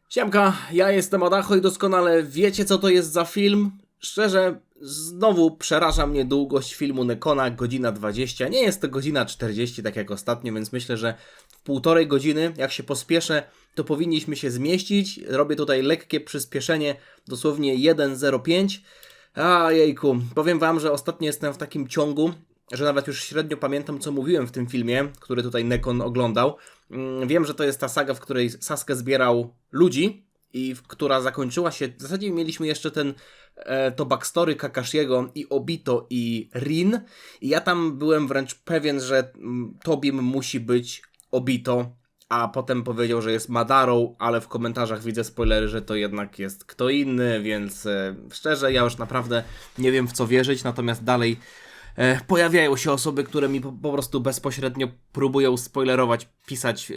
Siemka, ja jestem Adacho i doskonale wiecie, co to jest za film. Szczerze, znowu przeraża mnie długość filmu Nekona, godzina 20. Nie jest to godzina 40, tak jak ostatnio, więc myślę, że w półtorej godziny, jak się pospieszę, to powinniśmy się zmieścić. Robię tutaj lekkie przyspieszenie, dosłownie 1:05. A jejku, powiem wam, że ostatnio jestem w takim ciągu, że nawet już średnio pamiętam, co mówiłem w tym filmie, który tutaj Nekon oglądał. Wiem, że to jest ta saga, w której Sasuke zbierał ludzi i która zakończyła się... W zasadzie mieliśmy jeszcze to backstory Kakashiego i Obito i Rin i ja tam byłem wręcz pewien, że Tobim musi być Obito, a potem powiedział, że jest Madarą, ale w komentarzach widzę spoilery, że to jednak jest kto inny, więc szczerze, ja już naprawdę nie wiem, w co wierzyć, natomiast dalej pojawiają się osoby, które mi po prostu bezpośrednio próbują spoilerować, pisać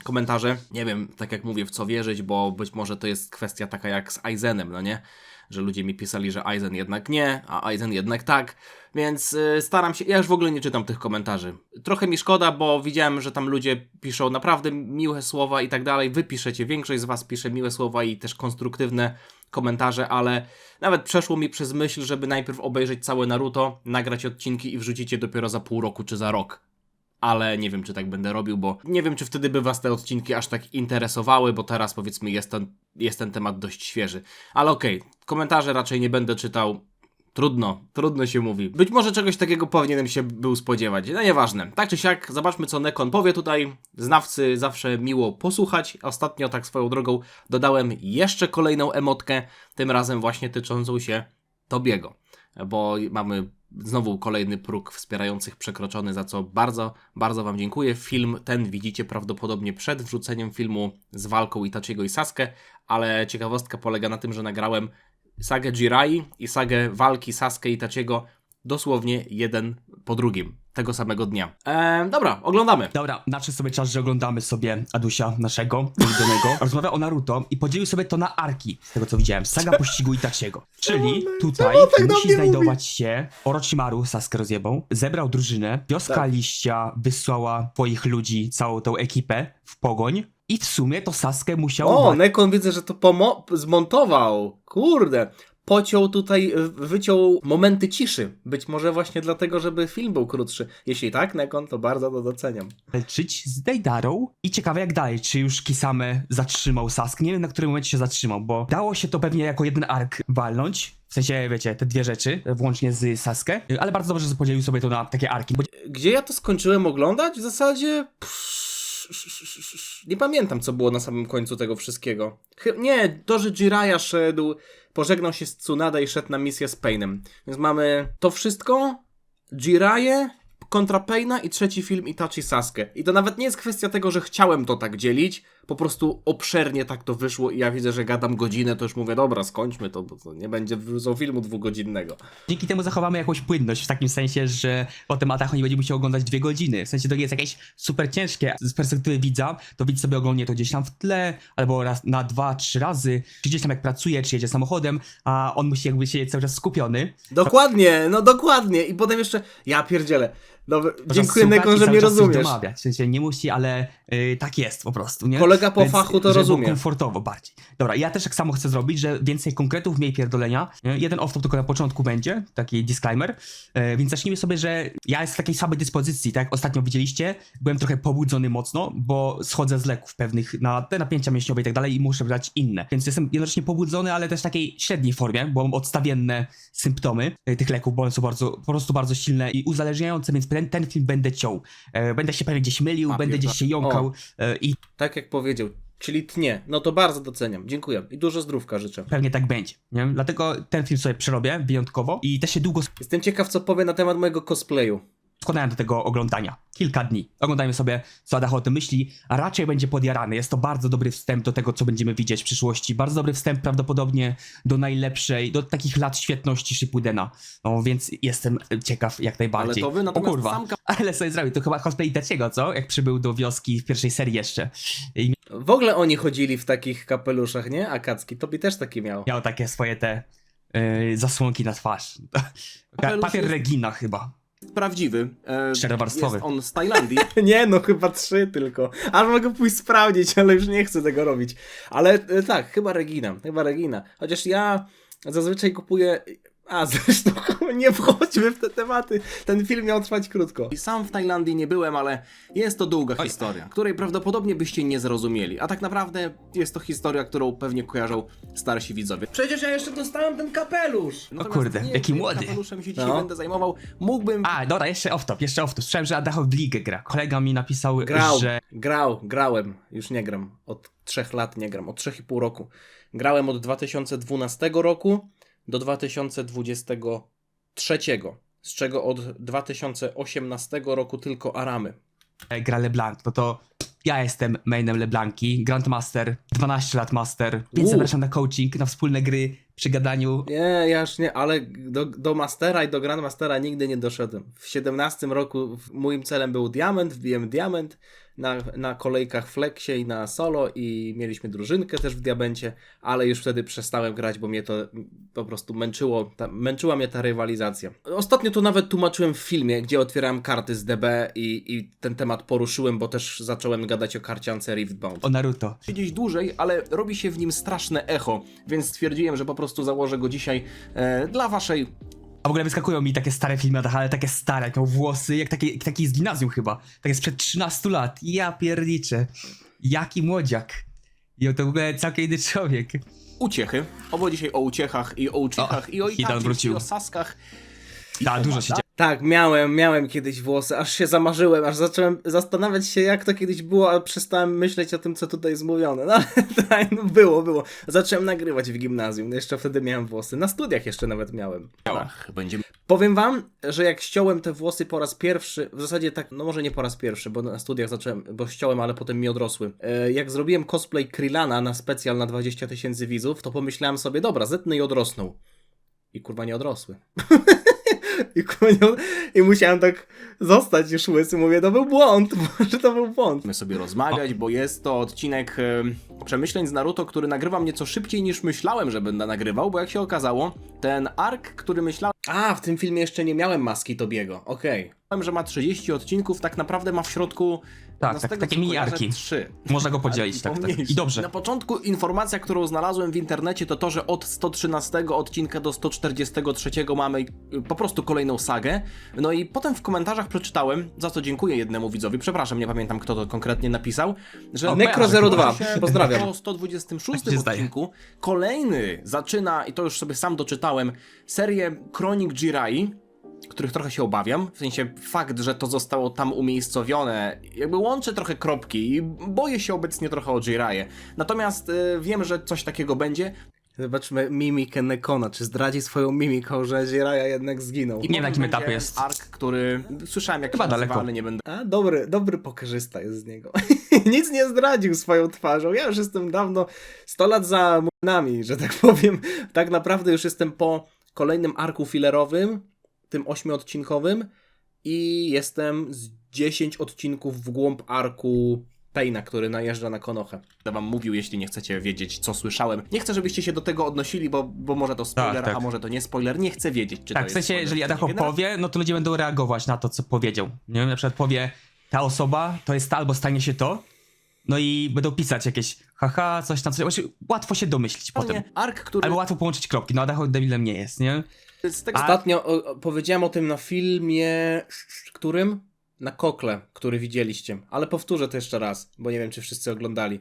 komentarze. Nie wiem, tak jak mówię, w co wierzyć, bo być może to jest kwestia taka jak z Aizenem, no nie? Że ludzie mi pisali, że Aizen jednak nie, a Aizen jednak tak, więc staram się, ja już w ogóle nie czytam tych komentarzy. Trochę mi szkoda, bo widziałem, że tam ludzie piszą naprawdę miłe słowa i tak dalej, wy piszecie, większość z was pisze miłe słowa i też konstruktywne komentarze, ale nawet przeszło mi przez myśl, żeby najpierw obejrzeć całe Naruto, nagrać odcinki i wrzucić je dopiero za pół roku czy za rok. Ale nie wiem, czy tak będę robił, bo nie wiem, czy wtedy by was te odcinki aż tak interesowały, bo teraz powiedzmy jest ten temat dość świeży. Ale okej, komentarze raczej nie będę czytał. Trudno się mówi. Być może czegoś takiego powinienem się był spodziewać. No nieważne. Tak czy siak, zobaczmy, co Nekon powie tutaj. Znawcy zawsze miło posłuchać. Ostatnio, tak swoją drogą, dodałem jeszcze kolejną emotkę, tym razem właśnie tyczącą się Tobiego. Bo mamy znowu kolejny próg wspierających przekroczony, za co bardzo, bardzo wam dziękuję. Film ten widzicie prawdopodobnie przed wrzuceniem filmu z walką Itachiego i Sasuke, ale ciekawostka polega na tym, że nagrałem sagę Jirai i sagę walki Sasuke i Itachiego dosłownie jeden po drugim, tego samego dnia. Dobra, oglądamy. Dobra, nadszedł sobie czas, że oglądamy sobie Adusia, naszego ulubionego. Rozmawia o Naruto i podzielił sobie to na arki, z tego co widziałem. Saga pościgu Itachiego. Czyli tutaj musi znajdować się Orochimaru, Sasuke rozjebał, zebrał drużynę, wioska liścia wysłała swoich ludzi, całą tą ekipę w pogoń i w sumie to Sasuke musiał... O, Nekon widzę, że to zmontował. Kurde. Pociął tutaj, wyciął momenty ciszy. Być może właśnie dlatego, żeby film był krótszy. Jeśli tak, Nekon, to bardzo to doceniam. walczyć z Deidarą i ciekawe jak dalej, czy już Kisame zatrzymał Sasuke. Nie wiem, na którym momencie się zatrzymał, bo dało się to pewnie jako jeden ark walnąć. W sensie, wiecie, te dwie rzeczy, włącznie z Sasuke, ale bardzo dobrze, że podzielił sobie to na takie arki. Gdzie ja to skończyłem oglądać? W zasadzie... Nie pamiętam, co było na samym końcu tego wszystkiego. Nie, to, że Jiraiya szedł, pożegnał się z Tsunade i szedł na misję z Painem. Więc mamy to wszystko, Jiraiya kontra Paina i trzeci film Itachi Sasuke. I to nawet nie jest kwestia tego, że chciałem to tak dzielić, po prostu obszernie tak to wyszło i ja widzę, że gadam godzinę, to już mówię, dobra, skończmy to, bo to nie będzie filmu dwugodzinnego. Dzięki temu zachowamy jakąś płynność, w takim sensie, że potem Atacho nie będzie musiał oglądać 2 godziny. W sensie to nie jest jakieś super ciężkie. Z perspektywy widza, to widz sobie oglądnie to gdzieś tam w tle, albo raz na 2-3 razy, czy gdzieś tam jak pracuje, czy jedzie samochodem, a on musi jakby siedzieć cały czas skupiony. Dokładnie, no dokładnie. I potem jeszcze, ja pierdzielę. Dziękuję, Nekon, że mnie rozumiesz. Domawiać. W sensie nie musi, ale tak jest po prostu, nie? Kolega po fachu to rozumie. Komfortowo bardziej. Dobra, ja też tak samo chcę zrobić, że więcej konkretów, mniej pierdolenia. Jeden off-top tylko na początku będzie, taki disclaimer. Więc zacznijmy sobie, że ja jestem w takiej samej dyspozycji, tak jak ostatnio widzieliście. Byłem trochę pobudzony mocno, bo schodzę z leków pewnych na te napięcia mięśniowe i tak dalej i muszę brać inne. Więc jestem jednocześnie pobudzony, ale też w takiej średniej formie, bo mam odstawienne symptomy tych leków, bo one są po prostu bardzo silne i uzależniające, więc ten film będę ciął. Będę się pewnie gdzieś mylił, będę gdzieś się jąkał i... Tak jak powiedział, czyli tnie. No to bardzo doceniam. Dziękuję. I dużo zdrówka życzę. Pewnie tak będzie, nie? Dlatego ten film sobie przerobię wyjątkowo i też się długo Jestem ciekaw, co powie na temat mojego cosplayu. składałem do tego oglądania. Kilka dni. Oglądajmy sobie, co Adacho o tym myśli, a raczej będzie podjarany. Jest to bardzo dobry wstęp do tego, co będziemy widzieć w przyszłości. Bardzo dobry wstęp prawdopodobnie do najlepszej, do takich lat świetności Shippudena. No więc jestem ciekaw jak najbardziej. Ale to wy natomiast o kurwa, ale sobie zrobił. To chyba cosplay Itachiego, co? Jak przybył do wioski w pierwszej serii jeszcze. I W ogóle oni chodzili w takich kapeluszach, nie? Akatsuki, Tobie też taki miał. miał takie swoje te zasłonki na twarz. Kapelusz Papier jest- Regina chyba. prawdziwy. Czterowarstwowy. Jest on z Tajlandii. Nie, no chyba 3 tylko. Aż mogę pójść sprawdzić, ale już nie chcę tego robić. Ale tak, chyba Regina. Chociaż ja zazwyczaj kupuję... A, zresztą nie wchodźmy w te tematy. Ten film miał trwać krótko. I sam w Tajlandii nie byłem, ale jest to długa historia, której prawdopodobnie byście nie zrozumieli. A tak naprawdę jest to historia, którą pewnie kojarzą starsi widzowie. Przecież ja jeszcze dostałem ten kapelusz! Natomiast kurde, nie jaki tym młody. kapeluszem się dzisiaj będę zajmował. Mógłbym... A, dobra, jeszcze off-top. Słyszałem, że Adacho w ligę gra. Kolega mi napisał, że... Grałem. Już nie gram. Od 3 lat nie gram. Od 3,5 roku. Grałem od 2012 roku do 2023, z czego od 2018 roku tylko Aramy. gra LeBlanc, no to ja jestem mainem LeBlanki, Grandmaster, 12 lat master, więc zapraszam na coaching, na wspólne gry, przy gadaniu. Nie, ja już nie, ale do Mastera i do Grandmastera nigdy nie doszedłem. W 17 roku moim celem był diament, wbiłem diament na kolejkach Flexie i na solo i mieliśmy drużynkę też w diamencie, ale już wtedy przestałem grać, bo mnie to po prostu męczyła mnie ta rywalizacja. Ostatnio to nawet tłumaczyłem w filmie, gdzie otwierałem karty z DB i ten temat poruszyłem, bo też zacząłem gadać o karciance Riftbound. O Naruto. Siedzieć dłużej, ale robi się w nim straszne echo, więc stwierdziłem, że po prostu założę go dzisiaj dla waszej... A w ogóle wyskakują mi takie stare filmy, ale takie stare, jak miał włosy, jak taki z gimnazjum chyba. Tak jest sprzed 13 lat. Ja pierniczę. Jaki młodziak. I to w ogóle całkiem inny człowiek. Uciechy. Obo dzisiaj o uciechach i o uciechach i o Hidan Itachi, wrócił. i o Saskach. Tak, dużo się dzieje. Tak, miałem kiedyś włosy, aż się zamarzyłem, aż zacząłem zastanawiać się, jak to kiedyś było, ale przestałem myśleć o tym, co tutaj jest mówione. No ale tak, no było. Zacząłem nagrywać w gimnazjum, no jeszcze wtedy miałem włosy. Na studiach jeszcze nawet miałem. Powiem wam, że jak ściąłem te włosy po raz pierwszy, w zasadzie tak, no może nie po raz pierwszy, bo na studiach zacząłem, bo ściąłem, ale potem mi odrosły. Jak zrobiłem cosplay Krillana na specjal na 20 000 widzów, to pomyślałem sobie, dobra, zetnę i odrosną. I kurwa nie odrosły. I musiałem tak zostać już łysy. Mówię, to był błąd, może to był błąd. My sobie rozmawiać, bo jest to odcinek przemyśleń z Naruto, który nagrywam nieco szybciej niż myślałem, że będę nagrywał, bo jak się okazało, ten ark, który myślałem... A, w tym filmie jeszcze nie miałem maski Tobiego, okej. Że ma 30 odcinków, tak naprawdę ma w środku... Tak, takie mini arki. 3. Można go podzielić, tak. I dobrze. Na początku informacja, którą znalazłem w internecie, to to, że od 113 odcinka do 143 mamy po prostu kolejną sagę. No i potem w komentarzach przeczytałem, za co dziękuję jednemu widzowi, przepraszam, nie pamiętam kto to konkretnie napisał, że Necro02, pozdrawiam. Po 126 odcinku kolejny zaczyna, i to już sobie sam doczytałem, serię Kronik Jirai, których trochę się obawiam, w sensie fakt, że to zostało tam umiejscowione, jakby łączy trochę kropki i boję się obecnie trochę o Jiraiya. Natomiast wiem, że coś takiego będzie. Zobaczmy mimikę Nekona, czy zdradzi swoją mimiką, że Jiraiya jednak zginął. Nie wiem na jakim etapie jest. Ark, który słyszałem jak chyba się nazywa, daleko. ale nie będę... A, dobry pokerzysta jest z niego. Nic nie zdradził swoją twarzą. Ja już jestem dawno 100 lat za młynami, że tak powiem. Tak naprawdę już jestem po kolejnym arku fillerowym, tym 8-odcinkowym i jestem z 10 odcinków w głąb arku Paina, który najeżdża na Konohę. Będę wam mówił, jeśli nie chcecie wiedzieć, co słyszałem. Nie chcę, żebyście się do tego odnosili, bo może to spoiler, tak. A może to nie spoiler. Nie chcę wiedzieć, czy to Tak, jest w sensie, spoiler, jeżeli czy Adacho nie. powie, no to ludzie będą reagować na to, co powiedział. Nie wiem, na przykład powie, ta osoba to jest ta, albo stanie się to, no i będą pisać jakieś haha, coś tam, łatwo się domyślić potem. Ark, który... Albo łatwo połączyć kropki, no Adacho debilem nie jest, nie? Ostatnio powiedziałem o tym na filmie, którym? Na Kokle, który widzieliście. Ale powtórzę to jeszcze raz, bo nie wiem, czy wszyscy oglądali.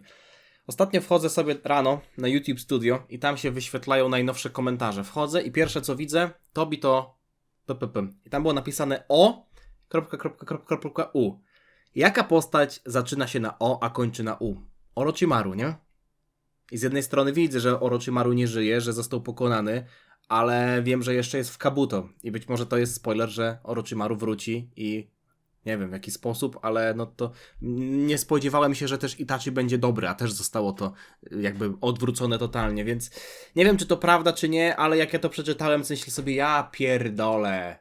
Ostatnio wchodzę sobie rano na YouTube Studio i tam się wyświetlają najnowsze komentarze. Wchodzę i pierwsze co widzę, Tobi to I tam było napisane U. Jaka postać zaczyna się na O, a kończy na U? Orochimaru, nie? I z jednej strony widzę, że Orochimaru nie żyje, że został pokonany, ale wiem, że jeszcze jest w Kabuto i być może to jest spoiler, że Orochimaru wróci i nie wiem w jaki sposób, ale no to nie spodziewałem się, że też Itachi będzie dobry, a też zostało to jakby odwrócone totalnie, więc nie wiem, czy to prawda, czy nie, ale jak ja to przeczytałem, myślę sobie, ja pierdolę.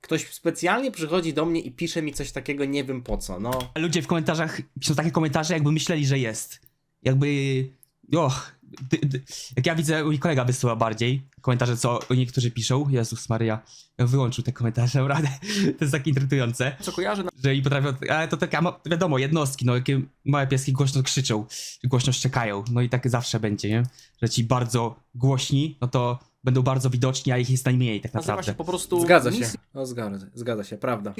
Ktoś specjalnie przychodzi do mnie i pisze mi coś takiego, nie wiem po co, no. Ludzie w komentarzach piszą takie komentarze, jakby myśleli, że jest. Jakby... Jak ja widzę, mój kolega wysyła bardziej komentarze, co niektórzy piszą. Jezus Maria, wyłączył te komentarze, naprawdę. To jest tak irytujące. Co kojarzę, Że i potrafią, ale to taka, wiadomo, jednostki, no jakie małe pieski głośno krzyczą, głośno szczekają, no i tak zawsze będzie, nie? Że ci bardzo głośni, no to będą bardzo widoczni, a ich jest najmniej tak nazywa naprawdę. się po prostu Zgadza się. No, zgadza się, prawda.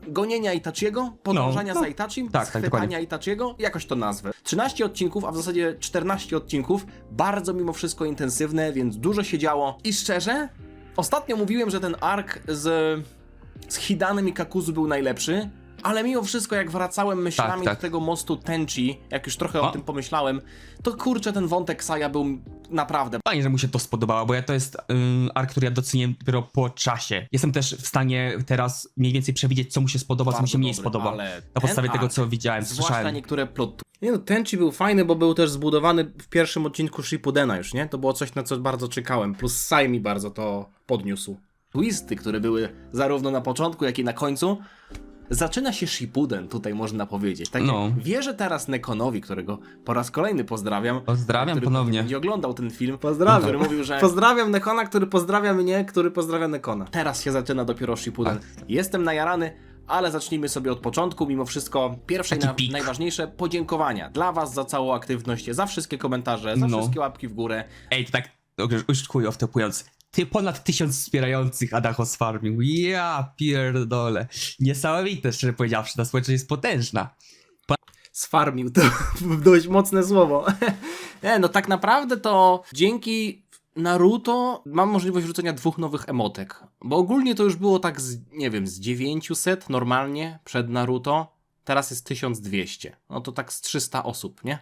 Gonienia Itachiego, podążania No, za Itachim, tak, schwytania dokładnie. Itachiego, jakoś to nazwę. 13 odcinków, a w zasadzie 14 odcinków, bardzo mimo wszystko intensywne, więc dużo się działo. I szczerze, ostatnio mówiłem, że ten ark z Hidanem i Kakuzu był najlepszy, ale mimo wszystko jak wracałem myślami Tak. do tego mostu Tenchi, jak już trochę o O. tym pomyślałem, to kurczę, ten wątek Saya był naprawdę Fajnie, że mu się to spodobało, bo to jest ark, który ja doceniłem dopiero po czasie. Jestem też w stanie teraz mniej więcej przewidzieć, co mu się spodoba, co mu bardzo się mniej dobry, spodoba. ale Na podstawie ten tego, ark, co widziałem, zwłaszcza słyszałem. niektóre plot. Nie no, Tenchi był fajny, bo był też zbudowany w pierwszym odcinku Shippudena już, nie? To było coś, na co bardzo czekałem, plus Sai mi bardzo to podniósł. Twisty, które były zarówno na początku, jak i na końcu. Zaczyna się Shippuden, tutaj można powiedzieć. Tak No. jak wierzę teraz Nekonowi, którego po raz kolejny pozdrawiam. Pozdrawiam który ponownie. będzie oglądał ten film. Pozdrawiam. Który mówił, że pozdrawiam Nekona, który pozdrawia mnie, który pozdrawia Nekona. Teraz się zaczyna dopiero Shippuden. Jestem najarany, ale zacznijmy sobie od początku. Mimo wszystko pierwsze i Taki pik. najważniejsze podziękowania dla was za całą aktywność, za wszystkie komentarze, za No. wszystkie łapki w górę. Ej, to tak, już chuj off-topując. Ty ponad 1000 wspierających Adachos farmił. Ja pierdolę. Niesamowite, szczerze powiedziawszy, ta społeczność jest potężna. Sfarmił, to dość mocne słowo. Nie, no tak naprawdę to dzięki Naruto mam możliwość wrzucenia 2 nowych emotek. Bo ogólnie to już było tak z, nie wiem, z 900 normalnie przed Naruto. Teraz jest 1200. No to tak z 300 osób, nie?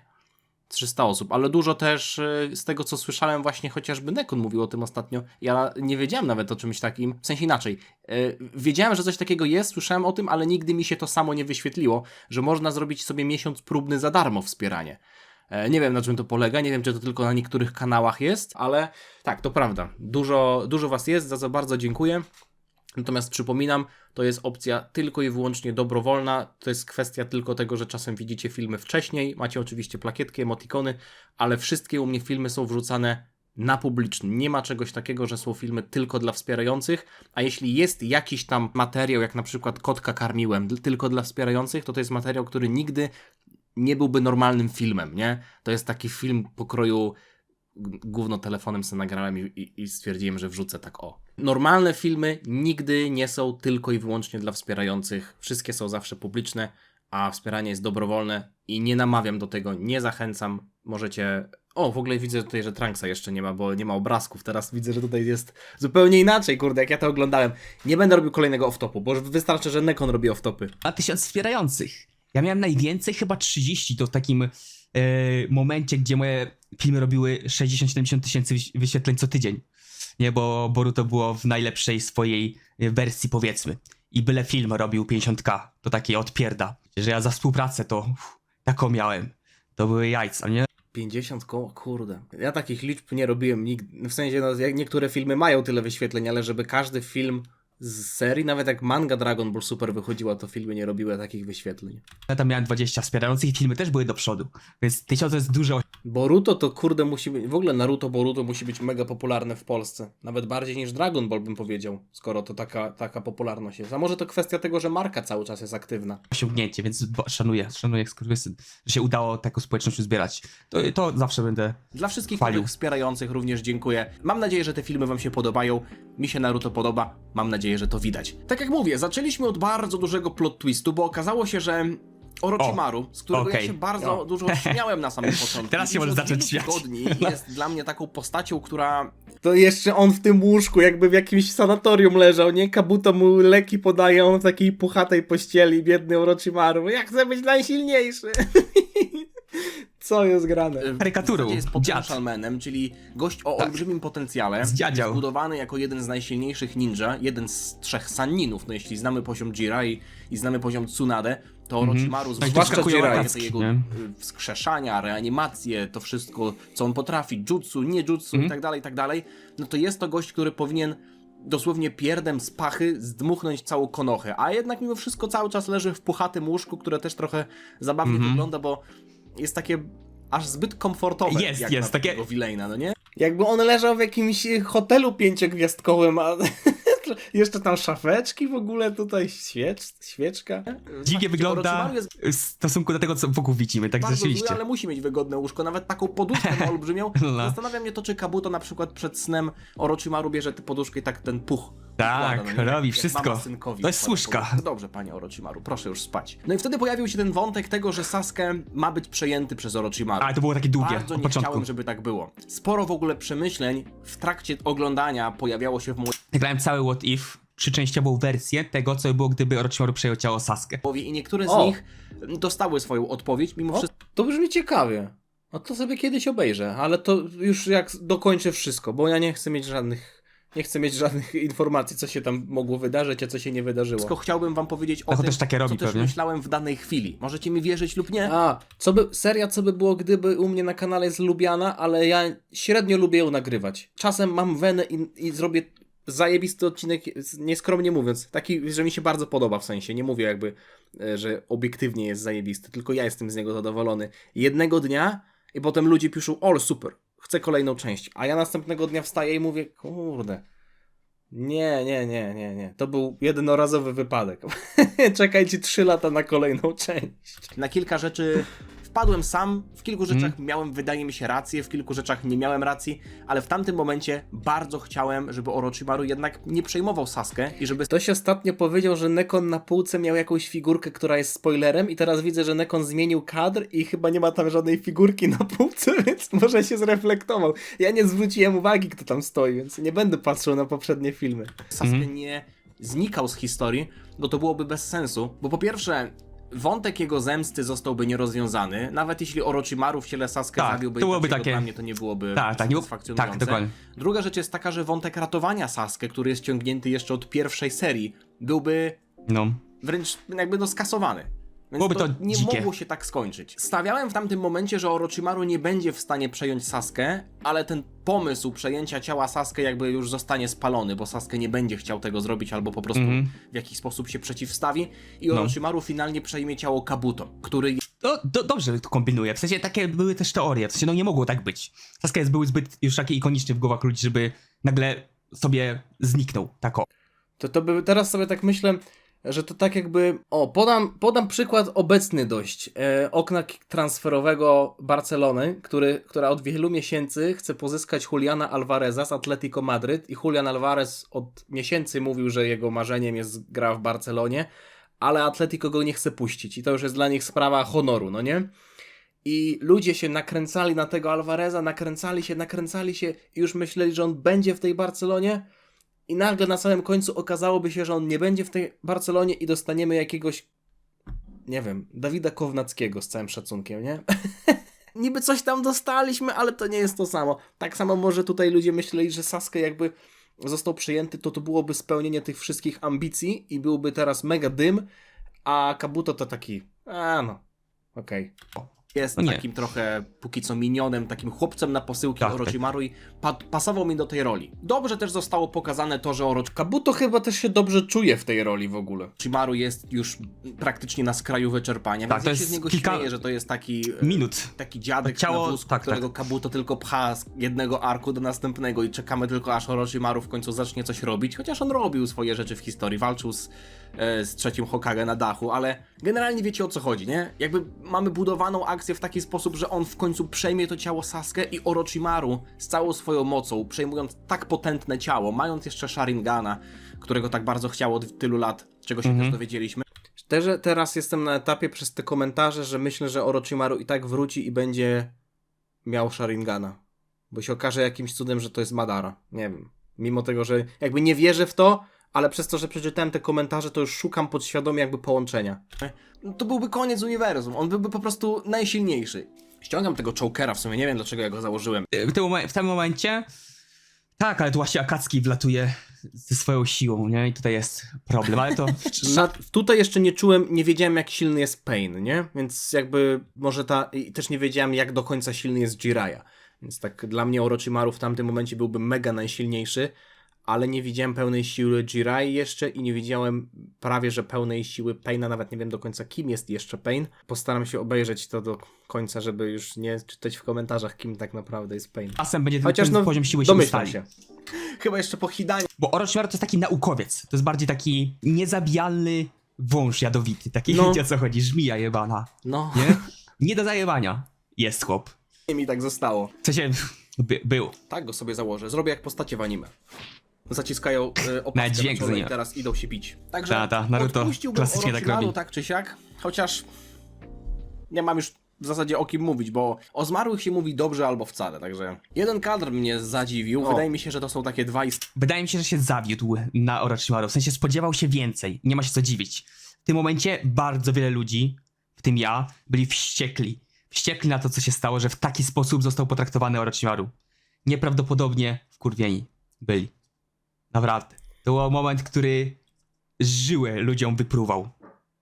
300 osób, ale dużo też z tego, co słyszałem, właśnie chociażby Nekon mówił o tym ostatnio. Ja nie wiedziałem nawet o czymś takim, w sensie inaczej. Wiedziałem, że coś takiego jest, słyszałem o tym, ale nigdy mi się to samo nie wyświetliło, że można zrobić sobie miesiąc próbny za darmo wspieranie. Nie wiem, na czym to polega, nie wiem, czy to tylko na niektórych kanałach jest, ale tak, to prawda. Dużo was jest, za co bardzo dziękuję. Natomiast przypominam, to jest opcja tylko i wyłącznie dobrowolna, to jest kwestia tylko tego, że czasem widzicie filmy wcześniej, macie oczywiście plakietki, emotikony, ale wszystkie u mnie filmy są wrzucane na publiczny. Nie ma czegoś takiego, że są filmy tylko dla wspierających, a jeśli jest jakiś tam materiał, jak na przykład Kotka karmiłem, tylko dla wspierających, to jest materiał, który nigdy nie byłby normalnym filmem, nie? To jest taki film pokroju gówno telefonem sobie nagrałem i stwierdziłem, że wrzucę tak o. Normalne filmy nigdy nie są tylko i wyłącznie dla wspierających. Wszystkie są zawsze publiczne, a wspieranie jest dobrowolne i nie namawiam do tego, nie zachęcam. Możecie... O, w ogóle widzę tutaj, że Trunksa jeszcze nie ma, bo nie ma obrazków. Teraz widzę, że tutaj jest zupełnie inaczej, kurde, jak ja to oglądałem. Nie będę robił kolejnego off-topu, bo już wystarczy, że Nekon robi off-topy. A 1000 wspierających. Ja miałem najwięcej, chyba 30, to w takim momencie, gdzie moje filmy robiły 60-70 tysięcy wyświetleń co tydzień. Nie, bo Boruto było w najlepszej swojej wersji, powiedzmy. I byle film robił 50k, to takie odpierda. Że ja za współpracę to taką miałem. To były jajca, nie? 50 koło, kurde. Ja takich liczb nie robiłem nigdy. W sensie, no, jak niektóre filmy mają tyle wyświetleń, ale żeby każdy film z serii, nawet jak manga Dragon Ball Super wychodziła, to filmy nie robiły takich wyświetleń. Ja tam miałem 20 wspierających i filmy też były do przodu. Więc 1000 to jest dużo. Boruto to kurde musi być, w ogóle Naruto Boruto musi być mega popularne w Polsce. Nawet bardziej niż Dragon Ball bym powiedział, skoro to taka popularność jest. A może to kwestia tego, że marka cały czas jest aktywna. Osiągnięcie, więc szanuję skurwysyn, że się udało taką społeczność uzbierać. To zawsze będę Dla wszystkich chwalił. nowych wspierających również dziękuję. Mam nadzieję, że te filmy wam się podobają. Mi się Naruto podoba. Mam nadzieję, że to widać. Tak jak mówię, zaczęliśmy od bardzo dużego plot twistu, bo okazało się, że Orochimaru, z którego ja okej. się bardzo dużo śmiałem na samym początku. Teraz się Już możesz od zacząć wielu śmiać. tygodni jest dla mnie taką postacią, która... To jeszcze on w tym łóżku, jakby w jakimś sanatorium leżał, nie? Kabuto mu leki podaje, on w takiej puchatej pościeli, biedny Orochimaru. Ja chcę być najsilniejszy. Co jest grane? Karykaturą. W zasadzie jest Dziad. potential manem, czyli gość o olbrzymim potencjale. Zdziadział. Zbudowany jako jeden z najsilniejszych ninja, jeden z 3 Sanninów. No jeśli znamy poziom Jirai i znamy poziom Tsunade, to Orochimaru, No i zwłaszcza też Jirai, Akatsuki, te jego nie? wskrzeszania, reanimacje, to wszystko, co on potrafi, jutsu, nie jutsu i tak dalej, no to jest to gość, który powinien dosłownie pierdem z pachy zdmuchnąć całą Konohę, a jednak mimo wszystko cały czas leży w puchatym łóżku, które też trochę zabawnie wygląda, bo jest takie aż zbyt komfortowe Jest, jak jest, na takie- takiego Villaina, no nie? Jakby on leżał w jakimś hotelu 5-gwiazdkowym, a jeszcze tam szafeczki w ogóle tutaj, świeczka. Dziwnie wygląda Orochimaru jest w stosunku do tego, co wokół widzimy, tak bardzo zły, rzeczywiście. ale musi mieć wygodne łóżko, nawet taką poduszkę ma olbrzymią. No. Zastanawia mnie to, czy Kabuto na przykład przed snem Orochimaru bierze tę poduszkę i tak ten puch Tak, układa, no nie? robi Jak wszystko. mama synkowi To jest układa służka. poduszkę. Dobrze, panie Orochimaru, proszę już spać. No i wtedy pojawił się ten wątek tego, że Sasuke ma być przejęty przez Orochimaru. Ale to było takie długie Bardzo od nie początku. chciałem, żeby tak było. Sporo w ogóle przemyśleń w trakcie oglądania pojawiało się w mojej Grałem cały What If, trzyczęściową wersję tego, co by było, gdyby Orochimaru przejął ciało Sasuke. głowie i niektóre z O. nich dostały swoją odpowiedź, mimo O, wszystko. to brzmi ciekawie. No to sobie kiedyś obejrzę, ale to już jak dokończę wszystko, bo ja nie chcę mieć żadnych informacji, co się tam mogło wydarzyć, a co się nie wydarzyło. Wszystko chciałbym wam powiedzieć o Tak, on tym, też takie robi co też pewnie. myślałem w danej chwili. Możecie mi wierzyć lub nie. A, seria co by było, gdyby u mnie na kanale jest lubiana, ale ja średnio lubię ją nagrywać. Czasem mam wenę i zrobię zajebisty odcinek, nieskromnie mówiąc, taki, że mi się bardzo podoba w sensie, nie mówię jakby, że obiektywnie jest zajebisty, tylko ja jestem z niego zadowolony. Jednego dnia i potem ludzie piszą, o super, chcę kolejną część, a ja następnego dnia wstaję i mówię, kurde, nie, to był jednorazowy wypadek. Czekajcie 3 lata na kolejną część. Na kilka rzeczy wpadłem sam, w kilku rzeczach miałem, wydaje mi się, rację, w kilku rzeczach nie miałem racji, ale w tamtym momencie bardzo chciałem, żeby Orochimaru jednak nie przejmował Sasuke i żeby Ktoś ostatnio powiedział, że Nekon na półce miał jakąś figurkę, która jest spoilerem i teraz widzę, że Nekon zmienił kadr i chyba nie ma tam żadnej figurki na półce, więc może się zreflektował. Ja nie zwróciłem uwagi, kto tam stoi, więc nie będę patrzył na poprzednie filmy. Sasuke nie znikał z historii, bo to byłoby bez sensu, bo po pierwsze wątek jego zemsty zostałby nierozwiązany, nawet jeśli Orochimaru w ciele Sasuke Tak, zabiłby to i byłoby takiego takie- dla mnie to nie byłoby Tak, nie było- satysfakcjonujące. tak, dokładnie. Druga rzecz jest taka, że wątek ratowania Sasuke, który jest ciągnięty jeszcze od pierwszej serii, byłby No. wręcz jakby skasowany. Więc Byłoby to nie dzikie. mogło się tak skończyć. Stawiałem w tamtym momencie, że Orochimaru nie będzie w stanie przejąć Sasuke, ale ten pomysł przejęcia ciała Sasuke jakby już zostanie spalony, bo Sasuke nie będzie chciał tego zrobić albo po prostu w jakiś sposób się przeciwstawi i No. Orochimaru finalnie przejmie ciało Kabuto, który No, dobrze to kombinuje. W sensie takie były też teorie. W sensie no nie mogło tak być. Sasuke był zbyt już taki ikoniczny w głowach ludzi, żeby nagle sobie zniknął. Tak o. Teraz sobie tak myślę, że to tak jakby... O, podam przykład obecny dość. Okna transferowego Barcelony, która od wielu miesięcy chce pozyskać Juliana Alvareza z Atletico Madryt i Julian Alvarez od miesięcy mówił, że jego marzeniem jest gra w Barcelonie, ale Atletico go nie chce puścić i to już jest dla nich sprawa honoru, no nie? I ludzie się nakręcali na tego Alvareza, nakręcali się i już myśleli, że on będzie w tej Barcelonie i nagle na samym końcu okazałoby się, że on nie będzie w tej Barcelonie i dostaniemy jakiegoś, nie wiem, Dawida Kownackiego z całym szacunkiem, nie? Niby coś tam dostaliśmy, ale to nie jest to samo. Tak samo może tutaj ludzie myśleli, że Sasuke jakby został przyjęty, to byłoby spełnienie tych wszystkich ambicji i byłby teraz mega dym, a Kabuto to taki, okej. jest No nie. takim trochę póki co minionem, takim chłopcem na posyłki Tak, Orochimaru i pasował mi do tej roli. Dobrze też zostało pokazane to, że Kabuto chyba też się dobrze czuje w tej roli w ogóle. Orochimaru jest już praktycznie na skraju wyczerpania, Tak, więc to ja się jest z niego kilka śmieję, że to jest taki minut. taki dziadek Ciało- na wózku, tak, którego Kabuto tylko pcha z jednego arku do następnego i czekamy tylko aż Orochimaru w końcu zacznie coś robić, chociaż on robił swoje rzeczy w historii, walczył z trzecim Hokage na dachu, ale generalnie wiecie o co chodzi, nie? Jakby mamy budowaną akcję w taki sposób, że on w końcu przejmie to ciało Sasuke i Orochimaru z całą swoją mocą, przejmując tak potentne ciało, mając jeszcze Sharingana, którego tak bardzo chciał od tylu lat, czego się też dowiedzieliśmy, Teraz jestem na etapie przez te komentarze, że myślę, że Orochimaru i tak wróci i będzie miał Sharingana. Bo się okaże jakimś cudem, że to jest Madara. Nie wiem. Mimo tego, że jakby nie wierzę w to, ale przez to, że przeczytałem te komentarze, to już szukam podświadomie jakby połączenia. to byłby koniec uniwersum, on byłby po prostu najsilniejszy. Ściągam tego chokera, w sumie nie wiem dlaczego ja go założyłem. W tym momencie tak, ale tu właśnie Akatsuki wlatuje ze swoją siłą, nie? I tutaj jest problem, ale to... Tutaj jeszcze nie wiedziałem jak silny jest Pain, nie? Więc jakby może i też nie wiedziałem jak do końca silny jest Jiraiya. Więc tak dla mnie Orochimaru w tamtym momencie byłby mega najsilniejszy, ale nie widziałem pełnej siły Jirai jeszcze i nie widziałem prawie że pełnej siły Paina, nawet nie wiem do końca kim jest jeszcze Pain. Postaram się obejrzeć to do końca, żeby już nie czytać w komentarzach, kim tak naprawdę jest Pain. Czasem będzie Chociaż ten no, poziom siły się domyślam ustali. się. Chyba jeszcze po Hidanie. Bo Orochimaru to jest taki naukowiec. To jest bardziej taki niezabijalny wąż jadowity. Taki, No. wiecie o co chodzi, żmija jebana. No, Nie? Nie do zajebania. Jest chłop. mi tak zostało. W sensie, był. Tak go sobie założę. Zrobię jak postacie w anime. Zaciskają Nawet opaskę dźwięk na czole z i niej. teraz idą się pić. Także Naruto odpuściłbym klasycznie tak Orochimaru robi. tak czy siak, chociaż nie mam już w zasadzie o kim mówić, bo o zmarłych się mówi dobrze albo wcale, także jeden kadr mnie zadziwił. Wydaje mi się, że to są takie dwa Wydaje mi się, że się zawiódł na Orochimaru. W sensie spodziewał się więcej. Nie ma się co dziwić. W tym momencie bardzo wiele ludzi, w tym ja, byli wściekli. Wściekli na to, co się stało, że w taki sposób został potraktowany Orochimaru. Nieprawdopodobnie wkurwieni byli. Naprawdę. To był moment, który żyłę ludziom wypruwał,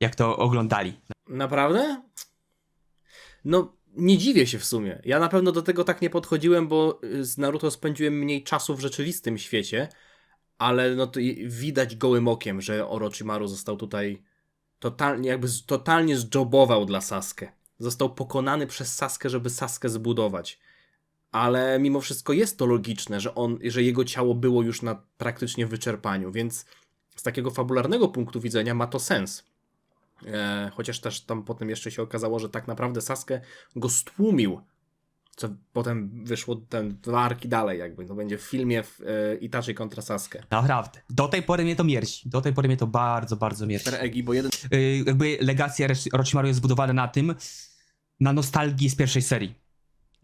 jak to oglądali. Naprawdę? No, nie dziwię się w sumie. Ja na pewno do tego tak nie podchodziłem, bo z Naruto spędziłem mniej czasu w rzeczywistym świecie, ale no to widać gołym okiem, że Orochimaru został tutaj totalnie zjobował dla Sasuke. Został pokonany przez Sasuke, żeby Sasuke zbudować. Ale mimo wszystko jest to logiczne, że jego ciało było już na praktycznie wyczerpaniu, więc z takiego fabularnego punktu widzenia ma to sens. Chociaż też tam potem jeszcze się okazało, że tak naprawdę Sasuke go stłumił, co potem wyszło ten dwa arki dalej jakby, to będzie w filmie Itachi kontra Sasuke. Naprawdę. Do tej pory mnie to mierzi. Do tej pory mnie to bardzo, bardzo mierzi. Egi, bo jeden Jakby legacja Orochimaru jest zbudowana na nostalgii z pierwszej serii.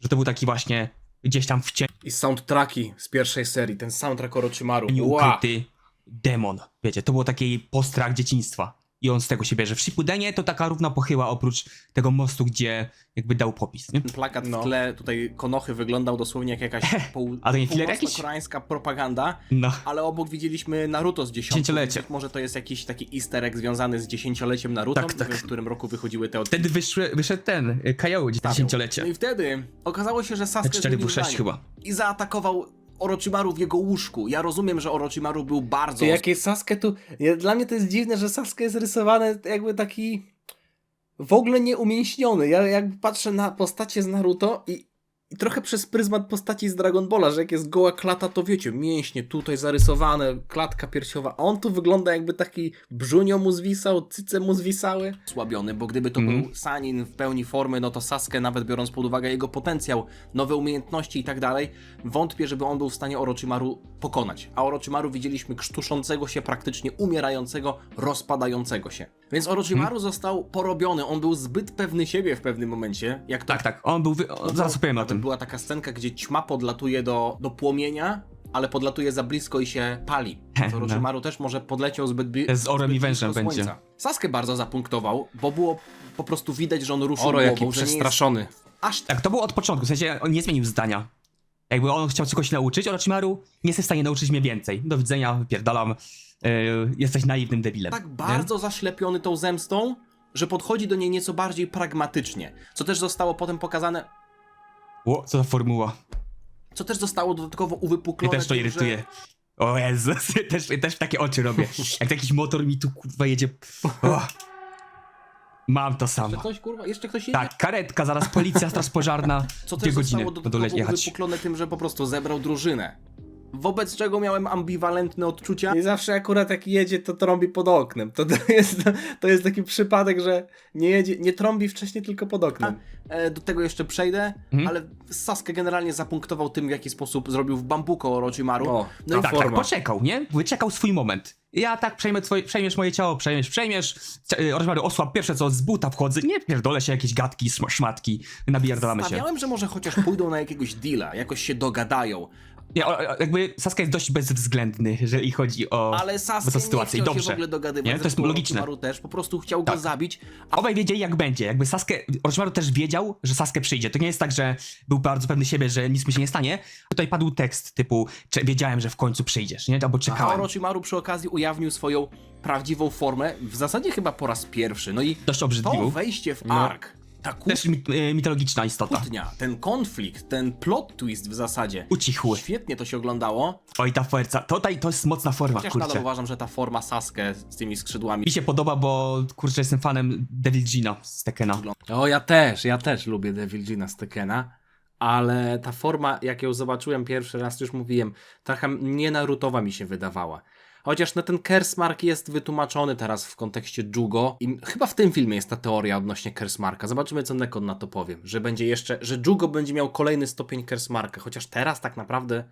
Że to był taki właśnie gdzieś tam w cieniu i soundtracki z pierwszej serii, ten soundtrack Orochimaru. Wow. ukryty demon. Wiecie, to było taki postrach dzieciństwa. I on z tego się bierze. W Shippudenie to taka równa pochyła oprócz tego mostu, gdzie jakby dał popis, nie? Ten plakat w tle tutaj Konohy wyglądał dosłownie jak jakaś A to nie filler jakiś? północno-koreańska propaganda, No. ale obok widzieliśmy Naruto z 10. Dziesięciolecie. Być może to jest jakiś taki easter egg związany z 10-leciem Naruto, Tak, tak. w którym roku wychodziły te Wtedy wyszedł ten Kajou, 10-lecie. No i wtedy okazało się, że Sasuke 4 zmienił był 6 zdanie chyba. i zaatakował Orochimaru w jego łóżku. Ja rozumiem, że Orochimaru był bardzo... Jakie Sasuke tu... Dla mnie to jest dziwne, że Sasuke jest rysowany jakby taki... w ogóle nieumięśniony. Ja jakby patrzę na postacie z Naruto i trochę przez pryzmat postaci z Dragon Balla, że jak jest goła klata, to wiecie, mięśnie tutaj zarysowane, klatka piersiowa, a on tu wygląda jakby taki brzunio mu zwisał, cyce mu zwisały. Słabiony, bo gdyby to był Sanin w pełni formy, no to Sasuke, nawet biorąc pod uwagę jego potencjał, nowe umiejętności i tak dalej, wątpię, żeby on był w stanie Orochimaru pokonać. A Orochimaru widzieliśmy krztuszącego się, praktycznie umierającego, rozpadającego się. Więc Orochimaru został porobiony, on był zbyt pewny siebie w pewnym momencie, jak to... Tak, on był... Zaraz opowiem o tym. Była taka scenka, gdzie ćma podlatuje do płomienia, ale podlatuje za blisko i się pali. He, To Orochimaru też może podleciał zbyt blisko. Z orem i wężem będzie. Sasuke bardzo zapunktował, bo było po prostu widać, że on ruszył Oro, głową, jaki że nie przestraszony. jest aż Tak, to było od początku, w sensie on nie zmienił zdania. Jakby on chciał czegoś nauczyć, Orochimaru nie jest w stanie nauczyć mnie więcej. Do widzenia, wypierdalam. Jesteś naiwnym debilem. tak nie? bardzo zaślepiony tą zemstą, że podchodzi do niej nieco bardziej pragmatycznie. Co też zostało potem pokazane, O, co za formuła. co też zostało dodatkowo Mnie uwypuklone. też to tym, że- irytuje. O Jezus, też takie oczy robię. Jak jakiś motor mi tu kurwa jedzie. O. Mam to samo. Że coś, kurwa, jeszcze ktoś jedzie? Tak, karetka, zaraz policja, straż pożarna. Co 2 też godziny zostało będą dodatkowo jechać. uwypuklone tym, że po prostu zebrał drużynę. Wobec czego miałem ambiwalentne odczucia. I zawsze akurat jak jedzie, to trąbi pod oknem. To jest taki przypadek, że nie trąbi wcześniej, tylko pod oknem. Do tego jeszcze przejdę, Mhm. ale Sasuke generalnie zapunktował tym, w jaki sposób zrobił w bambuko Orochimaru. O, No i Tak, poczekał, nie? Wyczekał swój moment. Ja tak przejmiesz moje ciało, przejmiesz. Orochimaru osłab, pierwsze co, z buta wchodzę. Nie pierdolę się, jakieś gadki, szmatki, nabierdalamy się. stawiałem, że może chociaż pójdą na jakiegoś deala, jakoś się dogadają. Nie, jakby Sasuke jest dość bezwzględny, jeżeli chodzi o Ale Sasuke tę nie sytuację. chciał się w Dobrze. ogóle dogadywać. Nie? To jest Zresztą logiczne. Orochimaru też po prostu chciał Tak. go zabić. Obaj wiedzieli jak będzie. Jakby Orochimaru też wiedział, że Sasuke przyjdzie. To nie jest tak, że był bardzo pewny siebie, że nic mu się nie stanie. Tutaj padł tekst typu, wiedziałem, że w końcu przyjdziesz, nie? Albo A czekałem. Orochimaru przy okazji ujawnił swoją prawdziwą formę, w zasadzie chyba po raz pierwszy. No i Dość to obrzydliwą. wejście w No. ark Ta Też mitologiczna istota. kłótnia, ten konflikt, ten plot twist w zasadzie. Ucichły. Świetnie to się oglądało. Oj, ta forca. Tutaj to jest mocna forma, Chociaż nadal kurczę. uważam, że ta forma Sasuke z tymi skrzydłami. Mi się podoba, bo kurczę, jestem fanem Devil Gina z Tekkena. O, ja też lubię Devil Gina z Tekkena, ale ta forma, jak ją zobaczyłem pierwszy raz, już mówiłem, trochę nie narutowa mi się wydawała. Chociaż no, ten Kersmark jest wytłumaczony teraz w kontekście Jugo i chyba w tym filmie jest ta teoria odnośnie Kersmarka. Zobaczymy, co Nekon na to powie, że będzie jeszcze, że Jugo będzie miał kolejny stopień Kersmarka, chociaż teraz tak naprawdę,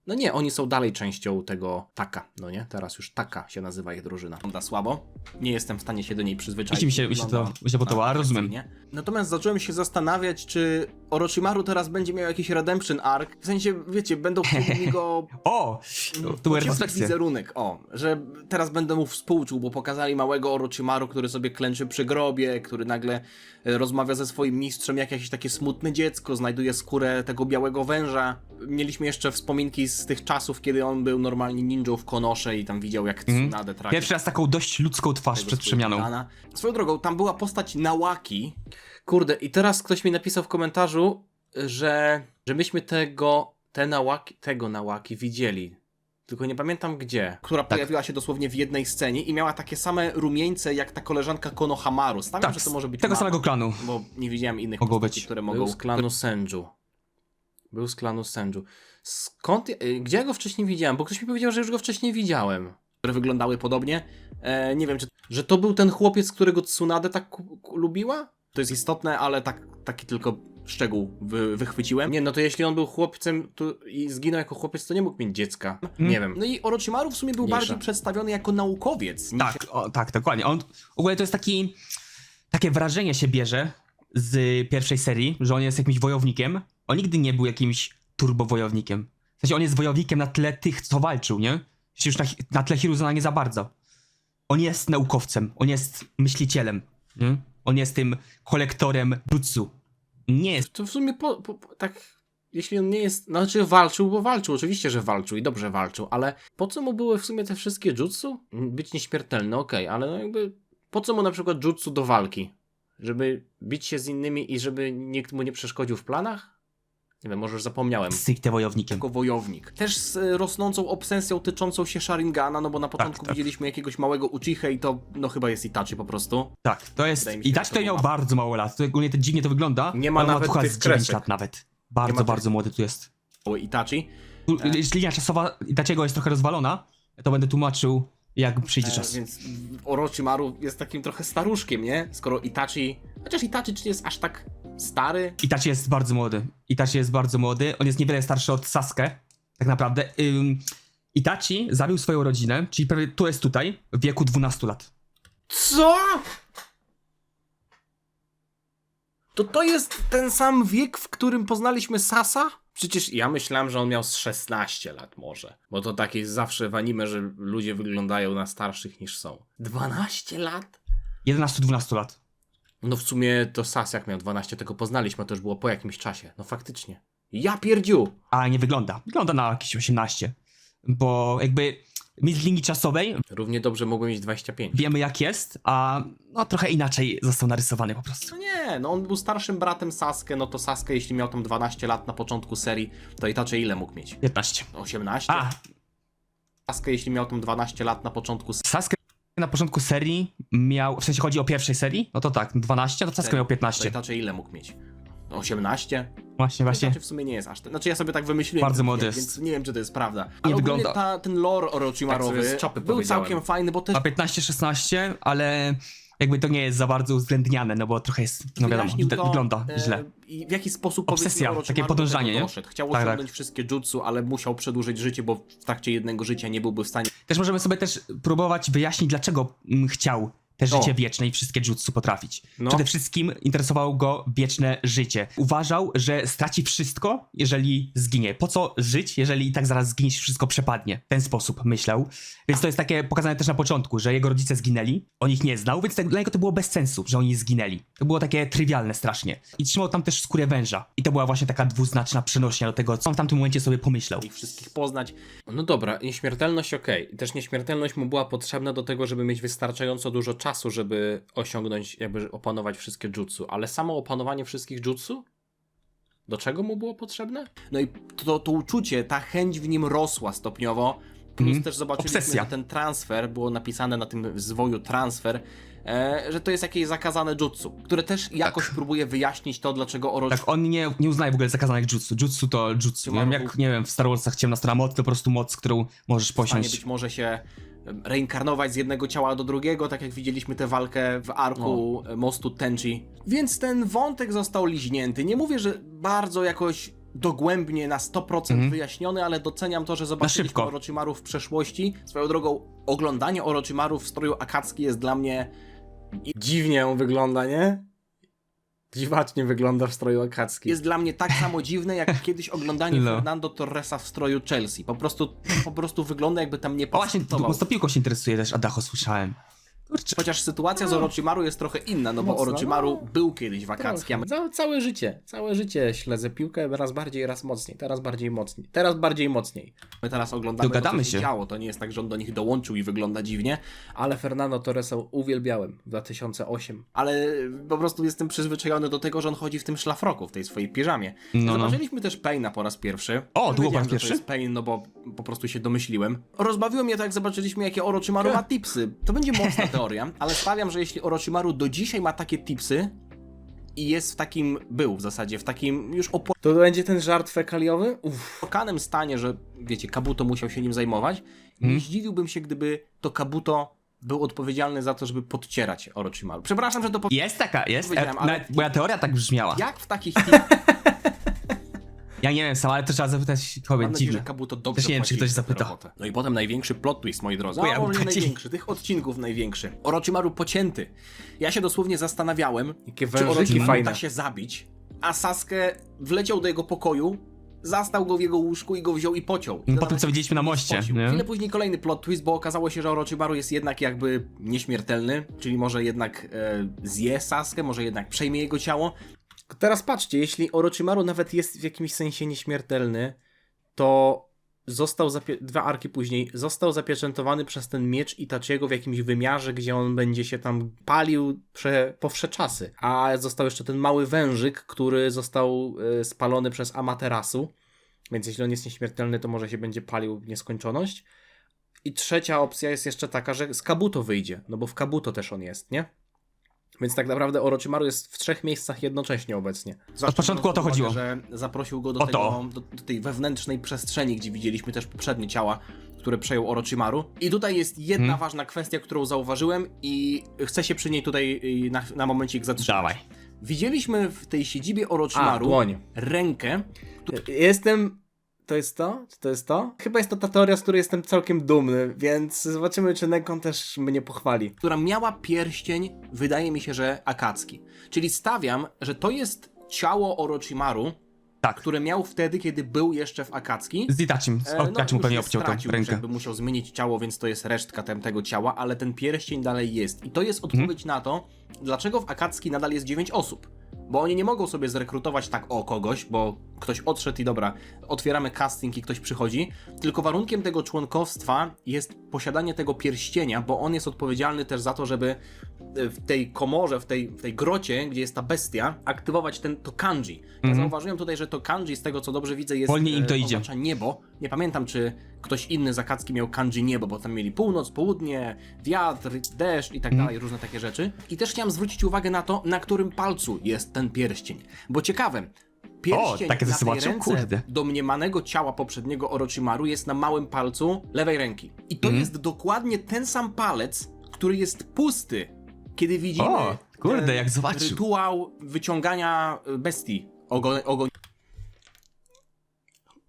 no nie, oni są dalej częścią tego Taka, no nie? Teraz już Taka się nazywa ich drużyna. Wygląda słabo, nie jestem w stanie się do niej przyzwyczaić. Mi się to podoba, rozumiem. Nie? Natomiast zacząłem się zastanawiać, czy Orochimaru teraz będzie miał jakiś redemption arc, w sensie, wiecie, będą chcieli go O! Tu były refleksje. wizerunek, że teraz będę mu współczuł, bo pokazali małego Orochimaru, który sobie klęczy przy grobie, który nagle rozmawia ze swoim mistrzem jak jakieś takie smutne dziecko, znajduje skórę tego białego węża. Mieliśmy jeszcze wspominki z tych czasów, kiedy on był normalnie ninją w Konosze i tam widział jak Tsunade traci. Pierwszy raz taką dość ludzką twarz przed przemianą. Titana. Swoją drogą, tam była postać Nawaki. Kurde, i teraz ktoś mi napisał w komentarzu, że myśmy tego Nawaki widzieli. Tylko nie pamiętam gdzie. Która pojawiła się dosłownie w jednej scenie i miała takie same rumieńce jak ta koleżanka Konohamaru. Stawiam, Tak, że to może być tego mama, samego klanu. bo nie widziałem innych Mogło postaci, być. które mogą... Był z klanu Senju. Skąd... Gdzie ja go wcześniej widziałem? Bo ktoś mi powiedział, że już go wcześniej widziałem. Które wyglądały podobnie. Nie wiem, że to był ten chłopiec, którego Tsunade tak lubiła? To jest istotne, ale taki tylko szczegół wychwyciłem. Nie, no to jeśli on był chłopcem i zginął jako chłopiec, to nie mógł mieć dziecka. Nie wiem. No i Orochimaru w sumie był bardziej przedstawiony jako naukowiec. Tak, dokładnie. On w ogóle to jest takie wrażenie się bierze z pierwszej serii, że on jest jakimś wojownikiem. On nigdy nie był jakimś turbowojownikiem. W sensie on jest wojownikiem na tle tych, co walczył, nie? Już na tle Hiruzana nie za bardzo. On jest naukowcem, on jest myślicielem, nie? On jest tym kolektorem jutsu. Nie jest. To w sumie tak, jeśli on nie jest, znaczy walczył, bo walczył, oczywiście, że walczył i dobrze walczył, ale po co mu były w sumie te wszystkie jutsu? Być nieśmiertelny, okej, ale no jakby, po co mu na przykład jutsu do walki? Żeby bić się z innymi i żeby nikt mu nie przeszkodził w planach? Nie wiem, może już zapomniałem. Stricte wojownikiem. Jako wojownik. Też z rosnącą obsesją tyczącą się Sharingana, no bo na początku tak. widzieliśmy jakiegoś małego Uchichę i to no chyba jest Itachi po prostu. Tak, to jest. Wydaje mi się, I że dać to to miał była. bardzo mało lat. To ogólnie to dziwnie to wygląda. Nie ma ale on nawet chyba tych z 9 kresek. lat nawet. Nie Bardzo, ma bardzo młody tu jest. Itachi. Linia czasowa Itachiego jest trochę rozwalona. To będę tłumaczył, jak przyjdzie czas. Więc Orochimaru jest takim trochę staruszkiem, nie? Skoro Itachi... Chociaż Itachi czy nie jest aż tak stary? Itachi jest bardzo młody. On jest niewiele starszy od Sasuke. Tak naprawdę. Itachi zabił swoją rodzinę, czyli prawie tu jest tutaj, w wieku 12 lat. Co? To jest ten sam wiek, w którym poznaliśmy Sasa? Przecież ja myślałem, że on miał z 16 lat może. Bo to takie zawsze w anime, że ludzie wyglądają na starszych niż są. 12 lat? 11-12 lat. No w sumie to Sas jak miał 12, tego poznaliśmy, to już było po jakimś czasie. No faktycznie. Ja pierdziu! A nie wygląda. Wygląda na jakieś 18. Bo jakby my z linii czasowej Równie dobrze mogłem mieć 25. wiemy jak jest, a no trochę inaczej został narysowany po prostu. No nie, no on był starszym bratem Sasuke, no to Sasuke jeśli miał tam 12 lat na początku serii, to Itachi ile mógł mieć? 15. 18? A, Sasuke jeśli miał tam 12 lat na początku Sasuke na początku serii miał, w sensie chodzi o pierwszej serii, no to tak, 12, to Sasuke miał to 15. Itachi ile mógł mieć? 18? Właśnie. Itachi w sumie nie jest aż ten. Znaczy ja sobie tak wymyśliłem. Bardzo młody więc jest. nie wiem, czy to jest prawda. Ale wygląda. ogólnie ten lore Orochimarowy Tak sobie z czapy był powiedziałem. całkiem fajny, bo też Ma 15-16, ale jakby to nie jest za bardzo uwzględniane, no bo trochę jest, no wiadomo, wyjaśnił to, wygląda źle. I w jaki sposób Obsesja, powiedzmy, Orochimaru takie do podążanie, tego nie? doszedł. Chciał Tak, osiągnąć wszystkie jutsu, ale musiał przedłużyć życie, bo w trakcie jednego życia nie byłby w stanie. Też możemy sobie też próbować wyjaśnić, dlaczego chciał te życie wieczne i wszystkie jutsu potrafić. No. Przede wszystkim interesowało go wieczne życie. Uważał, że straci wszystko, jeżeli zginie. Po co żyć, jeżeli i tak zaraz zginie, się wszystko przepadnie. W ten sposób myślał. Więc to jest takie pokazane też na początku, że jego rodzice zginęli, on ich nie znał, więc dla niego to było bez sensu, że oni zginęli. To było takie trywialne strasznie. I trzymał tam też skórę węża. I to była właśnie taka dwuznaczna przenośnia do tego, co on w tamtym momencie sobie pomyślał. Ich wszystkich poznać. No dobra, nieśmiertelność okej. I też nieśmiertelność mu była potrzebna do tego, żeby mieć wystarczająco dużo czasu czasu, żeby osiągnąć, jakby opanować wszystkie jutsu, ale samo opanowanie wszystkich jutsu? Do czego mu było potrzebne? No i to uczucie, ta chęć w nim rosła stopniowo, plus też zobaczyliśmy, Obsesja. że ten transfer, było napisane na tym zwoju transfer, że to jest jakieś zakazane jutsu, które też jakoś próbuje wyjaśnić to, dlaczego Orochimaru... Tak, on nie uznaje w ogóle zakazanych jutsu. Jutsu to jutsu. Nie wiem, jak, nie wiem, w Star Warsach ciemna strona mocy to po prostu moc, którą możesz posiąść. Być może się reinkarnować z jednego ciała do drugiego, tak jak widzieliśmy tę walkę w arku mostu Tenchi. Więc ten wątek został liźnięty. Nie mówię, że bardzo jakoś dogłębnie na 100% wyjaśniony, ale doceniam to, że zobaczyliśmy szybko. Orochimaru w przeszłości. Swoją drogą, oglądanie Orochimaru w stroju Akatsuki jest dla mnie... Dziwnie on wygląda, nie? Dziwacznie wygląda w stroju Akatsuki. Jest dla mnie tak samo dziwne, jak kiedyś oglądanie No. Fernando Torresa w stroju Chelsea. Po prostu wygląda, jakby tam nie O właśnie, pasował. mocno piłką się interesuje też, Adacho słyszałem. Kurczę. Chociaż sytuacja z Orochimaru jest trochę inna, no bo Mocno, Orochimaru był kiedyś w Akatsuki, a Całe życie śledzę piłkę, raz bardziej, raz mocniej, teraz bardziej mocniej. my teraz oglądamy Dogadamy to, co się. działo. To nie jest tak, że on do nich dołączył i wygląda dziwnie, Ale Fernando Torresa uwielbiałem w 2008. ale po prostu jestem przyzwyczajony do tego, że on chodzi w tym szlafroku, w tej swojej piżamie. No. Zobaczyliśmy też Paina po raz pierwszy. O, Nie to było po wiedziałem, raz że pierwszy? To jest Pain, no bo po prostu się domyśliłem. Rozbawiło mnie to, jak zobaczyliśmy, jakie Orochimaru ma tipsy. To będzie mocna teoria, ale stawiam, że jeśli Orochimaru do dzisiaj ma takie tipsy i jest był w zasadzie w takim już To będzie ten żart fekaliowy? opłakanym stanie, że wiecie, Kabuto musiał się nim zajmować, nie zdziwiłbym się, gdyby to Kabuto był odpowiedzialny za to, żeby podcierać Orochimaru. Przepraszam, że to Jest taka, jest. Powiedziałem, ale- Nawet moja teoria tak brzmiała. jak w takich Ja nie wiem sam, ale to trzeba zapytać Mam kobiet, nadzieję, dziwne. że Kabuto dobrze Też nie wiem, czy płaci ktoś za tę zapyta. robotę. No i potem największy plot twist, moi drodzy. Bo ja może nie płaci. największy, tych odcinków największy. Orochimaru pocięty. Ja się dosłownie zastanawiałem, Jakie czy wężyki Orochimaru fajne. da się zabić, a Sasuke wleciał do jego pokoju, zastał go w jego łóżku i go wziął i pociął. I Po tym, co widzieliśmy na moście, spocił. nie? Chwilę później kolejny plot twist, bo okazało się, że Orochimaru jest jednak jakby nieśmiertelny, czyli może jednak zje Sasuke, może jednak przejmie jego ciało. Teraz patrzcie, jeśli Orochimaru nawet jest w jakimś sensie nieśmiertelny, to został 2 arki później, został zapieczętowany przez ten miecz Itachiego w jakimś wymiarze, gdzie on będzie się tam palił po wsze czasy. A został jeszcze ten mały wężyk, który został spalony przez Amaterasu, więc jeśli on jest nieśmiertelny, to może się będzie palił w nieskończoność. I trzecia opcja jest jeszcze taka, że z Kabuto wyjdzie, no bo w Kabuto też on jest, nie? Więc tak naprawdę Orochimaru jest w 3 miejscach jednocześnie obecnie. Od początku o to chodziło. Że zaprosił go do, O to. do tej wewnętrznej przestrzeni, gdzie widzieliśmy też poprzednie ciała, które przejął Orochimaru. I tutaj jest jedna ważna kwestia, którą zauważyłem i chcę się przy niej tutaj na momencik zatrzymać. Dawaj. Widzieliśmy w tej siedzibie Orochimaru dłoń. rękę, To jest to? Czy to jest to? Chyba jest to ta teoria, z której jestem całkiem dumny, więc zobaczymy, czy Nekon też mnie pochwali. która miała pierścień, wydaje mi się, że Akatsuki. Czyli stawiam, że to jest ciało Orochimaru, Tak. które miał wtedy, kiedy był jeszcze w Akatsuki. Z Itachim. Itachim mu już pewnie je obciął tą stracił, rękę. jakby musiał zmienić ciało, więc to jest resztka tego ciała, ale ten pierścień dalej jest. I to jest odpowiedź na to, dlaczego w Akatsuki nadal jest 9 osób. Bo oni nie mogą sobie zrekrutować tak kogoś, bo ktoś odszedł i dobra, otwieramy casting i ktoś przychodzi, tylko warunkiem tego członkostwa jest posiadanie tego pierścienia, bo on jest odpowiedzialny też za to, żeby w tej komorze, w tej grocie, gdzie jest ta bestia, aktywować to kanji. Ja zauważyłem tutaj, że to kanji, z tego co dobrze widzę, jest Wolniej im to idzie. oznacza niebo. Nie pamiętam, czy ktoś inny z Akatsuki miał kanji niebo, bo tam mieli północ, południe, wiatr, deszcz i tak dalej, różne takie rzeczy. I też chciałem zwrócić uwagę na to, na którym palcu jest ten pierścień. Bo ciekawe, pierścień takie na tej zobaczył? ręce Kurde. domniemanego ciała poprzedniego Orochimaru jest na małym palcu lewej ręki. I to jest dokładnie ten sam palec, który jest pusty, kiedy widzimy O, kurde, ten jak zobaczył. rytuał wyciągania bestii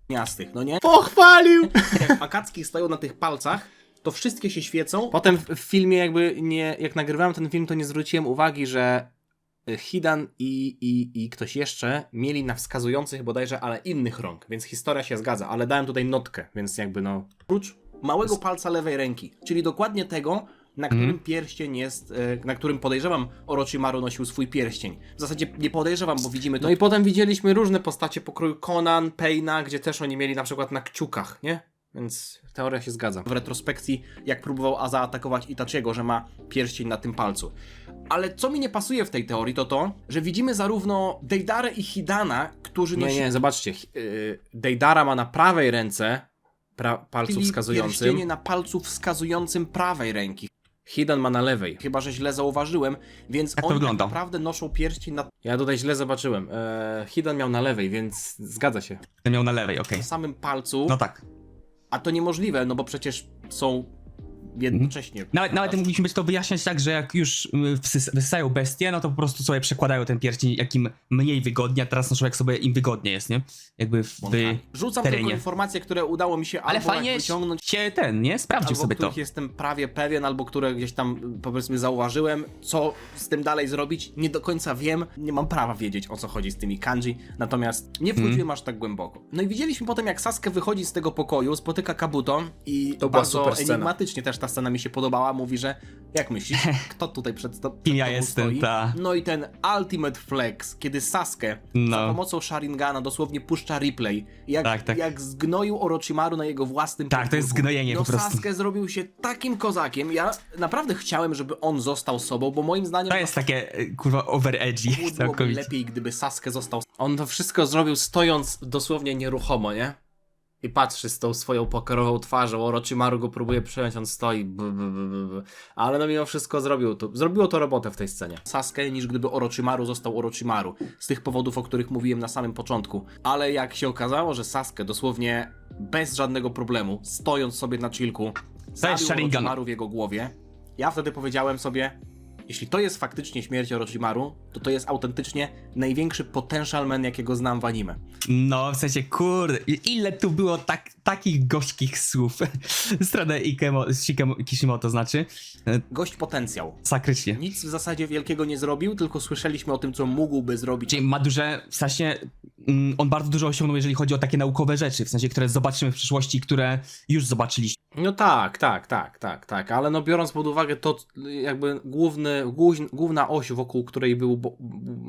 ogoniastych, no nie? Pochwalił! Jak Akatsuki stoją na tych palcach, to wszystkie się świecą. Potem w filmie jak nagrywałem ten film, to nie zwróciłem uwagi, że Hidan i ktoś jeszcze mieli na wskazujących bodajże, ale innych rąk, więc historia się zgadza, ale dałem tutaj notkę, więc jakby oprócz małego palca lewej ręki, czyli dokładnie tego, na którym pierścień jest, na którym podejrzewam Orochimaru nosił swój pierścień. W zasadzie nie podejrzewam, bo widzimy to. No i potem widzieliśmy różne postacie pokroju Conan, Paina, gdzie też oni mieli na przykład na kciukach, nie? Więc teoria się zgadza. W retrospekcji, jak próbował zaatakować Itachiego, że ma pierścień na tym palcu. Ale co mi nie pasuje w tej teorii, to to, że widzimy zarówno Deidarę i Hidana, którzy Nie, zobaczcie. Deidara ma na prawej ręce palcu wskazującym. Pierścienie na palcu wskazującym prawej ręki. Hidan ma na lewej. Chyba, że źle zauważyłem, więc Jak to oni wygląda? tak naprawdę noszą pierścień na... Ja tutaj źle zobaczyłem. Hidan miał na lewej, więc zgadza się. Ten miał na lewej, okej. Na samym palcu, No tak. a to niemożliwe, no bo przecież są jednocześnie. Nawet mogliśmy to wyjaśniać tak, że jak już wysysają bestie, no to po prostu sobie przekładają ten pierścień, jak im mniej wygodnie, a teraz noszą jak sobie im wygodnie jest, nie? Jakby w Rzucam terenie. tylko informacje, które udało mi się Ale albo fajnie wyciągnąć, się nie? Sprawdził albo sobie to. których jestem prawie pewien, albo które gdzieś tam powiedzmy zauważyłem. Co z tym dalej zrobić? Nie do końca wiem. Nie mam prawa wiedzieć, o co chodzi z tymi kanji. Natomiast nie wchodziłem aż tak głęboko. No i widzieliśmy potem, jak Sasuke wychodzi z tego pokoju, spotyka Kabuto i To była bardzo super scena. enigmatycznie też ta scena mi się podobała. Mówi, że jak myślisz, kto tutaj przed tobą Kim ja jestem, stoi? ta. No i ten ultimate flex, kiedy Sasuke No. za pomocą Sharingana dosłownie puszcza replay. Jak, Tak. jak zgnoił Orochimaru na jego własnym Tak, to jest podwórku. zgnojenie No po prostu. Sasuke zrobił się takim kozakiem. Ja naprawdę chciałem, żeby on został sobą, bo moim zdaniem To jest takie, kurwa, over edgy byłoby całkowicie. lepiej, gdyby Sasuke został. On to wszystko zrobił stojąc dosłownie nieruchomo, nie? I patrzy z tą swoją pokerową twarzą, Orochimaru go próbuje przejąć, on stoi, ale no mimo wszystko zrobiło to robotę w tej scenie. Sasuke niż gdyby Orochimaru został Orochimaru, z tych powodów, o których mówiłem na samym początku. Ale jak się okazało, że Sasuke dosłownie bez żadnego problemu, stojąc sobie na chillku, zabił Sharingan. Orochimaru w jego głowie, ja wtedy powiedziałem sobie, jeśli to jest faktycznie śmierć Orochimaru, to jest autentycznie największy potential man, jakiego znam w anime. No, w sensie, kurde, ile tu było takich gorzkich słów w stronę Kishimoto, znaczy, Gość potencjał. sakrycznie. Nic w zasadzie wielkiego nie zrobił, tylko słyszeliśmy o tym, co mógłby zrobić. Czyli ma duże, w sensie, on bardzo dużo osiągnął, jeżeli chodzi o takie naukowe rzeczy, w sensie, które zobaczymy w przyszłości, które już zobaczyliśmy. No tak, ale no biorąc pod uwagę to jakby główna oś, wokół której był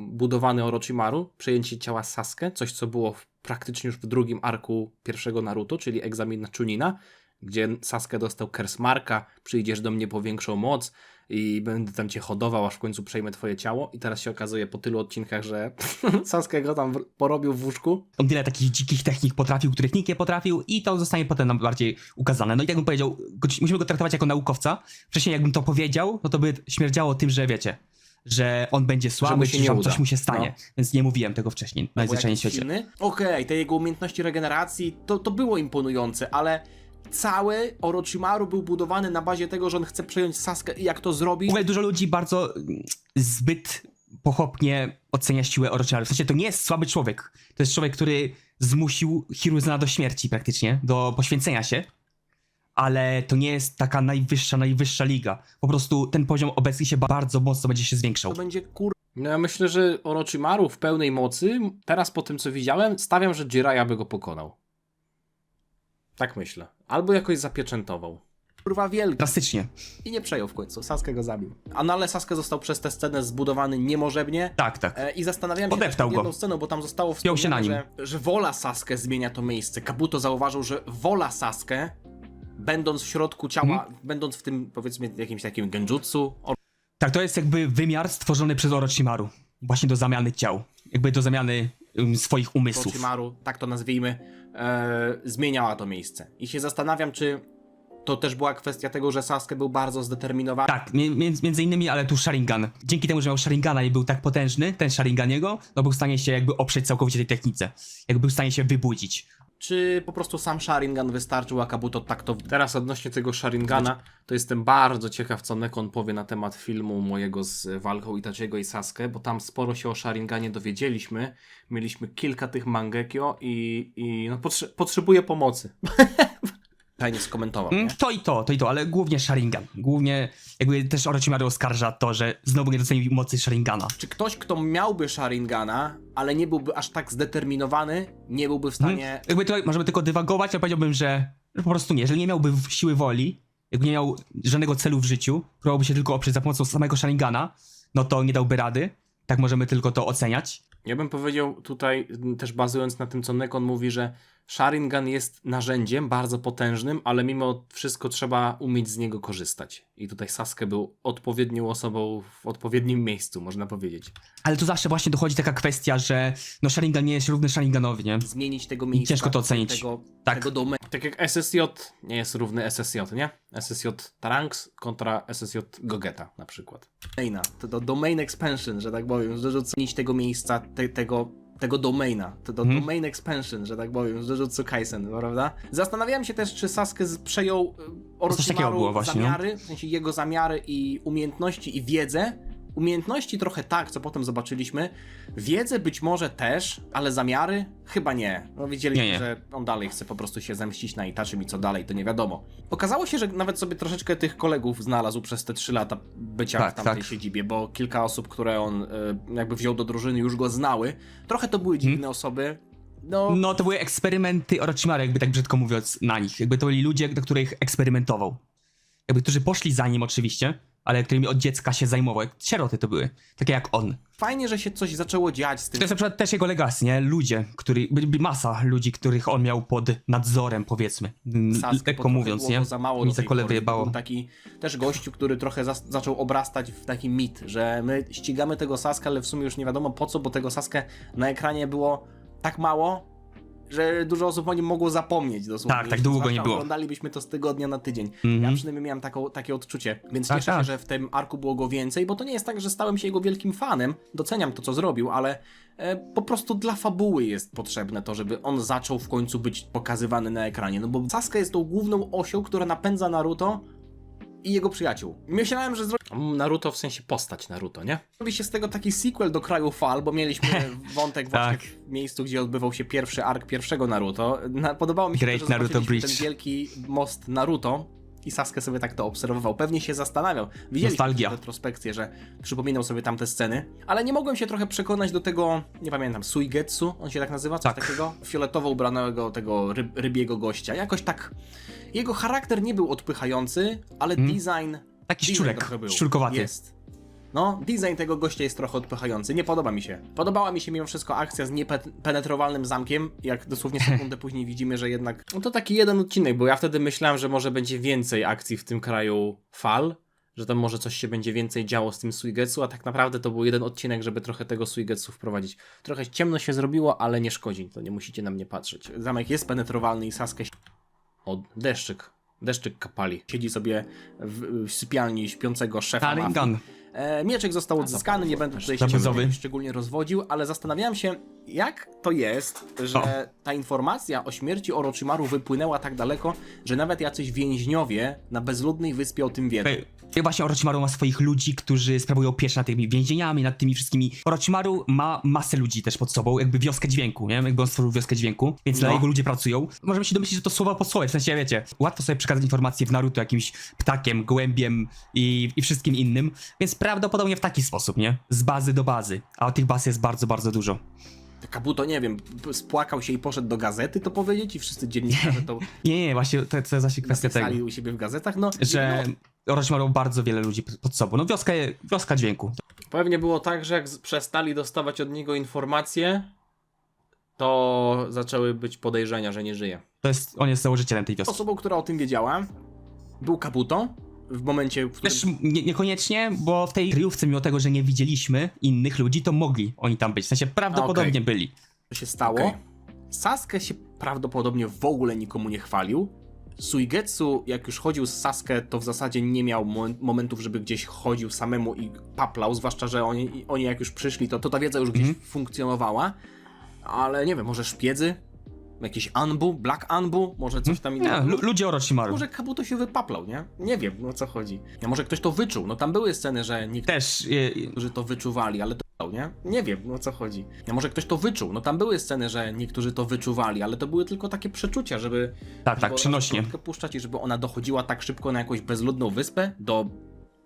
budowany Orochimaru, przejęcie ciała Sasuke, coś co było praktycznie już w drugim arku pierwszego Naruto, czyli egzamin na Chunina, gdzie Sasuke dostał Curse Marka, przyjdziesz do mnie po większą moc i będę tam cię hodował, aż w końcu przejmę twoje ciało i teraz się okazuje po tylu odcinkach, że Sasuke go tam porobił w łóżku. On tyle takich dzikich technik potrafił, których nikt nie potrafił i to zostanie potem nam bardziej ukazane. No i jak bym powiedział, musimy go traktować jako naukowca. Wcześniej jakbym to powiedział, no to by śmierdziało tym, że wiecie, że on będzie słaby, się czy nie że uda. coś mu się stanie. No. Więc nie mówiłem tego wcześniej, najzwyczajniej w świecie. Silny. Okej, te jego umiejętności regeneracji, to było imponujące, ale cały Orochimaru był budowany na bazie tego, że on chce przejąć Sasuke i jak to zrobi... W ogóle dużo ludzi bardzo zbyt pochopnie ocenia siłę Orochimaru. W sensie to nie jest słaby człowiek. To jest człowiek, który zmusił Hiruzana do śmierci praktycznie, do poświęcenia się. Ale to nie jest taka najwyższa liga. Po prostu ten poziom obecnie się bardzo mocno będzie się zwiększał. To będzie No ja myślę, że Orochimaru w pełnej mocy, teraz po tym co widziałem, stawiam, że Jiraiya by go pokonał. Tak myślę. Albo jakoś zapieczętował. Kurwa wielki. Drastycznie. I nie przejął w końcu. Sasuke go zabił. A no ale Sasuke został przez tę scenę zbudowany niemożebnie. Tak. I zastanawiałem się Podeptał nad go. jedną sceną, bo tam zostało Wspiął się na wspomniane, że wola Sasuke zmienia to miejsce. Kabuto zauważył, że wola Sasuke, będąc w środku ciała, będąc w tym, powiedzmy, jakimś takim genjutsu, Tak, to jest jakby wymiar stworzony przez Orochimaru. Właśnie do zamiany ciał. Jakby do zamiany swoich umysłów. Orochimaru, tak to nazwijmy, zmieniała to miejsce. I się zastanawiam, czy to też była kwestia tego, że Sasuke był bardzo zdeterminowany. Tak, między innymi, ale tu Sharingan. Dzięki temu, że miał Sharingana i był tak potężny, ten Sharingan jego, no był w stanie się jakby oprzeć całkowicie tej technice. Jakby był w stanie się wybudzić. Czy po prostu sam Sharingan wystarczył, a Kabuto tak to... Teraz odnośnie tego Sharingana, to jestem bardzo ciekaw, co Nekon powie na temat filmu mojego z walką Itachiego i Sasuke, bo tam sporo się o Sharinganie dowiedzieliśmy. Mieliśmy kilka tych Mangekyo i no potrzebuję pomocy. Fajnie skomentował, nie? To i to, ale głównie Sharingan. Głównie jakby też Orochimaru oskarża to, że znowu nie docenił mocy Sharingana. Czy ktoś, kto miałby Sharingana, ale nie byłby aż tak zdeterminowany, nie byłby w stanie... Jakby tutaj możemy tylko dywagować, ale powiedziałbym, że po prostu nie. Jeżeli nie miałby siły woli, jakby nie miał żadnego celu w życiu, próbowałby się tylko oprzeć za pomocą samego Sharingana, no to nie dałby rady. Tak możemy tylko to oceniać. Ja bym powiedział tutaj, też bazując na tym, co Nekon mówi, że Sharingan jest narzędziem bardzo potężnym, ale mimo wszystko trzeba umieć z niego korzystać. I tutaj Sasuke był odpowiednią osobą w odpowiednim miejscu, można powiedzieć. Ale tu zawsze właśnie dochodzi taka kwestia, że no Sharingan nie jest równy Sharinganowi, nie? Zmienić tego miejsca. Ciężko to ocenić. Tak. Tego domy. Tak jak SSJ nie jest równy SSJ, nie? SSJ Trunks kontra SSJ Gogeta na przykład. To domain expansion, że tak powiem, zmienić tego miejsca, tego domaina, domain expansion, że tak powiem, z Jujutsu Kaisen, prawda? Zastanawiałem się też, czy Sasuke przejął Orochimaru zamiary, w sensie jego zamiary i umiejętności i wiedzę. Umiejętności trochę tak, co potem zobaczyliśmy. Wiedzę być może też, ale zamiary chyba nie. No wiedzieliśmy, że on dalej chce po prostu się zemścić na Itachim i co dalej, to nie wiadomo. Okazało się, że nawet sobie troszeczkę tych kolegów znalazł przez te 3 lata bycia w tamtej siedzibie, bo kilka osób, które on jakby wziął do drużyny, już go znały. Trochę to były dziwne osoby. No to były eksperymenty Orochimaru, jakby tak brzydko mówiąc, na nich. Jakby to byli ludzie, do których eksperymentował. Jakby, którzy poszli za nim oczywiście, ale którymi od dziecka się zajmował. Sieroty to były, takie jak on. Fajnie, że się coś zaczęło dziać z tym. To jest na przykład też jego legacy, nie? Ludzie, masa ludzi, których on miał pod nadzorem, powiedzmy. Lekko mówiąc, nie? Za mało mi za kole wyjebało. Był taki też gościu, który trochę zaczął obrastać w taki mit, że my ścigamy tego Sasuke, ale w sumie już nie wiadomo po co, bo tego Sasuke na ekranie było tak mało, że dużo osób o nim mogło zapomnieć dosłownie. Tak długo nie było. Oglądalibyśmy to z tygodnia na tydzień. Ja przynajmniej miałem takie odczucie, więc cieszę się, że w tym arku było go więcej, bo to nie jest tak, że stałem się jego wielkim fanem, doceniam to, co zrobił, ale po prostu dla fabuły jest potrzebne to, żeby on zaczął w końcu być pokazywany na ekranie, no bo Sasuke jest tą główną osią, która napędza Naruto i jego przyjaciół. Myślałem, że Naruto w sensie postać Naruto, nie? Robi się z tego taki sequel do Kraju Fal, bo mieliśmy wątek właśnie w miejscu, gdzie odbywał się pierwszy ark pierwszego Naruto. Podobało mi się to, że zobaczyliśmy ten wielki most Naruto i Sasuke sobie tak to obserwował. Pewnie się zastanawiał. Widzieliśmy w retrospekcję, że przypominał sobie tamte sceny, ale nie mogłem się trochę przekonać do tego, nie pamiętam, Suigetsu, on się tak nazywa? Coś takiego? Fioletowo ubranego tego rybiego gościa. Jakoś tak... Jego charakter nie był odpychający, ale design... Taki szczurek, szczurkowaty. Jest. No, design tego gościa jest trochę odpychający, nie podoba mi się. Podobała mi się mimo wszystko akcja z niepenetrowalnym zamkiem, jak dosłownie sekundę później widzimy, że jednak... No to taki jeden odcinek, bo ja wtedy myślałem, że może będzie więcej akcji w tym Kraju Fal, że tam może coś się będzie więcej działo z tym Suigetsu, a tak naprawdę to był jeden odcinek, żeby trochę tego Suigetsu wprowadzić. Trochę ciemno się zrobiło, ale nie szkodzi, to nie musicie na mnie patrzeć. Zamek jest penetrowalny i Sasuke... O, deszczyk kapali. Siedzi sobie w sypialni śpiącego szefa mafii. Mieczek został odzyskany, nie będę tutaj się szczególnie rozwodził, ale zastanawiałem się, jak to jest, że ta informacja o śmierci Orochimaru wypłynęła tak daleko, że nawet jacyś więźniowie na bezludnej wyspie o tym wiedzą. I właśnie Orochimaru ma swoich ludzi, którzy sprawują pieczę nad tymi więzieniami, nad tymi wszystkimi. Orochimaru ma masę ludzi też pod sobą, jakby wioskę dźwięku, nie? Jakby on stworzył wioskę dźwięku, więc dla jego ludzie pracują. Możemy się domyślić, że to słowa po słowie, w sensie, wiecie, łatwo sobie przekazać informacje w Naruto jakimś ptakiem, gołębiem i wszystkim innym, więc prawdopodobnie w taki sposób, nie? Z bazy do bazy, a tych baz jest bardzo, bardzo dużo. Kabuto, nie wiem, spłakał się i poszedł do gazety to powiedzieć i wszyscy dziennikarze to... nie, właśnie to jest właśnie kwestia tego. u siebie w gazetach, no... Że Orochimaru bardzo wiele ludzi pod sobą, no wioska dźwięku. Pewnie było tak, że jak przestali dostawać od niego informacje, to zaczęły być podejrzenia, że nie żyje. On jest założycielem tej wioski. Osobą, która o tym wiedziała, był Kabuto. W momencie, w którym... Też niekoniecznie, bo w tej kryjówce, mimo tego, że nie widzieliśmy innych ludzi, to mogli oni tam być. W sensie prawdopodobnie byli. Co się stało? Sasuke się prawdopodobnie w ogóle nikomu nie chwalił. Suigetsu, jak już chodził z Sasuke, to w zasadzie nie miał momentów, żeby gdzieś chodził samemu i paplał, zwłaszcza, że oni jak już przyszli, to ta wiedza już gdzieś funkcjonowała. Ale nie wiem, może szpiedzy? Jakiś Anbu, Black Anbu, może coś tam innego. Nie, ludzie Orochimaru. Może Kabuto się wypaplał, nie? Nie wiem, o co chodzi. A może ktoś to wyczuł, no tam były sceny, że niektórzy to wyczuwali, ale to nie? Nie wiem, o co chodzi. A może ktoś to wyczuł, no tam były sceny, że niektórzy to wyczuwali, ale to były tylko takie przeczucia, żeby... Tak, przenośnie. ...puszczać i żeby ona dochodziła tak szybko na jakąś bezludną wyspę, do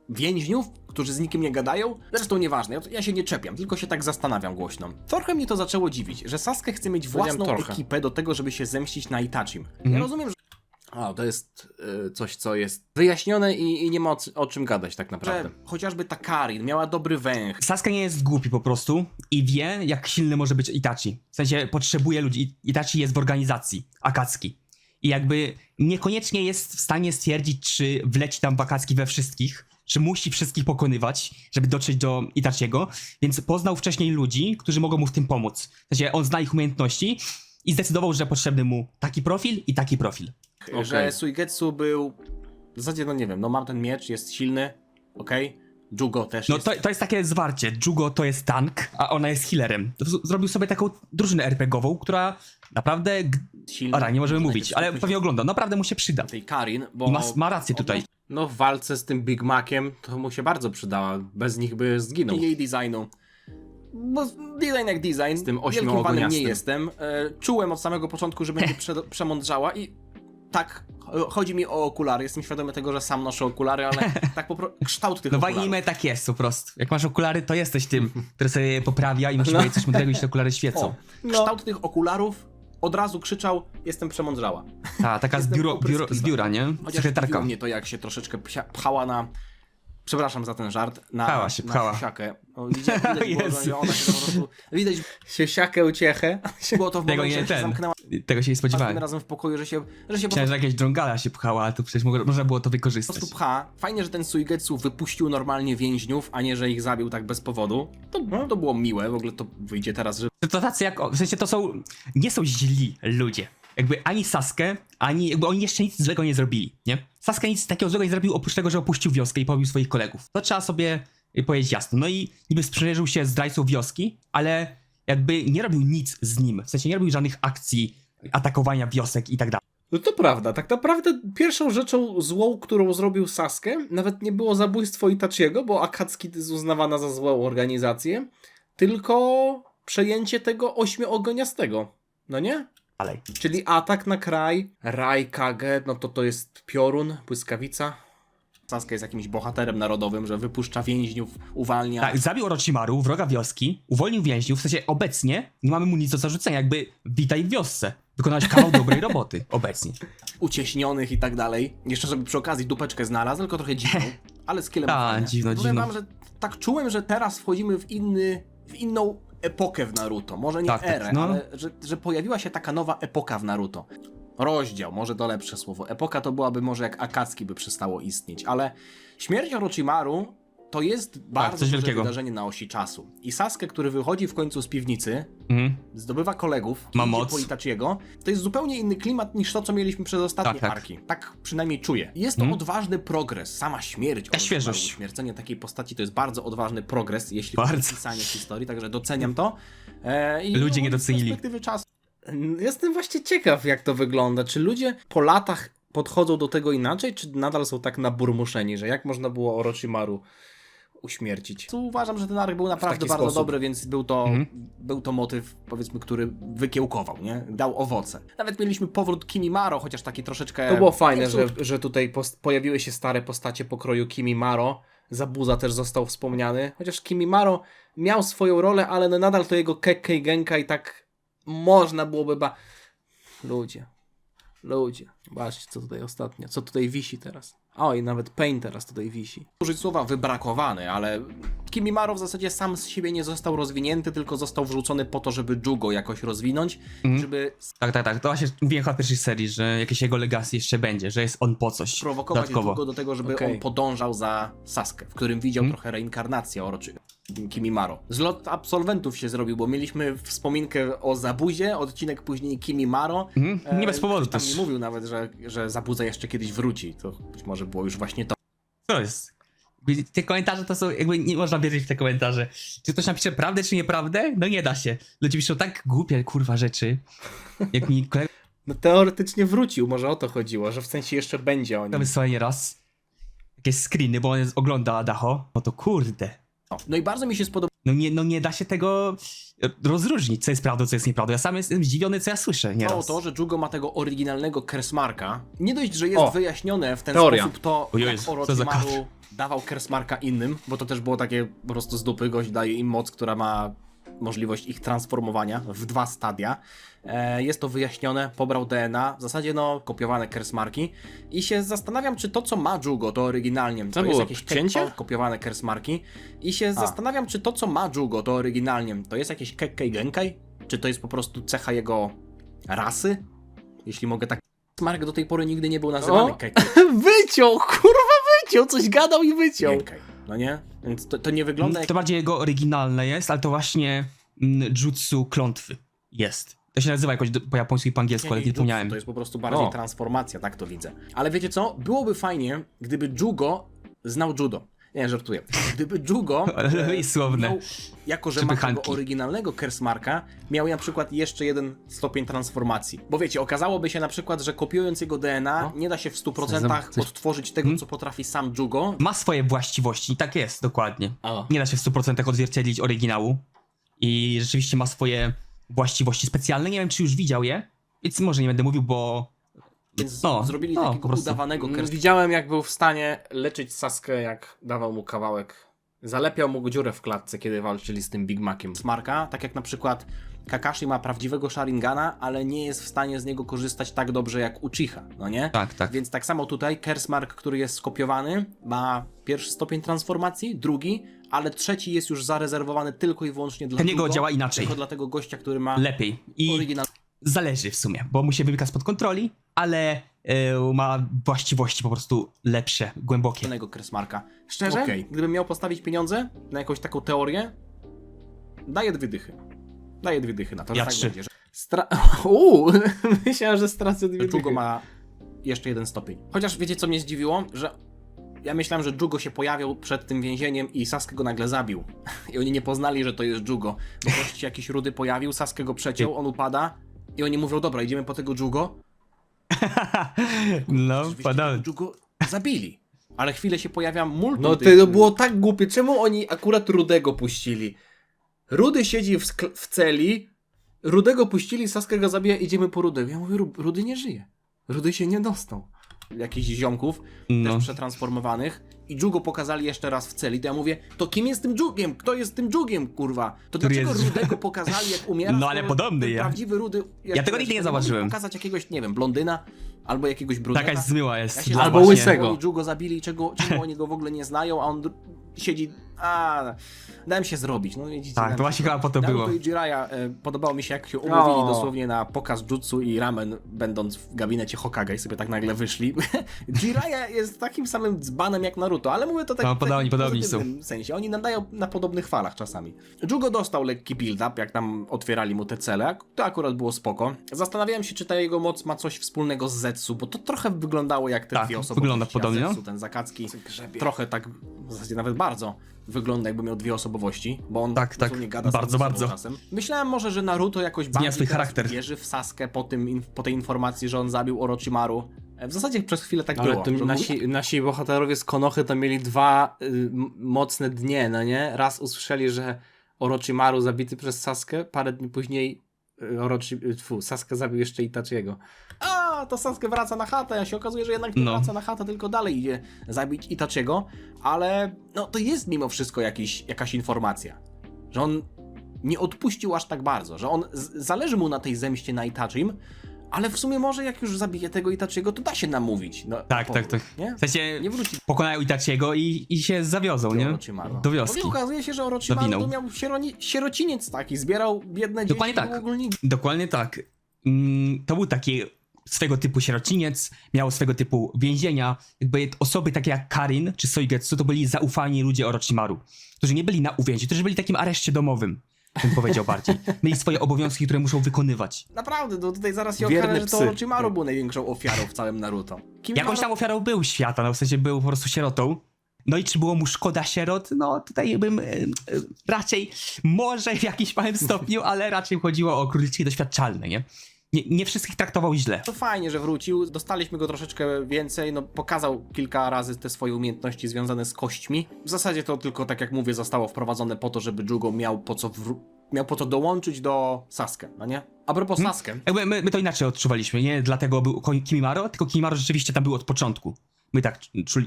więźniów, którzy z nikim nie gadają. Zresztą nieważne, ja się nie czepiam, tylko się tak zastanawiam głośno. Trochę mnie to zaczęło dziwić, że Sasuke chce mieć własną ekipę do tego, żeby się zemścić na Itachim. Ja rozumiem, że O, to jest coś, co jest wyjaśnione i nie ma o czym gadać tak naprawdę. Chociażby ta Karin miała dobry węch. Sasuke nie jest głupi po prostu i wie, jak silny może być Itachi. W sensie potrzebuje ludzi. Itachi jest w organizacji Akatsuki. I jakby niekoniecznie jest w stanie stwierdzić, czy wleci tam w Akatsuki we wszystkich, czy musi wszystkich pokonywać, żeby dotrzeć do Itachiego, więc poznał wcześniej ludzi, którzy mogą mu w tym pomóc. W sensie on zna ich umiejętności i zdecydował, że potrzebny mu taki profil i taki profil. Że Suigetsu był w zasadzie, no nie wiem, no mam ten miecz, jest silny, okej. Jugo też No jest. to jest takie zwarcie. Jugo to jest tank, a ona jest healerem. Zrobił sobie taką drużynę RPG-ową, która naprawdę... silny. Ora, nie możemy Może mówić, najpierw ale skupmy się pewnie ogląda. Naprawdę mu się przyda. tej Karin, bo... I ma rację tutaj. No w walce z tym Big Maciem to mu się bardzo przydała. Bez nich by zginął. I jej designu. Bo design jak design, z tym ośmiogoniastym nie jestem. Czułem od samego początku, że będzie przemądrzała i tak, chodzi mi o okulary. Jestem świadomy tego, że sam noszę okulary, ale tak po prostu kształt tych No w okularów. anime tak jest po prostu. Jak masz okulary, to jesteś tym, który sobie je poprawia i musisz powiedzieć coś mądrego i te okulary świecą. O, kształt tych okularów od razu krzyczał, jestem przemądrzała. Ta, taka z biura, nie? Chociaż Sekretarka. dziwiło mnie to, jak się troszeczkę pchała na... Przepraszam za ten żart. Pchała się, pchała. Na siakę. O, widać było, Jezu. że ona się po prostu... Widać siosiakę uciechę. Było to w Tego momencie, nie jak się ten. zamknęła Tego się nie spodziewałem. tym razem w pokoju, że się po Myślałem, że jakaś drągala się pchała, ale tu przecież można było to wykorzystać. prostu pcha. Fajnie, że ten Suigetsu wypuścił normalnie więźniów, a nie, że ich zabił tak bez powodu. To było miłe, w ogóle to wyjdzie teraz, że To tacy jak, w sensie to są, nie są źli ludzie. Jakby ani Sasuke, ani, jakby oni jeszcze nic złego nie zrobili, nie? Sasuke nic takiego złego nie zrobił, oprócz tego, że opuścił wioskę i pobił swoich kolegów. To trzeba sobie powiedzieć jasno. No i niby sprzymierzył się z zdrajcą wioski, ale jakby nie robił nic z nim. W sensie nie robił żadnych akcji atakowania wiosek i tak dalej. No to prawda, tak naprawdę pierwszą rzeczą złą, którą zrobił Sasuke, nawet nie było zabójstwo Itachiego, bo Akatsuki jest uznawana za złą organizację, tylko przejęcie tego ośmiogoniastego, no nie? Czyli atak na kraj, Raikage, no to jest piorun, błyskawica. Sasuke jest jakimś bohaterem narodowym, że wypuszcza więźniów, uwalnia. Tak, zabił Orochimaru, wroga wioski, uwolnił więźniów, w sensie obecnie nie mamy mu nic do zarzucenia, jakby witaj w wiosce. Wykonałeś kawał dobrej roboty, obecnie. Ucieśnionych i tak dalej. Jeszcze żeby przy okazji dupeczkę znalazł, tylko trochę dziwną, ale z killem fajnie. dziwno. Powiem wam, że tak czułem, że teraz wchodzimy w inną epokę w Naruto. Może nie Tak, erę, no. ale że pojawiła się taka nowa epoka w Naruto. Rozdział, może to lepsze słowo. Epoka to byłaby może jak Akatsuki by przestało istnieć, ale śmierć Orochimaru to jest bardzo coś duże wielkiego. wydarzenie na osi czasu. I Sasuke, który wychodzi w końcu z piwnicy, Mhm. zdobywa kolegów, Ma idzie moc. po Itachiego, to jest zupełnie inny klimat niż to, co mieliśmy przez ostatnie Tak. arki. Tak przynajmniej czuję. Jest to odważny progres, sama śmierć. Ta świeżość. Uśmiercenie takiej postaci to jest bardzo odważny progres, jeśli Bardzo. chodzi o pisanie historii, także doceniam to. I Ludzie nie z docenili. perspektywy czasu. Jestem właśnie ciekaw, jak to wygląda. Czy ludzie po latach podchodzą do tego inaczej, czy nadal są tak naburmuszeni, że jak można było Orochimaru uśmiercić? Uważam, że ten ark był naprawdę taki bardzo sposób. dobry, więc był to motyw, powiedzmy, który wykiełkował, nie? Dał owoce. Nawet mieliśmy powrót Kimimaro, chociaż taki troszeczkę... To było fajne, że tutaj pojawiły się stare postacie pokroju Kimimaro. Zabuza też został wspomniany. Chociaż Kimimaro miał swoją rolę, ale no nadal to jego Kekkei Genkai tak można byłoby Ludzie. Zobaczcie, co tutaj ostatnio. Co tutaj wisi teraz. Oj, nawet Pain teraz tutaj wisi. Użyć słowa wybrakowany, ale Kimimaro w zasadzie sam z siebie nie został rozwinięty, tylko został wrzucony po to, żeby Jugo jakoś rozwinąć, żeby Tak. To właśnie mówiłem chyba w pierwszej serii, że jakieś jego legacy jeszcze będzie, że jest on po coś sprowokować dodatkowo. Jugo do tego, żeby Okej. on podążał za Sasuke, w którym widział trochę reinkarnację Kimimaro. Zlot absolwentów się zrobił, bo mieliśmy wspominkę o Zabuzie, odcinek później Kimimaro. Nie bez powodu Ktoś tam też. mi mówił nawet, że Zabuza jeszcze kiedyś wróci. To być może było już właśnie to. Co jest? Te komentarze to są, jakby nie można wierzyć w te komentarze. Czy ktoś napisze prawdę, czy nieprawdę? No nie da się. Ludzie piszą tak głupie, kurwa, rzeczy. Jak mi kolega No teoretycznie wrócił, może o to chodziło, że w sensie jeszcze będzie o nim. wysłał nieraz jakieś screeny, bo on ogląda Daho. No to kurde. No i bardzo mi się spodobało. No nie da się tego rozróżnić, co jest prawdą, co jest nieprawdą. Ja sam jestem zdziwiony, co ja słyszę nieraz. To, że Jugo ma tego oryginalnego Kersmarka. Nie dość, że jest O, wyjaśnione w ten teoria. sposób to, O jak Jezu, co za Orochimaru dawał Kersmarka innym, bo to też było takie po prostu z dupy, gość daje im moc, która ma możliwość ich transformowania w 2 stadia. Jest to wyjaśnione, pobrał DNA, w zasadzie no kopiowane kersmarki i się zastanawiam, czy to co ma Jugo to oryginalnie, to jest było? jakieś Cięcie? Kekko, kopiowane kersmarki i się zastanawiam, czy to co ma Jugo to oryginalnie, to jest jakieś Kekkei Genkai, czy to jest po prostu cecha jego rasy, jeśli mogę tak. Kersmark do tej pory nigdy nie był nazywany O! Kekkei Wyciął, kurwa wyciął, coś gadał i wyciął. Genkai, no nie? Więc to nie wygląda jak To bardziej jego oryginalne jest, ale to właśnie jutsu klątwy jest. To się nazywa jakoś po japońsku i po angielsku, ale nie jutsu, zapomniałem. to jest po prostu bardziej O. transformacja, tak to widzę. Ale wiecie co? Byłoby fajnie, gdyby Jugo znał judo. Nie, żartuję. Gdyby Jugo Ale słowne. miał, jako że ma tego Przepychanki. oryginalnego Kersmarka, miał na przykład jeszcze jeden stopień transformacji. Bo wiecie, okazałoby się na przykład, że kopiując jego DNA, nie da się w 100% Coś- odtworzyć tego, co potrafi sam Jugo. Ma swoje właściwości, tak jest, dokładnie. O. Nie da się w 100% odzwierciedlić oryginału. I rzeczywiście ma swoje właściwości specjalne. Nie wiem, czy już widział je, więc może nie będę mówił, bo... Więc zrobili po takiego prostu. udawanego Kersmarka. Widziałem, jak był w stanie leczyć Saskę, jak dawał mu kawałek. Zalepiał mu dziurę w klatce, kiedy walczyli z tym Big Maciem. Smarka, tak jak na przykład Kakashi ma prawdziwego Sharingana, ale nie jest w stanie z niego korzystać tak dobrze jak Uchiha, no nie? Tak, tak. Więc tak samo tutaj Kersmark, który jest skopiowany, ma pierwszy stopień transformacji, drugi, ale trzeci jest już zarezerwowany tylko i wyłącznie dla Ten jego Jugo, działa inaczej. tylko dla tego gościa, który ma Lepiej. I oryginalnego zależy w sumie, bo mu się wymyka spod kontroli, ale ma właściwości po prostu lepsze, głębokie. Kersmarka. Szczerze, gdybym miał postawić pieniądze na jakąś taką teorię, daję 2 dychy. Daję 2 dychy na to, że Ja tak 3. będzie, że Myślałem, że stracę 2 Jugo dychy. ma jeszcze 1 stopień. Chociaż wiecie co mnie zdziwiło? Że ja myślałem, że Jugo się pojawił przed tym więzieniem i Sasuke go nagle zabił. I oni nie poznali, że to jest Jugo. Bo gość się jakiś rudy pojawił, Sasuke go przeciął, on upada i oni mówią, dobra, idziemy po tego Jugo. No, Oczywiście padał. tego Jugo zabili. Ale chwilę się pojawia multum No tych- to było tak głupie. Czemu oni akurat Rudego puścili? Rudy siedzi w celi, Rudego puścili, Sasuke go zabija, idziemy po Rudego. Ja mówię, Rudy nie żyje. Rudy się nie dostał. jakichś ziomków, No. też przetransformowanych i Jugo pokazali jeszcze raz w celi, to ja mówię, to kim jest tym Jugiem? Kto jest tym Jugiem, kurwa? To Który dlaczego jest- Rudego pokazali, jak umiera? No, ale skoro podobny ten ja. prawdziwy Rudy... Ja tego nigdy nie zauważyłem. Pokazać jakiegoś, nie wiem, blondyna, albo jakiegoś bruneta. Taka zmyła jest. Ja się dla Albo zastanawiam, właśnie- łysego. Oni Jugo zabili, czemu oni go w ogóle nie znają, a on siedzi... Dałem się zrobić. No, widzicie, Tak, dałem to właśnie się chyba po to Naruto było. i Jiraiya podobało mi się, jak się umówili O. dosłownie na pokaz jutsu i ramen, będąc w gabinecie Hokage i sobie tak nagle wyszli. Jiraiya jest takim samym dzbanem jak Naruto, ale mówię to tak No, w takim podobni pozytywnym sensie. Oni nadają na podobnych falach czasami. Jugo dostał lekki build-up, jak tam otwierali mu te cele. To akurat było spoko. Zastanawiałem się, czy ta jego moc ma coś wspólnego z Zetsu, bo to trochę wyglądało jak te Tak, dwie osoby. wygląda podobnie, no. Zetsu, ten Zakatsuki, trochę tak, w zasadzie nawet bardzo wygląda, jakby miał 2 osobowości, bo on Tak, tak. dosłownie gada Bardzo, sam ze sobą bardzo. czasem. Myślałem może, że Naruto jakoś Zmienia bardziej swój teraz charakter. wierzy w Saskę po tej informacji, że on zabił Orochimaru. W zasadzie przez chwilę tak Ale było. to że nasi bohaterowie z Konohy to mieli 2 mocne dnie, no nie? Raz usłyszeli, że Orochimaru zabity przez Saskę, parę dni później Sasuke zabił jeszcze Itachiego. to Sasuke wraca na chatę, a się okazuje, że jednak nie No. wraca na chatę, tylko dalej idzie zabić Itachiego, ale no to jest mimo wszystko jakaś informacja, że on nie odpuścił aż tak bardzo, że on zależy mu na tej zemście na Itachim, ale w sumie może jak już zabije tego Itachiego, to da się namówić. No, Tak, tak, tak. Nie? W sensie Nie wróci pokonają Itachiego i się zawiozą, do nie? Orochimaru. Do wioski. Bo okazuje się, że Orochimaru Zawinął. to miał sierociniec taki, zbierał biedne Dokładnie dzieci tak. do ogólniki. Dokładnie tak. To był taki swego typu sierociniec, miał swego typu więzienia. Jakby osoby takie jak Karin czy Soigetsu to byli zaufani ludzie Orochimaru, którzy nie byli na uwięzi, którzy byli takim areszcie domowym, bym powiedział bardziej. Mieli swoje obowiązki, które muszą wykonywać. Naprawdę, to tutaj zaraz się Wierne okaże, że to psy. Orochimaru był największą ofiarą w całym Naruto. Kim Jakąś tam ofiarą był świata, no w sensie był po prostu sierotą. No i czy było mu szkoda sierot? No tutaj bym raczej, może w jakimś małym stopniu, ale raczej chodziło o króliczki doświadczalne, nie? Nie wszystkich traktował źle. To fajnie, że wrócił, dostaliśmy go troszeczkę więcej, no pokazał kilka razy te swoje umiejętności związane z kośćmi. W zasadzie to tylko, tak jak mówię, zostało wprowadzone po to, żeby Jugo miał po co dołączyć do Sasuke, no nie? A propos Sasuke, Jakby my to inaczej odczuwaliśmy, nie dlatego był Kimimaro, tylko Kimimaro rzeczywiście tam był od początku. My tak,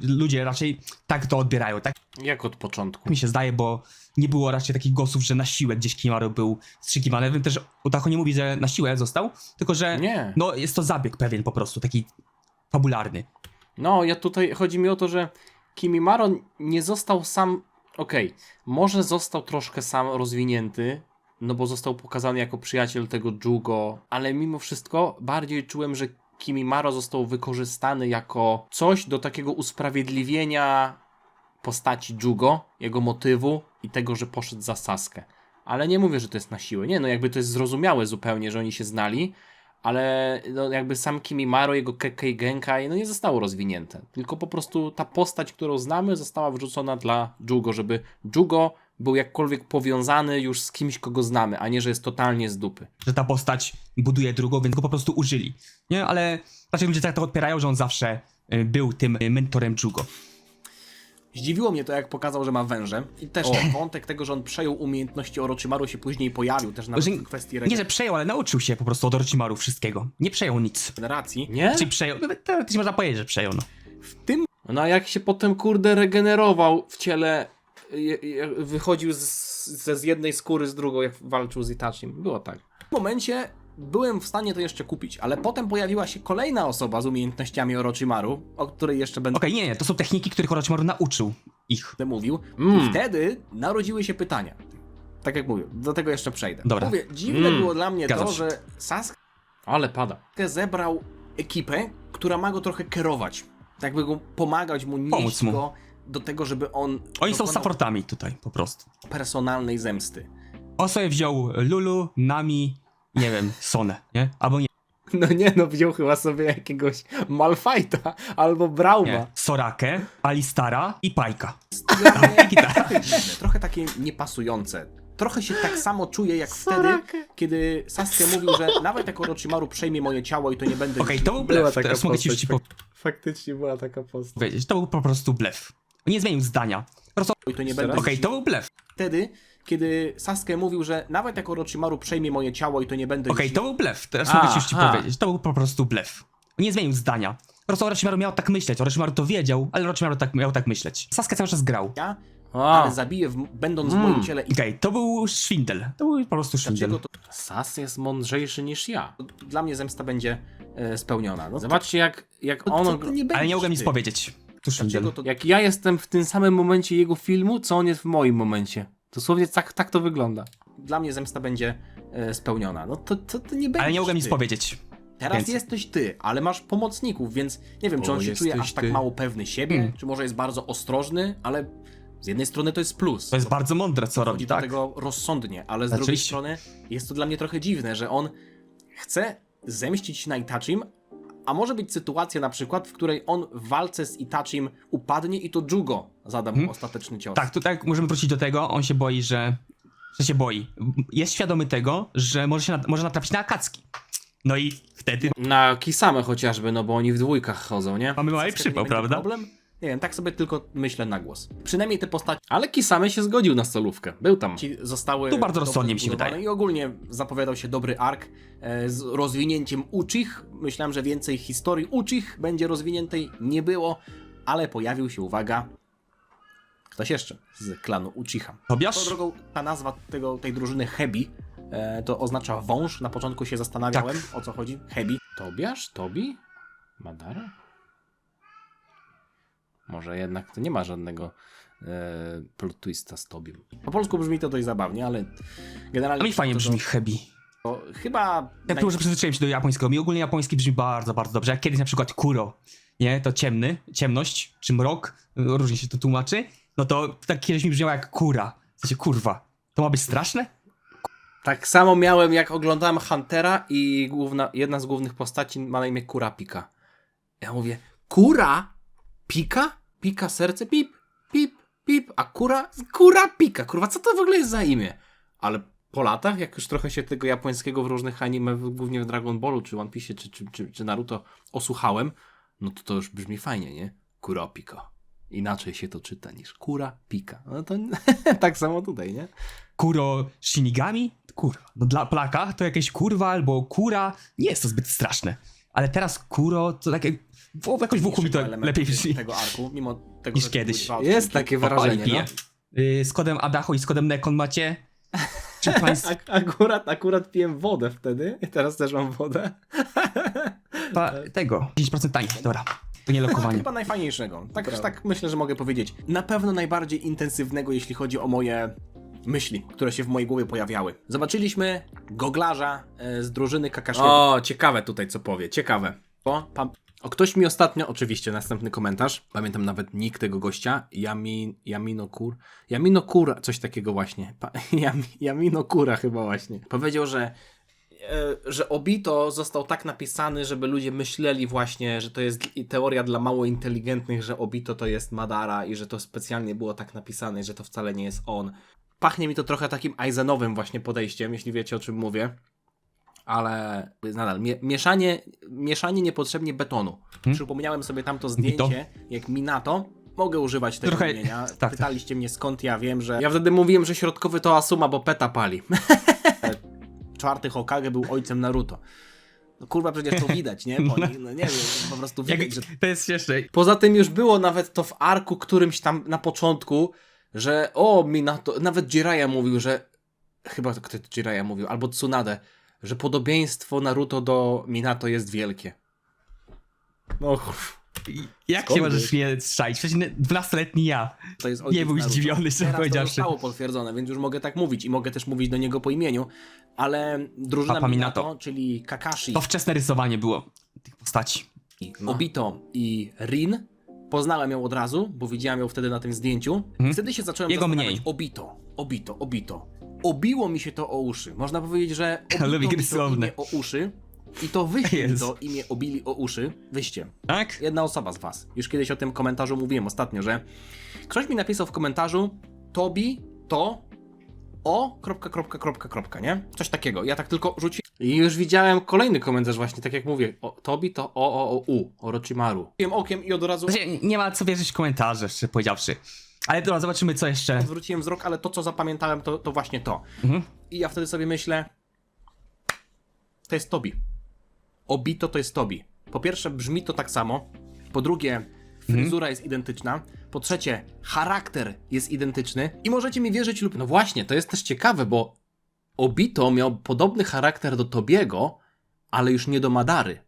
ludzie raczej tak to odbierają, tak Jak od początku? mi się zdaje, bo nie było raczej takich głosów, że na siłę gdzieś Kimimaro był strzykiwany. Wiem też, Otaku nie mówi, że na siłę został, tylko że Nie. no jest to zabieg pewien po prostu, taki fabularny. No, ja tutaj, chodzi mi o to, że Kimimaro nie został sam, okej, może został troszkę sam rozwinięty, no bo został pokazany jako przyjaciel tego Jugo, ale mimo wszystko bardziej czułem, że Kimimaro został wykorzystany jako coś do takiego usprawiedliwienia postaci Jugo, jego motywu i tego, że poszedł za Saskę. Ale nie mówię, że to jest na siłę. Nie, no jakby to jest zrozumiałe zupełnie, że oni się znali, ale no jakby sam Kimimaro, jego Kekkei Genkai, no nie zostało rozwinięte. Tylko po prostu ta postać, którą znamy, została wrzucona dla Jugo, żeby Jugo był jakkolwiek powiązany już z kimś, kogo znamy, a nie, że jest totalnie z dupy. Że ta postać buduje drugą, więc go po prostu użyli. Nie, ale raczej ludzie tak to odpierają, że on zawsze był tym mentorem Jugo. Zdziwiło mnie to, jak pokazał, że ma węże. I też ten wątek tego, że on przejął umiejętności Orochimaru, się później pojawił też nawet Że, w kwestii nie, że przejął, ale nauczył się po prostu od Orochimaru wszystkiego. Nie przejął nic. regeneracji. Nie? Czyli przejął, no, teoretycznie można powiedzieć, że przejął, no. W tym No a jak się potem kurde regenerował w ciele, wychodził z jednej skóry z drugą, jak walczył z Itachim. Było tak. momencie byłem w stanie to jeszcze kupić, ale potem pojawiła się kolejna osoba z umiejętnościami Orochimaru, o której jeszcze będę Okej, nie, to są techniki, których Orochimaru nauczył ich. mówił. I wtedy narodziły się pytania. Tak jak mówię, do tego jeszcze przejdę. Dobra. Mówię, dziwne było dla mnie Zgadzam to, się. że Sasuke Ale pada. zebrał ekipę, która ma go trochę kierować. Tak by go pomagać mu, Pomóc nieść mu. go do tego, żeby on Oni są dokonał supportami tutaj, po prostu. personalnej zemsty. On sobie wziął Lulu, Nami, nie wiem, Sonę, nie? Albo nie, No nie, no wziął chyba sobie jakiegoś Malfighta albo Brauma. nie. Sorakę, Alistara i Pajka. Trochę takie niepasujące. Trochę się tak samo czuję jak wtedy, kiedy Sasuke mówił, że nawet jak Orochimaru przejmie moje ciało i to nie będę... Okej, to był Była blef, taka teraz mogę ci postać, już Faktycznie była taka postać. powiedzieć. To był po prostu blef. Nie zmienił zdania. Po prostu, I to nie będę... okej, to był blef. Wtedy, kiedy Sasuke mówił, że nawet jak Orochimaru przejmie moje ciało i to nie będę... Okej, to był blef. Teraz mogę ci już Aha. powiedzieć. To był po prostu blef. Nie zmienił zdania. Po prostu Orochimaru miał tak myśleć. Orochimaru to wiedział, ale Orochimaru miał tak myśleć. Sasuke cały czas grał. Ja, A. ale zabiję, będąc w moim ciele i Okej, to był szwindel. To był po prostu szwindel. dlaczego to... Sas jest mądrzejszy niż ja. Dla mnie zemsta będzie spełniona. No, Zobaczcie jak to, on... to nie Ale nie mogłem nic ty. powiedzieć. To szwindel. Dlaczego to... Jak ja jestem w tym samym momencie jego filmu, co on jest w moim momencie. Dosłownie tak to wygląda. Dla mnie zemsta będzie spełniona. No to nie będzie. Ale nie mogłem nic powiedzieć. Teraz Więc- jesteś ty, ale masz pomocników, więc nie wiem, czy O, on się czuje jesteś aż tak ty. mało pewny siebie, czy może jest bardzo ostrożny, ale z jednej strony to jest plus. To jest bardzo mądre, co robi, Chodzi do tak? tego rozsądnie, ale z drugiej Oczywiście. strony jest to dla mnie trochę dziwne, że on chce zemścić się na Itachim, a może być sytuacja na przykład, w której on w walce z Itachim upadnie i to Jugo zada mu ostateczny cios. Tak, tutaj możemy wrócić do tego. On się boi, że się boi. Jest świadomy tego, że może natrafić na Akatsuki. No i wtedy Na Kisame chociażby, no bo oni w dwójkach chodzą, nie? mamy mały Sasuke to przypał, nie będzie prawda? Problem? Nie wiem, tak sobie tylko myślę na głos. Przynajmniej te postaci Ale Kisame się zgodził na solówkę. Był tam. zostały Tu bardzo dobrze rozsądnie mi się zbudowane wydaje. i ogólnie zapowiadał się dobry ark z rozwinięciem Uchich. Myślałem, że więcej historii Uchich będzie rozwiniętej. Nie było, ale pojawił się, uwaga, ktoś jeszcze z klanu Uchiha. Swoją Tobiasz? drogą ta nazwa tej drużyny Hebi to oznacza wąż. Na początku się zastanawiałem, o co chodzi. Hebi. Tobiasz? Tobi? Madara? Może jednak to nie ma żadnego plot twista z Tobim. Po polsku brzmi to dość zabawnie, ale generalnie... A mi fajnie to- brzmi Hebi. to chyba... Ja tu może przyzwyczaiłem się do japońskiego. Mi ogólnie japoński brzmi bardzo, bardzo dobrze. Jak kiedyś na przykład Kuro, nie? To ciemność, czy mrok, różnie się to tłumaczy. No to tak kiedyś mi brzmiało jak kura. W sensie, kurwa. To ma być straszne? Tak samo miałem, jak oglądałem Huntera i jedna z głównych postaci ma na imię Kurapika. Ja mówię, kura? Pika? Pika serce? Pip, pip, pip. A kura pika. Kurwa, co to w ogóle jest za imię? Ale po latach, jak już trochę się tego japońskiego w różnych anime, głównie w Dragon Ballu, czy One Piece, czy Naruto osłuchałem, no to już brzmi fajnie, nie? Kura pika. Inaczej się to czyta niż kura pika. No to tak samo tutaj, nie? Kuro Shinigami? Kurwa. No dla Polaka to jakieś kurwa albo kura. Nie jest to zbyt straszne. ale teraz Kuro to takie, jakoś w uchu mi to Elementy lepiej brzmi tego arku, mimo tego, niż że kiedyś. były dwa Jest odcinki. takie O, wrażenie, piję. Z kodem Adacho i z kodem Nekon macie. Czy państwo Akurat piłem wodę wtedy, teraz też mam wodę. tego 10% taniej, dobra. To nie lokowanie. Chyba najfajniejszego. Tak myślę, że mogę powiedzieć. Na pewno najbardziej intensywnego, jeśli chodzi o moje myśli, które się w mojej głowie pojawiały. Zobaczyliśmy goglarza z drużyny Kakashiego. O, ciekawe tutaj co powie, ciekawe. Ktoś mi ostatnio, oczywiście następny komentarz, pamiętam nawet nick tego gościa, Yaminokura, coś takiego właśnie. Yaminokura chyba właśnie. Powiedział, że Obito został tak napisany, żeby ludzie myśleli właśnie, że to jest teoria dla mało inteligentnych, że Obito to jest Madara i że to specjalnie było tak napisane, że to wcale nie jest on. Pachnie mi to trochę takim Aizenowym właśnie podejściem, jeśli wiecie o czym mówię. Ale nadal, mieszanie niepotrzebnie betonu. Przypomniałem sobie tamto zdjęcie, jak Minato. Mogę używać tego Trochę- imienia. tak. Pytaliście mnie skąd ja wiem, że... Ja wtedy mówiłem, że środkowy to Asuma, bo Peta pali. Czwarty Hokage był ojcem Naruto. No kurwa, przecież to widać, nie? No nie wiem, po prostu widać, że... To jest śmieszne. Poza tym już było nawet to w arku którymś tam na początku, że Minato, nawet Jiraiya mówił, że chyba kto Jiraiya mówił, albo Tsunade, że podobieństwo Naruto do Minato jest wielkie. No, Jak Skąd się możesz wiesz? mnie strzaić? Przecież 12-letni ja. to jest Nie ojciec był Naruto. zdziwiony, że Teraz to powiedział, że... zostało potwierdzone, więc już mogę tak mówić i mogę też mówić do niego po imieniu, ale drużyna Papa Minato, Minato. czyli Kakashi, To wczesne rysowanie było tych postaci. Obito i Rin, poznałem ją od razu, bo widziałem ją wtedy na tym zdjęciu. Wtedy się zacząłem Jego zastanawiać, mniej. Obito. Obiło mi się to o uszy. Można powiedzieć, że Lubię obito gry mi to słowne. imię o uszy i to wyście mi Jest. to imię obili o uszy. Wyście. Tak? Jedna osoba z was. Już kiedyś o tym komentarzu mówiłem ostatnio, że ktoś mi napisał w komentarzu Tobi to nie? Coś takiego. Ja tak tylko rzuciłem. i już widziałem kolejny komentarz właśnie, tak jak mówię, Tobi to Orochimaru. Rzuciłem okiem i od razu Znaczy, nie ma co wierzyć w komentarze, szczerze powiedziawszy. Ale dobra, zobaczymy co jeszcze. zwróciłem wzrok, ale to co zapamiętałem to właśnie to. Mhm. I ja wtedy sobie myślę, to jest Tobi. Obito to jest Tobi. Po pierwsze brzmi to tak samo, po drugie fryzura jest identyczna, po trzecie charakter jest identyczny i możecie mi wierzyć lub... No właśnie, to jest też ciekawe, bo Obito miał podobny charakter do Tobiego, ale już nie do Madary.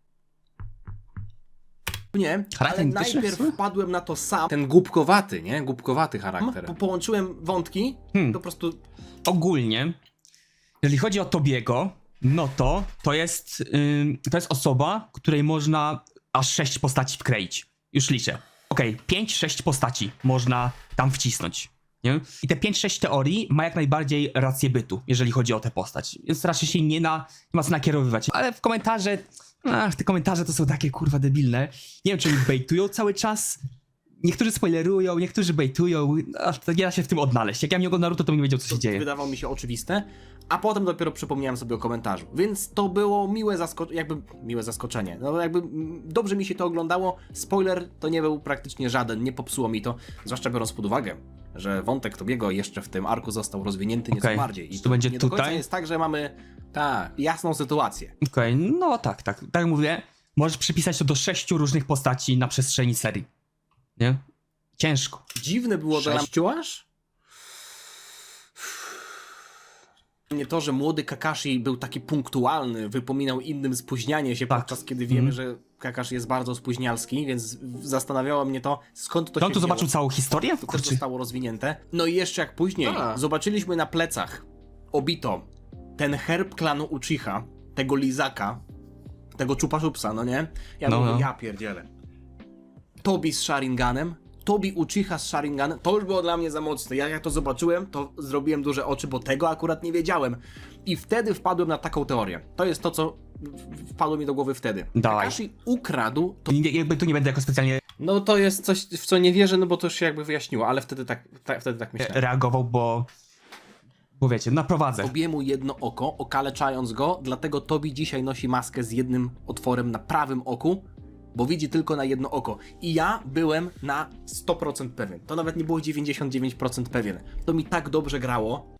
Nie, Charakter ale identyczny? najpierw wpadłem na to sam, Ten głupkowaty, nie? Głupkowaty charakter. połączyłem wątki, po prostu Ogólnie, jeżeli chodzi o Tobiego, no to jest osoba, której można aż 6 postaci wkleić. Już liczę. Okej, 5-6 postaci można tam wcisnąć. Nie? I te 5-6 teorii ma jak najbardziej rację bytu, jeżeli chodzi o tę postać. Więc raczej się nie ma co nakierowywać. Ale w komentarze, te komentarze to są takie kurwa debilne. Nie wiem, czy oni bejtują cały czas. Niektórzy spoilerują, niektórzy bejtują. To nie da się w tym odnaleźć. Jak ja nie go Naruto, to bym nie wiedział, co się dzieje. wydawało mi się oczywiste, a potem dopiero przypomniałem sobie o komentarzu. Więc to było miłe zaskoczenie. No jakby dobrze mi się to oglądało. Spoiler to nie był praktycznie żaden, nie popsuło mi to, zwłaszcza biorąc pod uwagę, że wątek Tobiego jeszcze w tym arku został rozwinięty nieco Okej. bardziej. I Czy to będzie nie do końca tutaj? jest tak, że mamy jasną sytuację. Okej, no tak. Tak jak mówię, możesz przypisać to do 6 różnych postaci na przestrzeni serii. Nie? Ciężko. Dziwne było dla Sześciu aż? mnie to, że młody Kakashi był taki punktualny, wypominał innym spóźnianie się, Tak. podczas kiedy wiemy, że Kakashi jest bardzo spóźnialski, więc zastanawiało mnie to, skąd to To on się tu wzięło. zobaczył całą historię? To też Kurczę. zostało rozwinięte. No i jeszcze jak później zobaczyliśmy na plecach Obito ten herb klanu Uchiha, tego lizaka, tego Chupa-Chupsa, no nie? Ja No, mówię, no. ja pierdzielę. Tobi z Sharinganem, Tobi Uchiha z Sharinganem, to już było dla mnie za mocne. Jak to zobaczyłem, to zrobiłem duże oczy, bo tego akurat nie wiedziałem. I wtedy wpadłem na taką teorię. To jest to, co wpadło mi do głowy wtedy. Dawaj. Kakashi ukradł to Jakby tu nie będę jako specjalnie No to jest coś, w co nie wierzę, no bo to już się jakby wyjaśniło, ale wtedy tak myślałem. reagował, bo wiecie, naprowadzę. Tobiemu jedno oko, okaleczając go, dlatego Tobi dzisiaj nosi maskę z jednym otworem na prawym oku, bo widzi tylko na jedno oko. I ja byłem na 100% pewien. To nawet nie było 99% pewien. To mi tak dobrze grało,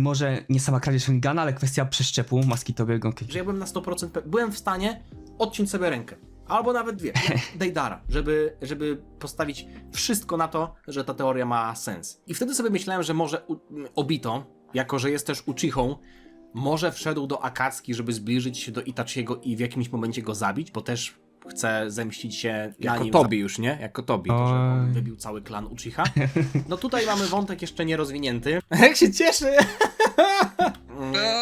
Może nie sama kradzież Sharingana, ale kwestia przeszczepu maski Tobiego. że ja byłem na 100% pewien. Byłem w stanie odciąć sobie rękę. Albo nawet dwie. Deidara, żeby postawić wszystko na to, że ta teoria ma sens. I wtedy sobie myślałem, że może Obito, jako że jest też Uchihą, może wszedł do Akatsuki, żeby zbliżyć się do Itachiego i w jakimś momencie go zabić, bo też chce zemścić się jako Tobi już, nie? Jako Tobi, to, że on wybił cały klan Uchiha. No tutaj mamy wątek jeszcze nierozwinięty. Jak się cieszy!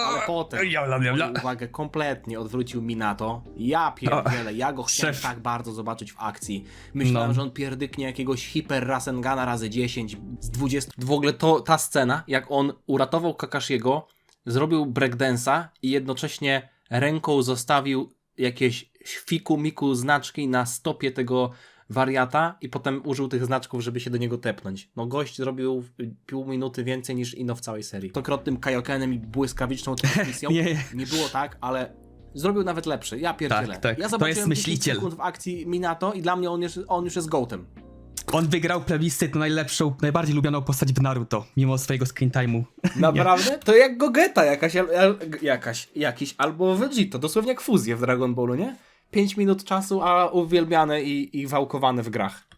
Ale potem moją uwagę kompletnie odwrócił Minato. Ja pierdzielę, ja go chciałem tak bardzo zobaczyć w akcji. Myślałem, że on pierdyknie jakiegoś hiper Rasengana razy 10 z 20. W ogóle ta scena, jak on uratował Kakashiego, zrobił breakdance'a i jednocześnie ręką zostawił jakieś fiku-miku znaczki na stopie tego wariata i potem użył tych znaczków, żeby się do niego tepnąć. No gość zrobił pół minuty więcej niż Ino w całej serii. Stokrotnym kaiokenem i błyskawiczną transmisją. Nie było tak, ale zrobił nawet lepszy. Ja pierdzielę. Tak. Ja To jest 10 myśliciel. sekund w akcji Minato i dla mnie on już jest gołtem. On wygrał plebiscyt na najlepszą, najbardziej lubioną postać w Naruto, mimo swojego screen time'u. Naprawdę? To jak Gogeta jakiś albo Vegito, dosłownie jak fuzję w Dragon Ballu, nie? 5 minut czasu, a uwielbiane i wałkowane w grach.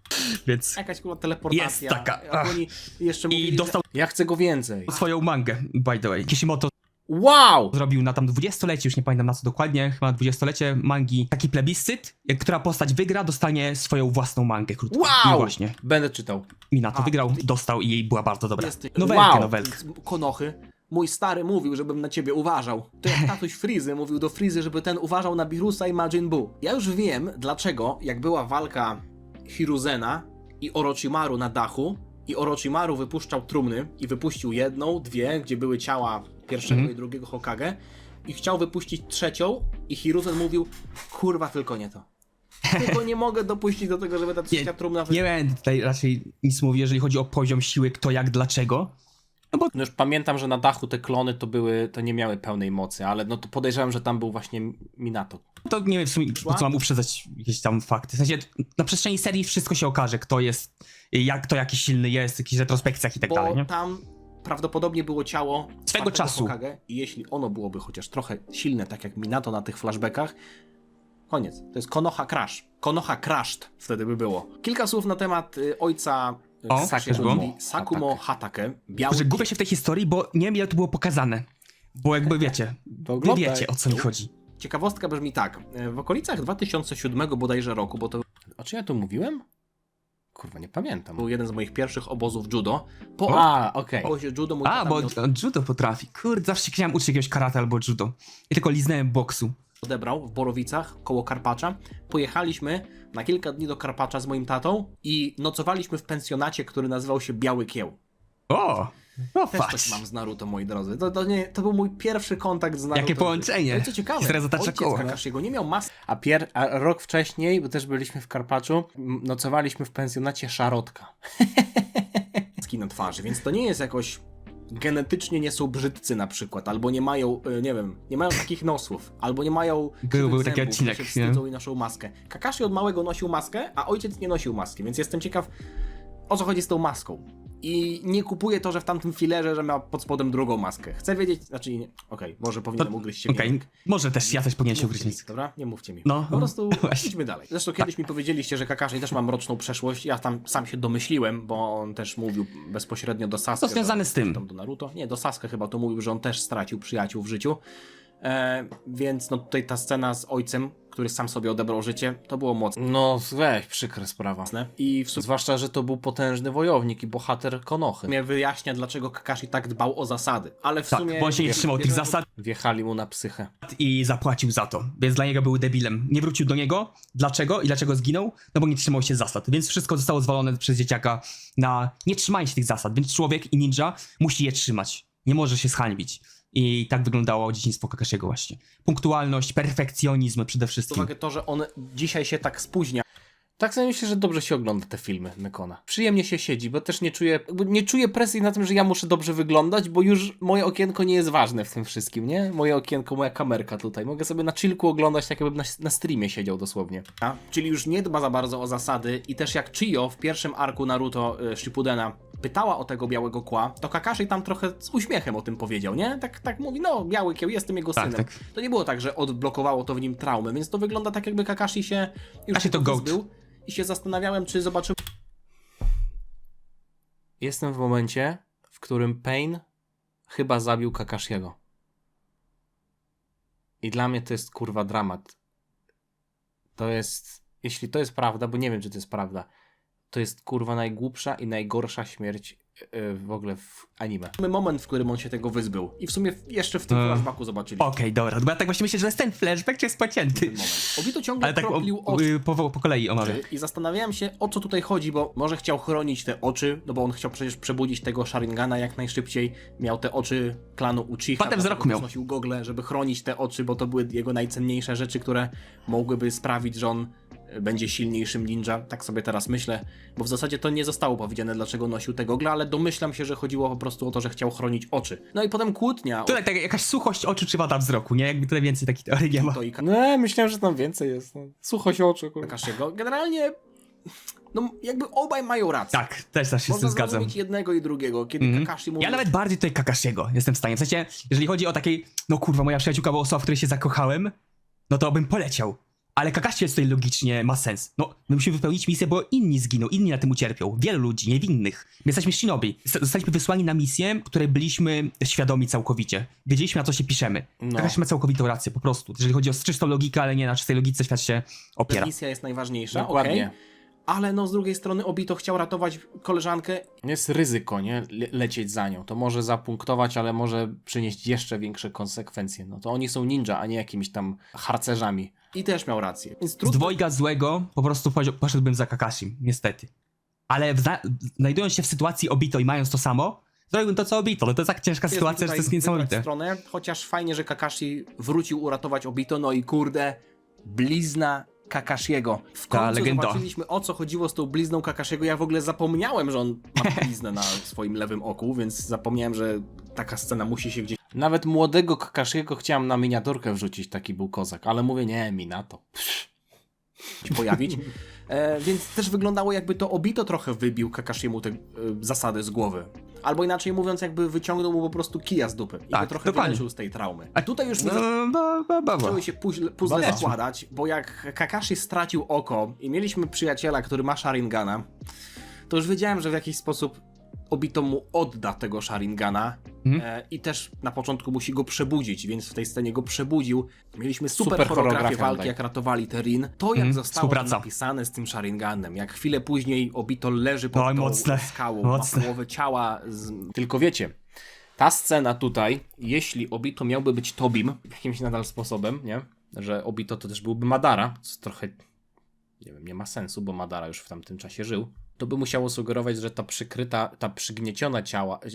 Więc Jakaś kurwa teleportacja. Jest taka. Jak oni jeszcze mówili, dostał że ja chcę go więcej. swoją mangę, by the way. Kishimoto Wow! zrobił na tam 20-lecie, już nie pamiętam na co dokładnie, chyba 20-lecie mangi, taki plebiscyt, która postać wygra, dostanie swoją własną mangę krótką. I Wow! właśnie, Będę czytał. Minato wygrał, dostał i jej była bardzo dobra. Wow! Nowelkę. Konochy. Mój stary mówił, żebym na ciebie uważał. To jak tatuś Frizy mówił do Frizy, żeby ten uważał na Birusa i Majin Buu. Ja już wiem, dlaczego, jak była walka Hiruzena i Orochimaru na dachu i Orochimaru wypuszczał trumny i wypuścił jedną, dwie, gdzie były ciała pierwszego i drugiego Hokage i chciał wypuścić trzecią i Hiruzen mówił, kurwa, tylko nie to. Tylko nie mogę dopuścić do tego, żeby ta trzecia trumna... Nie będę tutaj raczej nic mówił, jeżeli chodzi o poziom siły, kto jak, dlaczego. No już pamiętam, że na dachu te klony to nie miały pełnej mocy, ale no to podejrzewam, że tam był właśnie Minato. To nie wiem w sumie, po co mam uprzedzać jakieś tam fakty. W sensie, na przestrzeni serii wszystko się okaże, kto jest, kto jaki silny jest, w jakichś retrospekcjach i tak dalej, nie? Bo tam prawdopodobnie było ciało Swego czasu. Hokage i jeśli ono byłoby chociaż trochę silne, tak jak Minato na tych flashbackach, koniec. To jest Konoha Crash. Konoha Crashed wtedy by było. Kilka słów na temat ojca Sakumo Hatake. Że gubię się w tej historii, bo nie wiem, ile to było pokazane. Bo jakby wiecie, wy wiecie, o co mi chodzi. Ciekawostka brzmi tak. W okolicach 2007 bodajże roku, bo to... O czym ja tu mówiłem? Kurwa, nie pamiętam. Był jeden z moich pierwszych obozów judo. Okej. Obozie judo mój tata Bo mnie judo potrafi. Kurde, zawsze się chciałem uczyć jakiegoś karate albo judo. I tylko liznąłem boksu. odebrał w Borowicach, koło Karpacza. Pojechaliśmy na kilka dni do Karpacza z moim tatą i nocowaliśmy w pensjonacie, który nazywał się Biały Kieł. O! No Też coś mam z Naruto, moi drodzy. To był mój pierwszy kontakt z Naruto. Jakie połączenie. No i co ciekawe, Historia zatacza ojciec koło. Kakashiego nie miał maski. A rok wcześniej, bo też byliśmy w Karpaczu, nocowaliśmy w pensjonacie Szarotka. Maski na twarzy, więc to nie jest jakoś... Genetycznie nie są brzydcy na przykład, albo nie mają, nie wiem, nie mają takich nosów, albo nie mają Był taki zębów, odcinek, się wstydzą i noszą maskę. Kakashi od małego nosił maskę, a ojciec nie nosił maski, więc jestem ciekaw, o co chodzi z tą maską. I nie kupuję to, że w tamtym filerze, że ma pod spodem drugą maskę. Chcę wiedzieć, znaczy, okej, może powinienem ugryźć się w język. Może też, ja też powinienem się Nie ugryźć w mówcie mi, język. dobra? Nie mówcie mi. No. Po prostu Właśnie. idźmy dalej. Zresztą kiedyś mi powiedzieliście, że Kakashi też ma mroczną przeszłość. Ja tam sam się domyśliłem, bo on też mówił bezpośrednio do Sasuke. To związane z tym. Tam do Naruto. Nie, do Sasuke chyba to mówił, że on też stracił przyjaciół w życiu. Więc no tutaj ta scena z ojcem, który sam sobie odebrał życie, to było mocne. No weź, przykra sprawa. I zwłaszcza, że to był potężny wojownik i bohater Konochy. Mnie wyjaśnia, dlaczego Kakashi tak dbał o zasady. Ale w Tak, sumie... bo on się nie trzymał tych zasad Wjechali mu na psychę. i zapłacił za to, więc dla niego był debilem. Nie wrócił do niego. Dlaczego? I dlaczego zginął? No bo nie trzymał się zasad, więc wszystko zostało zwalone przez dzieciaka na nie trzymanie się tych zasad, więc człowiek i ninja musi je trzymać. Nie może się zhańbić. I tak wyglądało dzieciństwo Kakashiego właśnie. Punktualność, perfekcjonizm przede wszystkim. Uwagę to, że on dzisiaj się tak spóźnia. Tak sobie myślę, że dobrze się ogląda te filmy Nekona. Przyjemnie się siedzi, bo też nie czuję presji na tym, że ja muszę dobrze wyglądać, bo już moje okienko nie jest ważne w tym wszystkim, nie? Moje okienko, moja kamerka tutaj. Mogę sobie na chillku oglądać, tak jakbym na streamie siedział dosłownie. Czyli już nie dba za bardzo o zasady i też jak Chiyo w pierwszym arku Naruto Shippudena pytała o tego białego kła, to Kakashi tam trochę z uśmiechem o tym powiedział, nie? Tak mówi, no biały kieł, jestem jego Tak, synem. tak. To nie było tak, że odblokowało to w nim traumę, więc to wygląda tak, jakby Kakashi się już Kakashi to goat. był i się zastanawiałem, czy zobaczymy... Jestem w momencie, w którym Pain chyba zabił Kakashiego. I dla mnie to jest kurwa dramat. To jest, jeśli to jest prawda, bo nie wiem, czy to jest prawda, to jest kurwa najgłupsza i najgorsza śmierć w ogóle w anime. Mamy moment, w którym on się tego wyzbył. I w sumie jeszcze w tym flashbacku zobaczyliśmy Okej, dobra, bo ja tak właśnie myślę, że jest ten flashback, czy jest pocięty. ten moment. Obito ciągle Ale tak kroplił oczy. po kolei omawiam. I zastanawiałem się, o co tutaj chodzi, bo może chciał chronić te oczy, no bo on chciał przecież przebudzić tego Sharingana jak najszybciej. Miał te oczy klanu Uchiha. Potem wzroku miał. Nosił gogle, żeby chronić te oczy, bo to były jego najcenniejsze rzeczy, które mogłyby sprawić, że on będzie silniejszym ninja. Tak sobie teraz myślę, bo w zasadzie to nie zostało powiedziane, dlaczego nosił te gogle, ale domyślam się, że chodziło po prostu o to, że chciał chronić oczy. No i potem kłótnia. Tutaj tak, jakaś suchość oczu czy wada wzroku, nie? Jakby tutaj więcej takich teorii nie ma. To i No, myślałem, że tam więcej jest. No. Suchość oczu, kurwa. Kakashiego. Generalnie, no jakby obaj mają rację. Tak, też się z Można tym zgadzam. zrozumieć jednego i drugiego, kiedy Kakashi mówi... Ja nawet bardziej tutaj Kakashiego jestem w stanie. W sensie, jeżeli chodzi o takiej, no kurwa, moja przyjaciółka była osoba, w której się zakochałem, no to bym poleciał. Ale Kakashi jest tutaj logicznie, ma sens. No, my musimy wypełnić misję, bo inni zginą, inni na tym ucierpią. Wielu ludzi, niewinnych. My jesteśmy shinobi. Zostaliśmy wysłani na misję, której byliśmy świadomi całkowicie. Wiedzieliśmy, na co się piszemy. No. Kakashi ma całkowitą rację, po prostu. Jeżeli chodzi o czystą logikę, ale nie na czystej logice świat się opiera. Misja jest najważniejsza, Dokładnie. okej. Ale no z drugiej strony Obito chciał ratować koleżankę. Jest ryzyko, nie? Lecieć za nią. To może zapunktować, ale może przynieść jeszcze większe konsekwencje. No to oni są ninja, a nie jakimiś tam harcerzami. I też miał rację. Więc Z trudno... dwojga złego po prostu poszedłbym za Kakashim, niestety. Ale znajdując się w sytuacji Obito i mając to samo, zrobiłbym to co Obito. No to jest tak ciężka sytuacja, że to jest niesamowite. Stronę, chociaż fajnie, że Kakashi wrócił uratować Obito, no i kurde, blizna Kakashiego. W Ta końcu legenda. zobaczyliśmy, o co chodziło z tą blizną Kakashiego. Ja w ogóle zapomniałem, że on ma bliznę na swoim lewym oku, więc zapomniałem, że taka scena musi się gdzieś Nawet młodego Kakashiego chciałem na miniaturkę wrzucić, taki był kozak. Ale mówię, nie, Minato. pojawić. Więc też wyglądało, jakby to Obito trochę wybił Kakashiemu te zasady z głowy. Albo inaczej mówiąc, jakby wyciągnął mu po prostu kija z dupy. I Tak, go trochę dokładnie. wyleczył z tej traumy. A tutaj już No, zaczęły się puzzle składać, bo jak Kakashi stracił oko i mieliśmy przyjaciela, który ma Sharingana, to już wiedziałem, że w jakiś sposób Obito mu odda tego Sharingana i też na początku musi go przebudzić, więc w tej scenie go przebudził. Mieliśmy super Super choreografię choreografię, walki, tak. jak ratowali te Rin. To jak zostało to współpraca. napisane z tym Sharinganem, jak chwilę później Obito leży pod Oj, tą mocne, skałą, mocne. ma połowę ciała Tylko wiecie, ta scena tutaj, jeśli Obito miałby być Tobim, jakimś nadal sposobem, nie? Że Obito to też byłby Madara, co trochę, nie wiem, nie ma sensu, bo Madara już w tamtym czasie żył, to by musiało sugerować, że ta przykryta, ta przygnieciona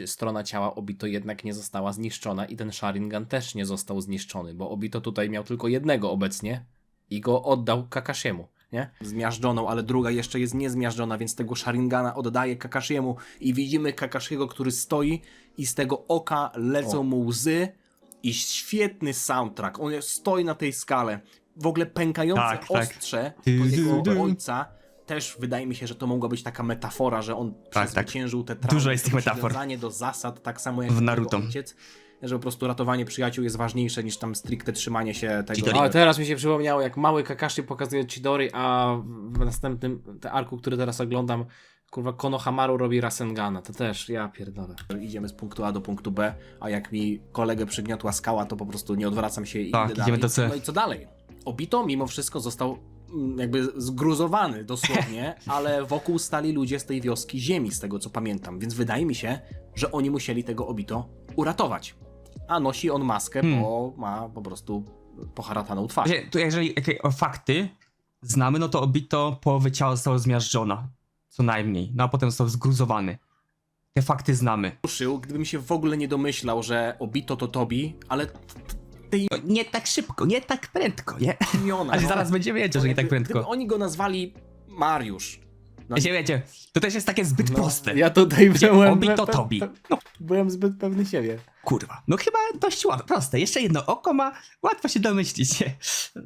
strona ciała Obito jednak nie została zniszczona i ten Sharingan też nie został zniszczony, bo Obito tutaj miał tylko jednego obecnie i go oddał Kakashiemu, nie? zmiażdżoną, ale druga jeszcze jest niezmiażdżona, więc tego Sharingana oddaje Kakashiemu i widzimy Kakashiego, który stoi i z tego oka lecą mu łzy i świetny soundtrack. On stoi na tej skale. W ogóle pękające Tak, tak. ostrze od jego ojca. Też wydaje mi się, że to mogła być taka metafora, że on przezwyciężył te traumy. Dużo jest tych metafor. Przywiązanie do zasad, tak samo jak W jego Naruto. ojciec. Że po prostu ratowanie przyjaciół jest ważniejsze niż tam stricte trzymanie się tego. Chidori. Ale teraz mi się przypomniało, jak mały Kakashi pokazuje Chidori, a w następnym arku, który teraz oglądam, kurwa, Konohamaru robi Rasengana. To też, ja pierdolę. Idziemy z punktu A do punktu B, a jak mi kolegę przygniotła skała, to po prostu nie odwracam się i Tak, idę idziemy dalej. do C. No i co dalej? Obito mimo wszystko został jakby zgruzowany dosłownie, ale wokół stali ludzie z tej wioski ziemi, z tego co pamiętam, więc wydaje mi się, że oni musieli tego Obito uratować. A nosi on maskę, bo ma po prostu poharataną twarz. Tu jeżeli jakie fakty znamy, no to Obito połowy ciała została zmiażdżona. Co najmniej. No a potem został zgruzowany. Te fakty znamy. Ruszył, gdybym się w ogóle nie domyślał, że Obito to Tobi, ale tej No, nie tak szybko, nie tak prędko, nie? imiona. Ale no. zaraz będziemy wiedzieć, że nie tak Gdyby prędko. oni go nazwali Mariusz. No, Wiecie, to też jest takie zbyt proste. Ja tutaj byłem, Obito Tobi. No byłem zbyt pewny siebie. kurwa. No chyba dość proste. Jeszcze jedno oko ma, łatwo się domyślić.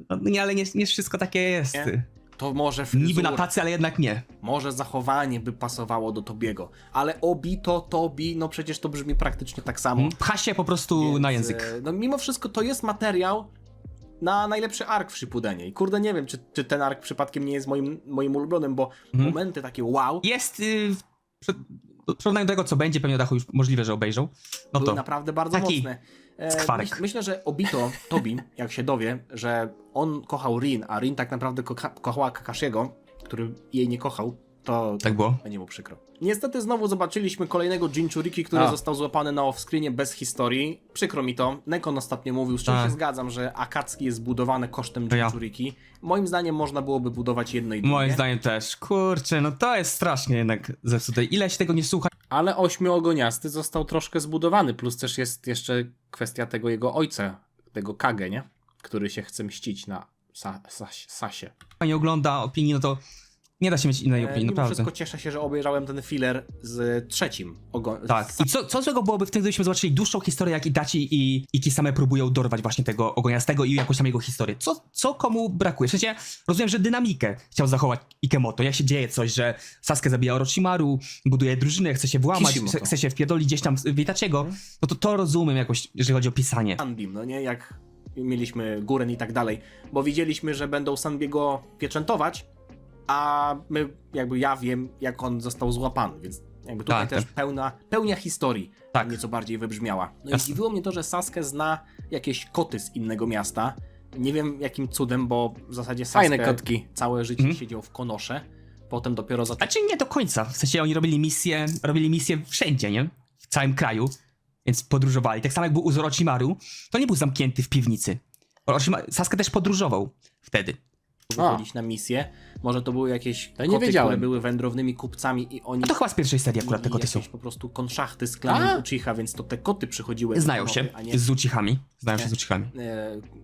No, nie, ale nie wszystko takie jest. Nie? to może Niby na fryzura, tacy, ale jednak nie. może zachowanie by pasowało do Tobiego, ale Obito, Tobi, no przecież to brzmi praktycznie tak samo. Pcha się po prostu Więc, na język. No mimo wszystko to jest materiał na najlepszy ark w Shippudenie. I kurde, nie wiem, czy ten ark przypadkiem nie jest moim ulubionym, bo momenty takie wow Jest, w porównaniu do tego, co będzie, pewnie Dachu już możliwe, że obejrzał. No były to naprawdę bardzo taki mocne. skwarek. Myślę, że Obito, Tobi, jak się dowie, że on kochał Rin, a Rin tak naprawdę kochała Kakashiego, który jej nie kochał, to tak było. będzie mu przykro. Niestety znowu zobaczyliśmy kolejnego Jinchuriki, który został złapany na off-screenie bez historii. Przykro mi to. Nekon ostatnio mówił, z czym Tak. się zgadzam, że Akatsuki jest zbudowane kosztem To ja. Jinchuriki. Moim zdaniem można byłoby budować jedno i drugie. Moim zdaniem też. Kurczę, no to jest strasznie jednak zepsute. Ile się tego nie słucha, Ale ośmiogoniasty został troszkę zbudowany, plus też jest jeszcze kwestia tego jego ojca, tego Kage, nie? Który się chce mścić na Sasie. nie ogląda opinii, no to nie da się mieć innej opinii, Mimo naprawdę. wszystko cieszę się, że obejrzałem ten filler z trzecim Tak. I co złego byłoby w tym, gdybyśmy zobaczyli dłuższą historię, jak Itachi i Kisame próbują dorwać właśnie tego ogoniastego i jakąś tam jego historię. Co komu brakuje? W sensie, rozumiem, że dynamikę chciał zachować Ikemoto. Jak się dzieje coś, że Sasuke zabija Orochimaru, buduje drużynę, chce się włamać, Kishimoto. chce się wpierdolić gdzieś tam w Itachiego, no to rozumiem jakoś, jeżeli chodzi o pisanie. Sunbeam, no nie? Jak mieliśmy Guren i tak dalej, bo widzieliśmy, że będą Sunbiego pieczętować, a my, ja wiem, jak on został złapany, więc jakby tutaj Tak, też tak. pełnia historii Tak. nieco bardziej wybrzmiała. No i Jasne. zdziwiło mnie to, że Sasuke zna jakieś koty z innego miasta. Nie wiem jakim cudem, bo w zasadzie Sasuke Fajne kotki. całe życie siedział w Konosze, potem dopiero zaczął... Znaczy nie do końca. W sensie oni robili misje wszędzie, nie? W całym kraju. Więc podróżowali. Tak samo jak był u Orochimaru, to nie był zamknięty w piwnicy. Sasuke też podróżował wtedy. wychodzić na misję. Może to były jakieś To nie koty, wiedziałem. które były wędrownymi kupcami i oni A to chyba z pierwszej serii akurat te mieli koty są. jakieś po prostu konszachty z klanem Uchiha, więc to te koty przychodziły do Znają Konohy, się a nie z Uchihami. Znają się z Uchihami.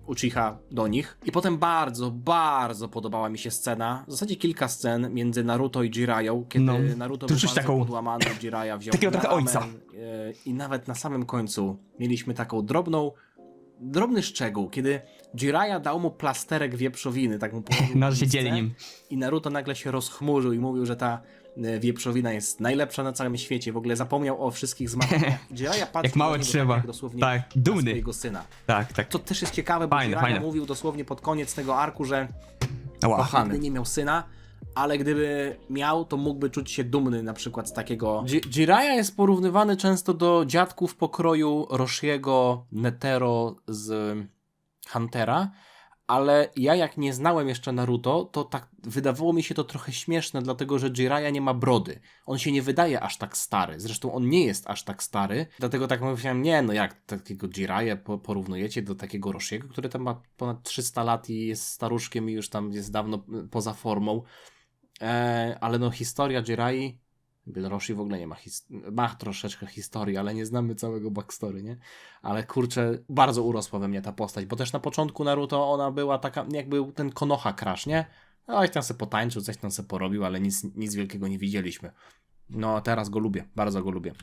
Uchiha do nich. I potem bardzo, bardzo podobała mi się scena, w zasadzie kilka scen między Naruto i Jiraiją, kiedy No, Naruto to był czuć bardzo taką- podłamany, Jiraiya wziął takiego na trochę ramen, ojca. I nawet na samym końcu mieliśmy taką drobny szczegół, kiedy Jiraiya dał mu plasterek wieprzowiny, tak mu położył No, że w się misce dzieli nim. i Naruto nagle się rozchmurzył i mówił, że ta wieprzowina jest najlepsza na całym świecie, w ogóle zapomniał o wszystkich zmartwieniach. Jiraiya patrzył Jak małe na niego trzeba. jak dosłownie Tak, na dumny. swojego syna. Tak, tak. To też jest ciekawe, bo Fajne, Jiraiya fajne. mówił dosłownie pod koniec tego arku, że Ała. nigdy nie miał syna, ale gdyby miał, to mógłby czuć się dumny na przykład z takiego... Jiraiya jest porównywany często do dziadków pokroju Roshiego, Netero z Huntera, ale ja jak nie znałem jeszcze Naruto, to tak wydawało mi się to trochę śmieszne, dlatego że Jiraiya nie ma brody. On się nie wydaje aż tak stary. Zresztą on nie jest aż tak stary, dlatego tak myślałem, nie no jak takiego Jiraiya porównujecie do takiego Roshiego, który tam ma ponad 300 lat i jest staruszkiem i już tam jest dawno poza formą. Ale no historia Jirai, Roshi w ogóle nie ma ma troszeczkę historii, ale nie znamy całego backstory, nie? Ale kurczę, bardzo urosła we mnie ta postać, bo też na początku Naruto ona była taka, jak był ten Konoha Crash, nie? Oj, tam se potańczył, coś tam se porobił, ale nic wielkiego nie widzieliśmy. No, teraz go lubię, bardzo go lubię.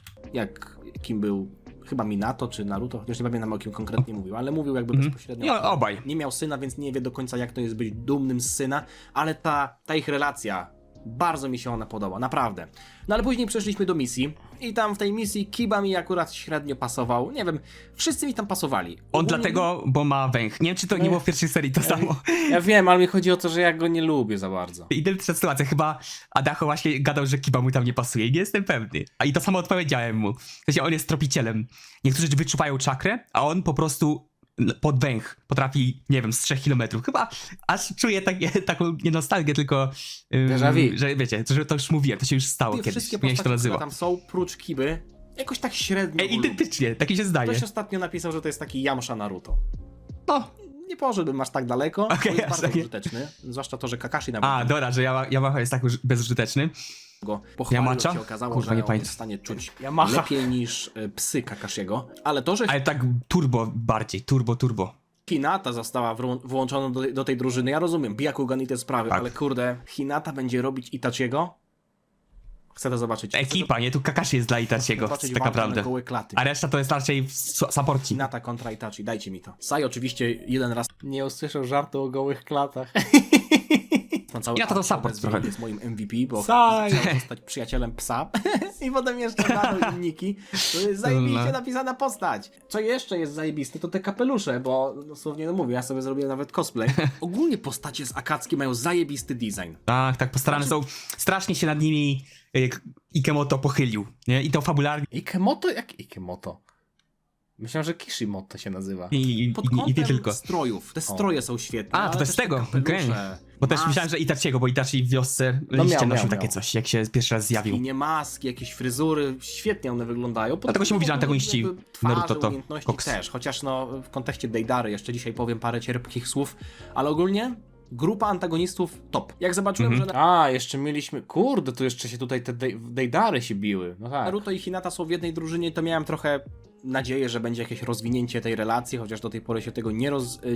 Kim był chyba Minato czy Naruto, chociaż nie pamiętam o kim konkretnie mówił, ale mówił jakby bezpośrednio. I obaj. Nie miał syna, więc nie wie do końca jak to jest być dumnym z syna, ale ta ich relacja, bardzo mi się ona podoba, naprawdę. No ale później przeszliśmy do misji i tam w tej misji Kiba mi akurat średnio pasował, nie wiem, wszyscy mi tam pasowali. On Ogólnie dlatego, bo ma węch. Nie wiem, czy to nie było w pierwszej serii to samo. Ja wiem, ale mi chodzi o to, że ja go nie lubię za bardzo. Identyczna sytuacja. Chyba Adacho właśnie gadał, że Kiba mu tam nie pasuje i nie jestem pewny. A i to samo odpowiedziałem mu. W sensie on jest tropicielem. Niektórzy wyczuwają czakrę, a on po prostu pod węch potrafi, nie wiem, z 3 kilometrów. Chyba aż czuję taką nie nostalgię, tylko Déjà vu. że wiecie, że to już mówiłem, to się już stało Prawie kiedyś. wszystkie Nie wiem, jak się to postacie, które nazywa. tam są, prócz Kiby, jakoś tak średnio go lubię. Identycznie, tak mi się zdaje. Ktoś ostatnio napisał, że to jest taki Yamcha Naruto. No. Nie poszedłbym aż tak daleko, Okej, to jest aż bardzo takie- użyteczny, zwłaszcza to, że Kakashi nam A, dobra, że Yamaha jest tak bezużyteczny. go pochwalił, Yamacha? się okazało, Kurwa, że nie on pamiętam. jest w stanie czuć Yamaha. lepiej niż psy Kakashiego, ale to, że Ale tak turbo bardziej, turbo. Hinata została włączona do tej drużyny, ja rozumiem, Byakugan i te sprawy, Tak. ale kurde, Hinata będzie robić Itachiego? Chcę to zobaczyć. Ekipa, nie? Tu Kakashi jest dla Itachiego, zobaczyć tak walkę na naprawdę. gołe klaty. A reszta to jest raczej supporci. Hinata kontra Itachi, dajcie mi to. Sai oczywiście jeden raz Nie usłyszał żartu o gołych klatach. tam cały Ja to arch support obecnie trochę. jest moim MVP, bo Saj. chciał zostać przyjacielem psa i potem jeszcze dano inniki. To jest zajebiście No. napisana postać. Co jeszcze jest zajebiste, to te kapelusze, bo dosłownie no mówię, ja sobie zrobiłem nawet cosplay. Ogólnie postacie z Akatsuki mają zajebisty design. Tak, postarane są. Strasznie się nad nimi Ikemoto pochylił, nie? I to fabularnie Ikemoto? Jak Ikemoto? Myślałem, że Kishimoto się nazywa. Pod i kątem nie tylko. strojów. Te stroje są świetne. A, to ale też też z tego, te kapelusze, okej. Bo też maski, myślałem, że Itachiego, bo Itachi w wiosce No liście miał, nosił miał, takie miał. coś, jak się pierwszy raz zjawił. nie maski, jakieś fryzury, świetnie one wyglądają. Dlatego się mówi, że antagoniści jakby twarze, Naruto to umiejętności koks. też, chociaż no w kontekście Deidary jeszcze dzisiaj powiem parę cierpkich słów, ale ogólnie grupa antagonistów top. Jak zobaczyłem, że... A, jeszcze mieliśmy... Kurde, tu jeszcze się tutaj te Deidary się biły. No tak. Naruto i Hinata są w jednej drużynie, to miałem trochę nadzieję, że będzie jakieś rozwinięcie tej relacji, chociaż do tej pory się tego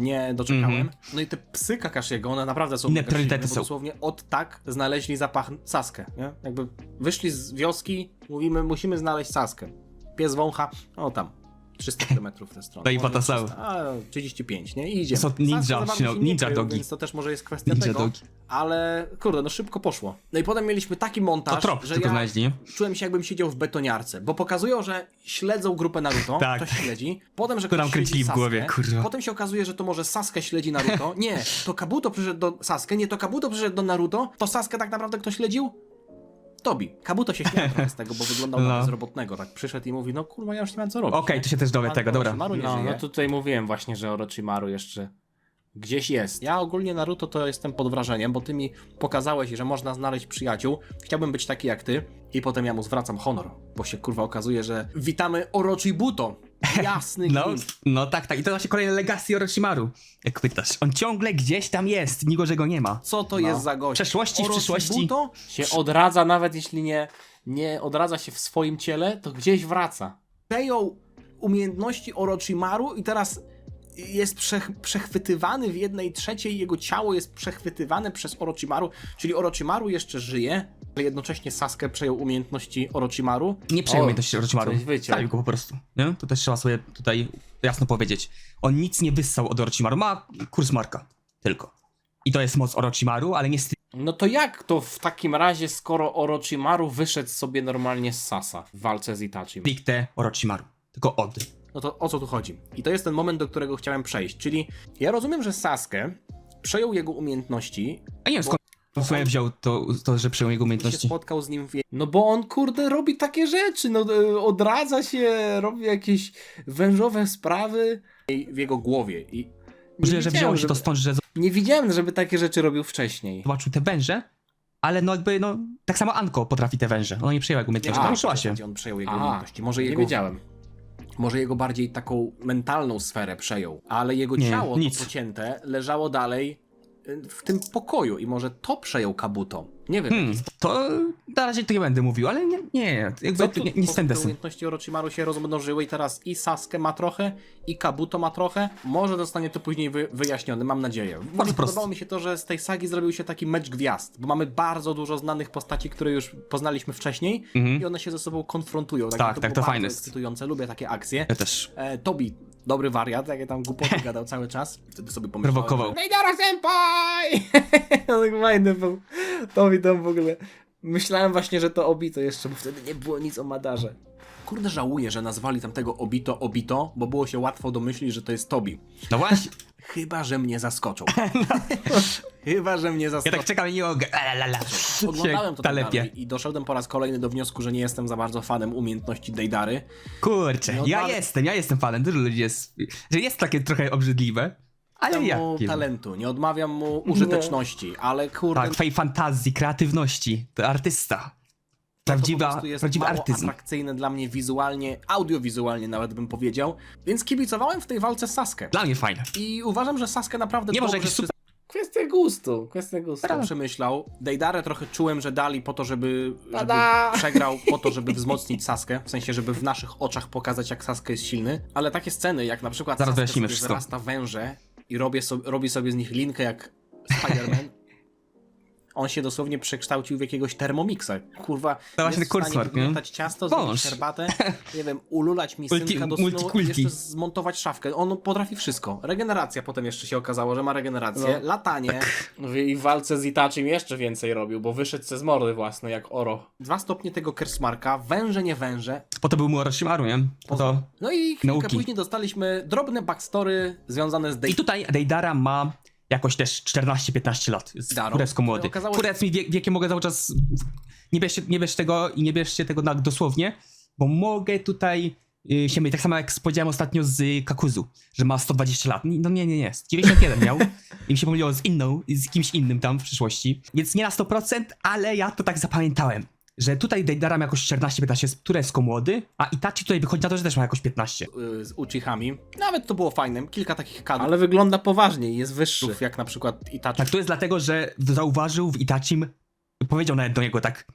nie doczekałem. No i te psy Kakashiego, one naprawdę są Inne mega priorytety silne, bo są. dosłownie od tak znaleźli zapach Sasuke, nie? Jakby wyszli z wioski, mówimy, musimy znaleźć Sasuke. Pies wącha, o tam, 300 km w tę stronę. No i Może Patasau. 300, a 35, nie? I idziemy. To są ninja, Sasuke za bardzo się nie ninja krył, dogi. Więc to też może jest kwestia Ninja tego, dogi. ale kurde, no szybko poszło. No i potem mieliśmy taki montaż, To trop że tylko ja znaleźli, nie? czułem się jakbym siedział w betoniarce, bo pokazują, że śledzą grupę Naruto, Tak. ktoś śledzi, potem, że To nam ktoś kręcili śledzi w głowie, Sasuke, kurwa. potem się okazuje, że to może Sasuke śledzi Naruto, nie, to Kabuto przyszedł do Sasuke, nie, to Kabuto przyszedł do Naruto, to Sasuke tak naprawdę kto śledził? Tobi. Kabuto się śmiał trochę z tego, bo wyglądał na No. bezrobotnego, tak przyszedł i mówi, no kurwa, ja już nie mam co robić. Okej, nie? to się też dowie Ale tego, dobra. Orochimaru nie żyje. No tutaj mówiłem właśnie, że Orochimaru jeszcze gdzieś jest. Ja ogólnie Naruto to jestem pod wrażeniem, bo ty mi pokazałeś, że można znaleźć przyjaciół. Chciałbym być taki jak ty i potem ja mu zwracam honor, bo się kurwa okazuje, że witamy Orochibuto. Jasny No, gwint. no tak. I to właśnie kolejne legacy Orochimaru. Jak pytasz. On ciągle gdzieś tam jest, nigo, że go nie ma. Co to jest za gość? W przeszłości, w przyszłości. Orochibuto się odradza, nawet jeśli nie odradza się w swoim ciele, to gdzieś wraca. Przejął umiejętności Orochimaru i teraz jest przechwytywany w 1/3, jego ciało jest przechwytywane przez Orochimaru, czyli Orochimaru jeszcze żyje, ale jednocześnie Sasuke przejął umiejętności Orochimaru. Nie przejął umiejętności Orochimaru. coś wyciął. Zabił go po prostu. Nie? To też trzeba sobie tutaj jasno powiedzieć. On nic nie wyssał od Orochimaru. Ma kurs marka. Tylko. I to jest moc Orochimaru, ale nie No to jak to w takim razie, skoro Orochimaru wyszedł sobie normalnie z Sasa w walce z Itachim? stricte Orochimaru. Tylko od. No to o co tu chodzi? I to jest ten moment, do którego chciałem przejść, czyli ja rozumiem, że Sasuke przejął jego umiejętności, A nie wiem skąd w sumie wziął to, że przejął jego się umiejętności. spotkał z nim no bo on kurde robi takie rzeczy, no odradza się, robi jakieś wężowe sprawy w jego głowie i Możliwe, że wzięło się żeby, to stąd, że nie widziałem, żeby takie rzeczy robił wcześniej. zobaczył te węże, ale no jakby, no, tak samo Anko potrafi te węże. Ona nie przejęła jego umiejętności, A, naruszyła się. on przejął jego Aha, umiejętności. Może nie jego, wiedziałem. może jego bardziej taką mentalną sferę przejął, ale jego Nie, ciało nic. to pocięte leżało dalej w tym pokoju i może to przejął Kabuto. Nie wiem. To na razie to nie będę mówił, ale nie, jakby Co to tu, nic ten te desy. umiejętności Orochimaru się rozmnożyły i teraz i Sasuke ma trochę, i Kabuto ma trochę. Może zostanie to później wyjaśnione, mam nadzieję. prosto. Podobało mi się to, że z tej sagi zrobił się taki mecz gwiazd, bo mamy bardzo dużo znanych postaci, które już poznaliśmy wcześniej i one się ze sobą konfrontują. Tak, to tak, było to fajne bardzo jest. ekscytujące, lubię takie akcje. Ja też. Tobi, dobry wariat, jakie tam głupoty gadał cały czas. Wtedy sobie pomyślałem, Prowokował. że Deidara senpai! On fajny był. Tobi tam w ogóle. Myślałem właśnie, że to Obito jeszcze, bo wtedy nie było nic o Madarze. Kurde, żałuję, że nazwali tamtego Obito, bo było się łatwo domyślić, że to jest Tobi. No właśnie, Chyba, że mnie zaskoczą. Chyba, że mnie ja zaskoczą. tak czekam i nie mogę. Oglądałem to tak talepie. dalej i doszedłem po raz kolejny do wniosku, że nie jestem za bardzo fanem umiejętności Deidary. Kurczę, No, ja ale- jestem fanem, dużo ludzi jest, że jest takie trochę obrzydliwe, ale Nie ja. mu talentu, nie odmawiam mu użyteczności, ale kurde, Tak, twojej fantazji, kreatywności, to artysta. to po Prawdziwy prostu mało artyzm. atrakcyjne dla mnie wizualnie, audiowizualnie nawet bym powiedział, więc kibicowałem w tej walce Sasuke. Dla mnie fajne. I uważam, że Sasuke naprawdę Nie może dobrze jakiś super... Kwestia gustu, kwestia gustu. wszystko przemyślał. Deidarę trochę czułem, że dali po to, żeby Tada! przegrał, po to, żeby wzmocnić Sasuke, w sensie, żeby w naszych oczach pokazać, jak Sasuke jest silny, ale takie sceny, jak na przykład Zaraz Sasuke wyjaśnimy sobie wszystko. wyrasta węże i robi sobie z nich linkę jak Spider-Man. on się dosłownie przekształcił w jakiegoś Thermomixa. Kurwa, To właśnie jest w stanie kursor, nie? wygniatać ciasto, zrobić Wąż. herbatę, nie wiem, ululać mi synka do snu i jeszcze zmontować szafkę. On potrafi wszystko. Regeneracja potem jeszcze się okazało, że ma regenerację. No. Latanie. I w walce z Itachim jeszcze więcej robił, bo wyszedł ze z mordy własnej, jak Oro. 2 stopnie tego Kersmarka, węże, nie węże. Po to był mu Orochimaru, nie? Po to... No i chwilkę Nauki. później dostaliśmy drobne backstory związane z I tutaj Deidara ma jakoś też 14-15 lat. Jest Deidaro, kurewsko młody. które okazało się- Kurec mi wiekiem mogę cały czas... Nie bierz tego i nie bierzcie tego tak dosłownie, bo mogę tutaj się mylić. Tak samo jak powiedziałem ostatnio z Kakuzu, że ma 120 lat. No nie. 91 miał. I mi się pomyliło z kimś innym tam w przyszłości. Więc nie na 100%, ale ja to tak zapamiętałem. Że tutaj Deidara ma jakoś 14-15, jest turecko młody, a Itachi tutaj wychodzi na to, że też ma jakoś 15. z Uchihami. Nawet to było fajne. Kilka takich kadrów, Ale wygląda poważniej, jest wyższy. jak na przykład Itachi. Tak, to jest dlatego, że zauważył w Itachim, powiedział nawet do niego tak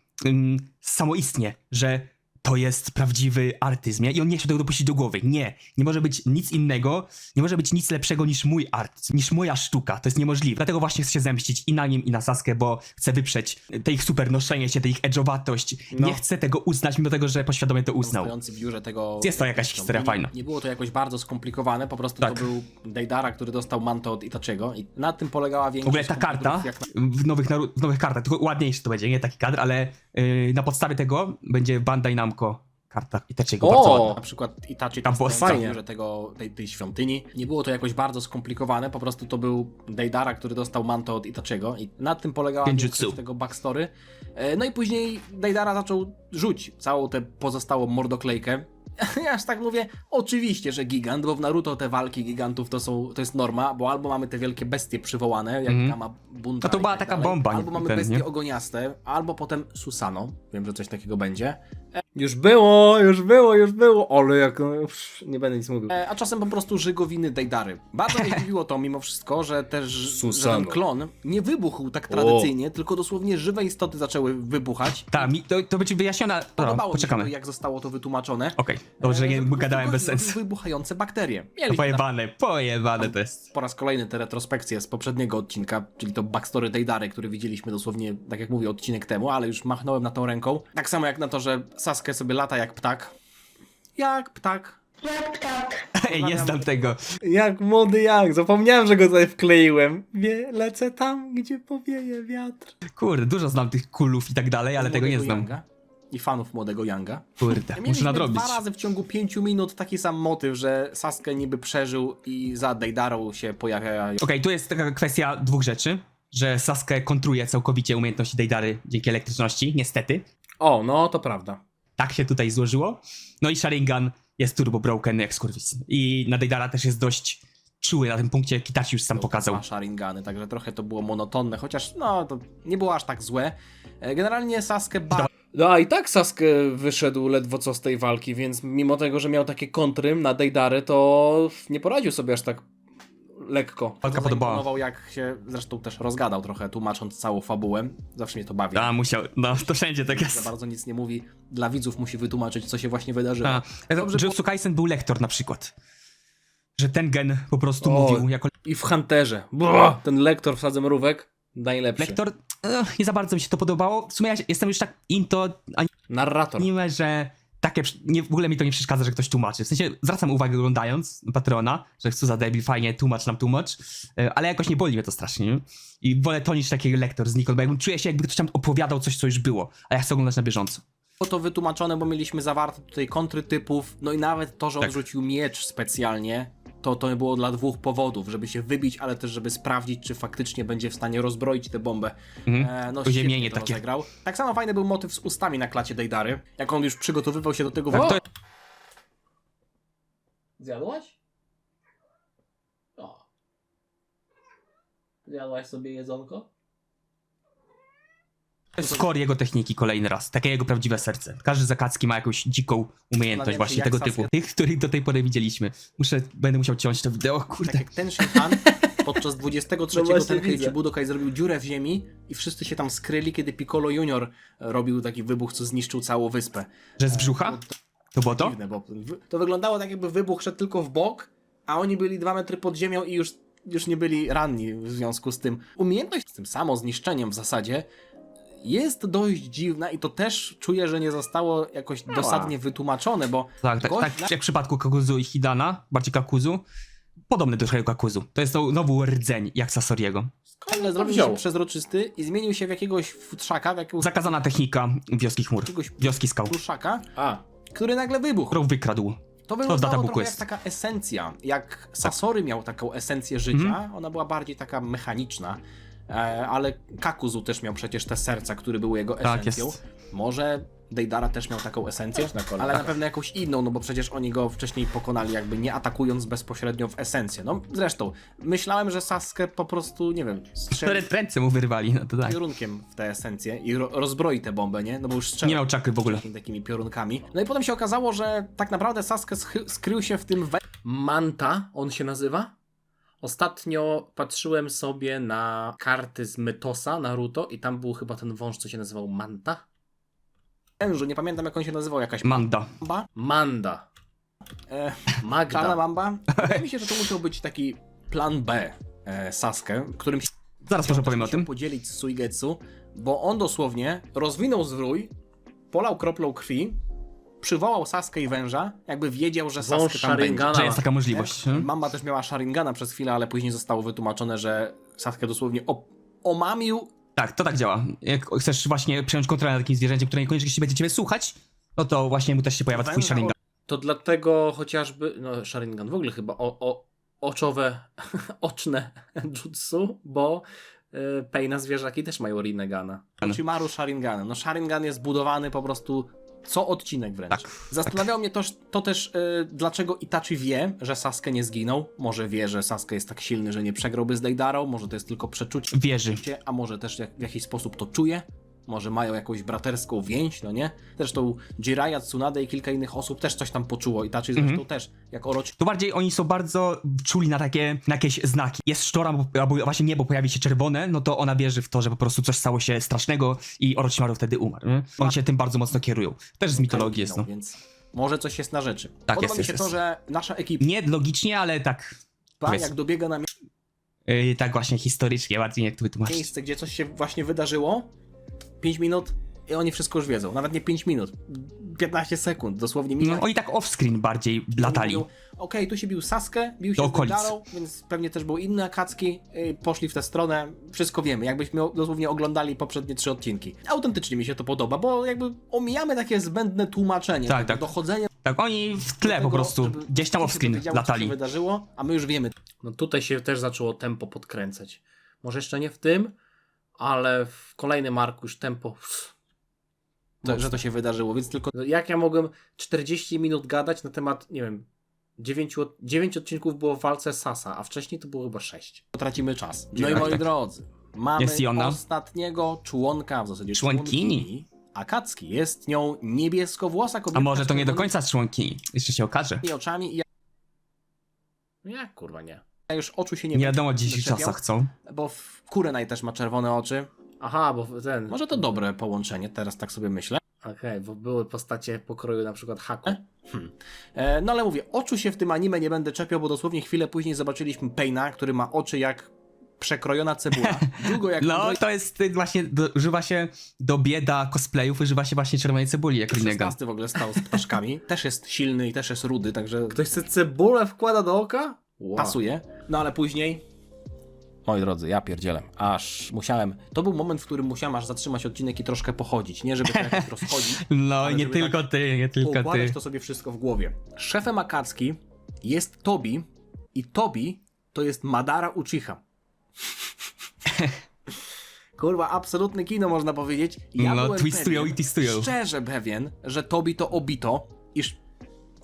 samoistnie, że to jest prawdziwy artyzm, nie? I on nie chciał tego dopuścić do głowy. Nie może być nic innego, nie może być nic lepszego niż mój artyzm, niż moja sztuka. To jest niemożliwe. Dlatego właśnie chce się zemścić i na nim, i na Sasuke, bo chce wyprzeć te ich super noszenie się, te ich edge'owatość. No. Nie chce tego uznać, mimo tego, że poświadomie to uznał. Stojący w biurze tego... Jest to jakaś historia fajna. Nie było to jakoś bardzo skomplikowane, po prostu Tak. to był Deidara, który dostał manto od Itachiego i na tym polegała W większość ogóle ta karta komputerów, jak na... w nowych kartach, tylko ładniejszy to będzie, nie taki kadr, ale na podstawie tego będzie Bandai Namco karta Itachiego. O! Bardzo ładna. Na przykład Itachi Tam było stojący w fajnie. biurze tej świątyni. Nie było to jakoś bardzo skomplikowane, po prostu to był Deidara, który dostał manto od Itachiego i na tym polegała Genjutsu. większość tego backstory. No i później Deidara zaczął rzucić całą tę pozostałą mordoklejkę. Ja aż tak mówię, oczywiście, że gigant, bo w Naruto te walki gigantów to jest norma, bo albo mamy te wielkie bestie przywołane, jak Kama Bunta No to i była tak taka dalej, bomba, albo mamy ten, bestie nie? ogoniaste, albo potem Susano, wiem, że coś takiego będzie, Już było. Ale jak... nie będę nic mówił. a czasem po prostu żygowiny Deidary. Bardzo mnie zdziwiło to mimo wszystko, że też że Susano. ten klon nie wybuchł tak tradycyjnie, tylko dosłownie żywe istoty zaczęły wybuchać. Tak, to będzie wyjaśnione. Podobało mi Poczekamy. się to, jak zostało to wytłumaczone. Okej, dobrze, nie gadałem bez sensu. Wybuchające bakterie. To Mieliśmy pojebane to jest. po raz kolejny te retrospekcje z poprzedniego odcinka, czyli to backstory Deidary, który widzieliśmy dosłownie, tak jak mówię, odcinek temu, ale już machnąłem na tą ręką. Tak samo jak na to, że Sasuke sobie lata jak ptak. Jak ptak. Ej, nie znam tego. Jak młody jak. Zapomniałem, że go tutaj wkleiłem. Lecę tam, gdzie powieje wiatr. Kurde, dużo znam tych kulów i tak dalej, ale tego nie Młodego znam. Yanga I fanów młodego Yanga. Kurde, muszę Mieliśmy nadrobić. 2 razy w ciągu 5 minut taki sam motyw, że Sasuke niby przeżył i za Deidarą się pojawia. Okej, tu jest taka kwestia dwóch rzeczy, że Sasuke kontruje całkowicie umiejętności Deidary dzięki elektryczności, niestety. O, no to prawda. Tak się tutaj złożyło. No i Sharingan jest turbo broken jak skurwys. I na Deidara też jest dość czuły na tym punkcie, Kitachi już sam pokazał. 2 Sharingany, także trochę to było monotonne, chociaż no to nie było aż tak złe. Generalnie Sasuke No a i tak Sasuke wyszedł ledwo co z tej walki, więc mimo tego, że miał takie kontry na Deidarę, to nie poradził sobie aż tak lekko. Walka podobała. zaimponował, jak się zresztą też rozgadał trochę, tłumacząc całą fabułę. Zawsze mnie to bawi. A, musiał, no to wszędzie tak Za jest. bardzo nic nie mówi. Dla widzów musi wytłumaczyć, co się właśnie wydarzyło. A, Dobrze, Jujutsu Kaisen był lektor na przykład. Że ten gen po prostu O, mówił jako I w Hunterze. Ten lektor w Sadze Mrówek najlepszy. lektor. Nie za bardzo mi się to podobało. W sumie ja jestem już tak into Narrator. anime, że takie, w ogóle mi to nie przeszkadza, że ktoś tłumaczy. W sensie zwracam uwagę oglądając Patrona, że co za debil, fajnie, tłumacz, ale jakoś nie boli mnie to strasznie. Nie? I wolę to niż taki lektor znikąd, bo jakbym czuję się, jakby ktoś tam opowiadał coś, co już było, a ja chcę oglądać na bieżąco. Było to wytłumaczone, bo mieliśmy zawarte tutaj kontry typów, no i nawet to, że on Tak. rzucił miecz specjalnie, to było dla 2 powodów, żeby się wybić, ale też żeby sprawdzić, czy faktycznie będzie w stanie rozbroić tę bombę. No Uziemienie świetnie to takie. rozegrał. Tak samo fajny był motyw z ustami na klacie Deidary, jak on już przygotowywał się do tego Tak, to Zjadłaś? O. Zjadłaś sobie jedzonko? jest core jego techniki kolejny raz, takie jego prawdziwe serce. Każdy z Akatsuki ma jakąś dziką umiejętność Zastanawiam właśnie się, tego jak typu. Sasuke- Tych, których do tej pory widzieliśmy. Będę musiał ciąć to wideo, Tak kurde. jak ten Shinhan podczas 23 No właśnie Tenkeichi widzę. Budokai zrobił dziurę w ziemi i wszyscy się tam skryli, kiedy Piccolo Junior robił taki wybuch, co zniszczył całą wyspę. Że z brzucha? To było to? Dziwne, bo to wyglądało tak, jakby wybuch szedł tylko w bok, a oni byli 2 metry pod ziemią i już już nie byli ranni w związku z tym. Umiejętność z tym samozniszczeniem w zasadzie jest dość dziwna i to też czuję, że nie zostało jakoś dosadnie wytłumaczone, bo Tak, gość jak w przypadku Kakuzu i Hidana, bardziej Kakuzu, podobny do trochę Kakuzu. To jest to znowu rdzeń, jak Sasoriego. nagle zrobił się przezroczysty i zmienił się w jakiegoś futrzaka, w jakiegoś Zakazana technika wioski chmur, wioski skał, futrzaka, który nagle wybuchł. którą wykradł. To Data wyglądało Book trochę jak Quest. taka esencja. Jak Sasory miał taką esencję życia, ona była bardziej taka mechaniczna, ale Kakuzu też miał przecież te serca, które były jego Tak, esencją. jest. Może Deidara też miał taką esencję, ale na pewno jakąś inną, no bo przecież oni go wcześniej pokonali jakby nie atakując bezpośrednio w esencję. No zresztą, myślałem, że Sasuke po prostu, nie wiem, strzeli Ręce mu wyrwali, no to tak. piorunkiem w tę esencję i rozbroi tę bombę, nie? No bo już strzela Nie miał czakry w ogóle. takimi piorunkami. No i potem się okazało, że tak naprawdę Sasuke skrył się w tym Manta, on się nazywa? Ostatnio patrzyłem sobie na karty z Mytosa Naruto i tam był chyba ten wąż, co się nazywał Manta. Wężu, nie pamiętam jak on się nazywał, jakaś Manda. mamba? Manda. Magda. Czarna mamba? Wydaje mi się, że to musiał być taki plan B Sasuke, którym się Zaraz może powiem o tym. podzielić z Suigetsu, bo on dosłownie rozwinął zwrój, polał kroplą krwi, przywołał Sasuke i węża, jakby wiedział, że Sasuke tam będzie. Że jest taka możliwość. Mamba też miała Sharingana przez chwilę, ale później zostało wytłumaczone, że Sasuke dosłownie omamił. Tak, to tak działa. Jak chcesz właśnie przejąć kontrolę nad takim zwierzęciem, które niekoniecznie będzie ciebie słuchać, no to właśnie mu też się pojawia twój Węża Sharingan. To dlatego chociażby, no Sharingan w ogóle chyba, oczne jutsu, bo Paina zwierzaki też mają Rinegana. Orochimaru Sharinganem. No Sharingan jest budowany po prostu co odcinek wręcz. Tak, Zastanawiało mnie to też, dlaczego Itachi wie, że Sasuke nie zginął. Może wie, że Sasuke jest tak silny, że nie przegrałby z Deidarą. Może to jest tylko przeczucie, Wierzy. a może też w jakiś sposób to czuje. Może mają jakąś braterską więź, no nie? Zresztą Jiraiya, Tsunade i kilka innych osób też coś tam poczuło. Itachi zresztą też, jak Orochi. To bardziej oni są bardzo czuli na na jakieś znaki. Jest sztora, albo właśnie niebo pojawi się czerwone, no to ona wierzy w to, że po prostu coś stało się strasznego i Orochimaru wtedy umarł. Nie? Oni się tym bardzo mocno kierują. Też z mitologii jest, no. Więc może coś jest na rzeczy. Tak, Podoba mi się jest. to, że nasza ekipa, Nie logicznie, ale tak. powiedzmy. jak dobiega na Tak właśnie historycznie, bardziej jak to wytłumaczyć. miejsce, gdzie coś się właśnie wydarzyło, 5 minut i oni wszystko już wiedzą. Nawet nie 5 minut, 15 sekund, dosłownie mija. No, oni tak off-screen bardziej latali. Okej, tu się bił Sasuke, bił się Do z okolic. Deidarą, więc pewnie też był inny Akatsuki, poszli w tę stronę, wszystko wiemy, jakbyśmy dosłownie oglądali poprzednie 3 odcinki. Autentycznie mi się to podoba, bo jakby omijamy takie zbędne tłumaczenie, Tak, tak. dochodzenie Tak, oni w tle tego, po prostu żeby gdzieś tam się off-screen dowiedziało, co się latali. wydarzyło, a my już wiemy. No tutaj się też zaczęło tempo podkręcać. Może jeszcze nie w tym, ale w kolejnym arku już tempo... Że to się wydarzyło, więc tylko Jak ja mogłem 40 minut gadać na temat, nie wiem, 9 odcinków było w walce Sasa, a wcześniej to było chyba 6. tracimy czas. No Tak, i moi tak. drodzy, mamy Jest i ona. ostatniego członka, w zasadzie Członkini. Akatsuki. Jest nią niebieskowłosa kobieta. A może to nie do z końca członkini? Jeszcze się okaże. czerwonymi oczami i Jak kurwa nie? ja już oczu się Nie wiadomo, gdzie się zaczepiał, czasach chcą. Bo Kurenai też ma czerwone oczy. Aha, bo ten... Może to dobre połączenie, teraz tak sobie myślę. Okej, bo były postacie pokroju na przykład Haku. No ale mówię, oczu się w tym anime nie będę czepiał, bo dosłownie chwilę później zobaczyliśmy Paina, który ma oczy jak przekrojona cebula. Długo jak No, to jest właśnie, używa się do bieda cosplayów, używa się właśnie czerwonej cebuli, jak Rinnegan. 16 w ogóle stał z ptaszkami. Też jest silny i też jest rudy, także Ktoś chce cebulę wkłada do oka? Wow. pasuje. No ale później... Moi drodzy, ja pierdzielę. Aż musiałem... To był moment, w którym musiałem aż zatrzymać odcinek i troszkę pochodzić. Nie żeby to jakoś rozchodzić, No, ale nie żeby tylko tak ty, nie tylko poukładać ty. to sobie wszystko w głowie. Szefem Akatsuki jest Tobi i Tobi to jest Madara Uchiha. Kurwa, absolutne kino można powiedzieć. Ja No, byłem twistują pewien, i twistują. szczerze pewien, że Tobi to Obito, iż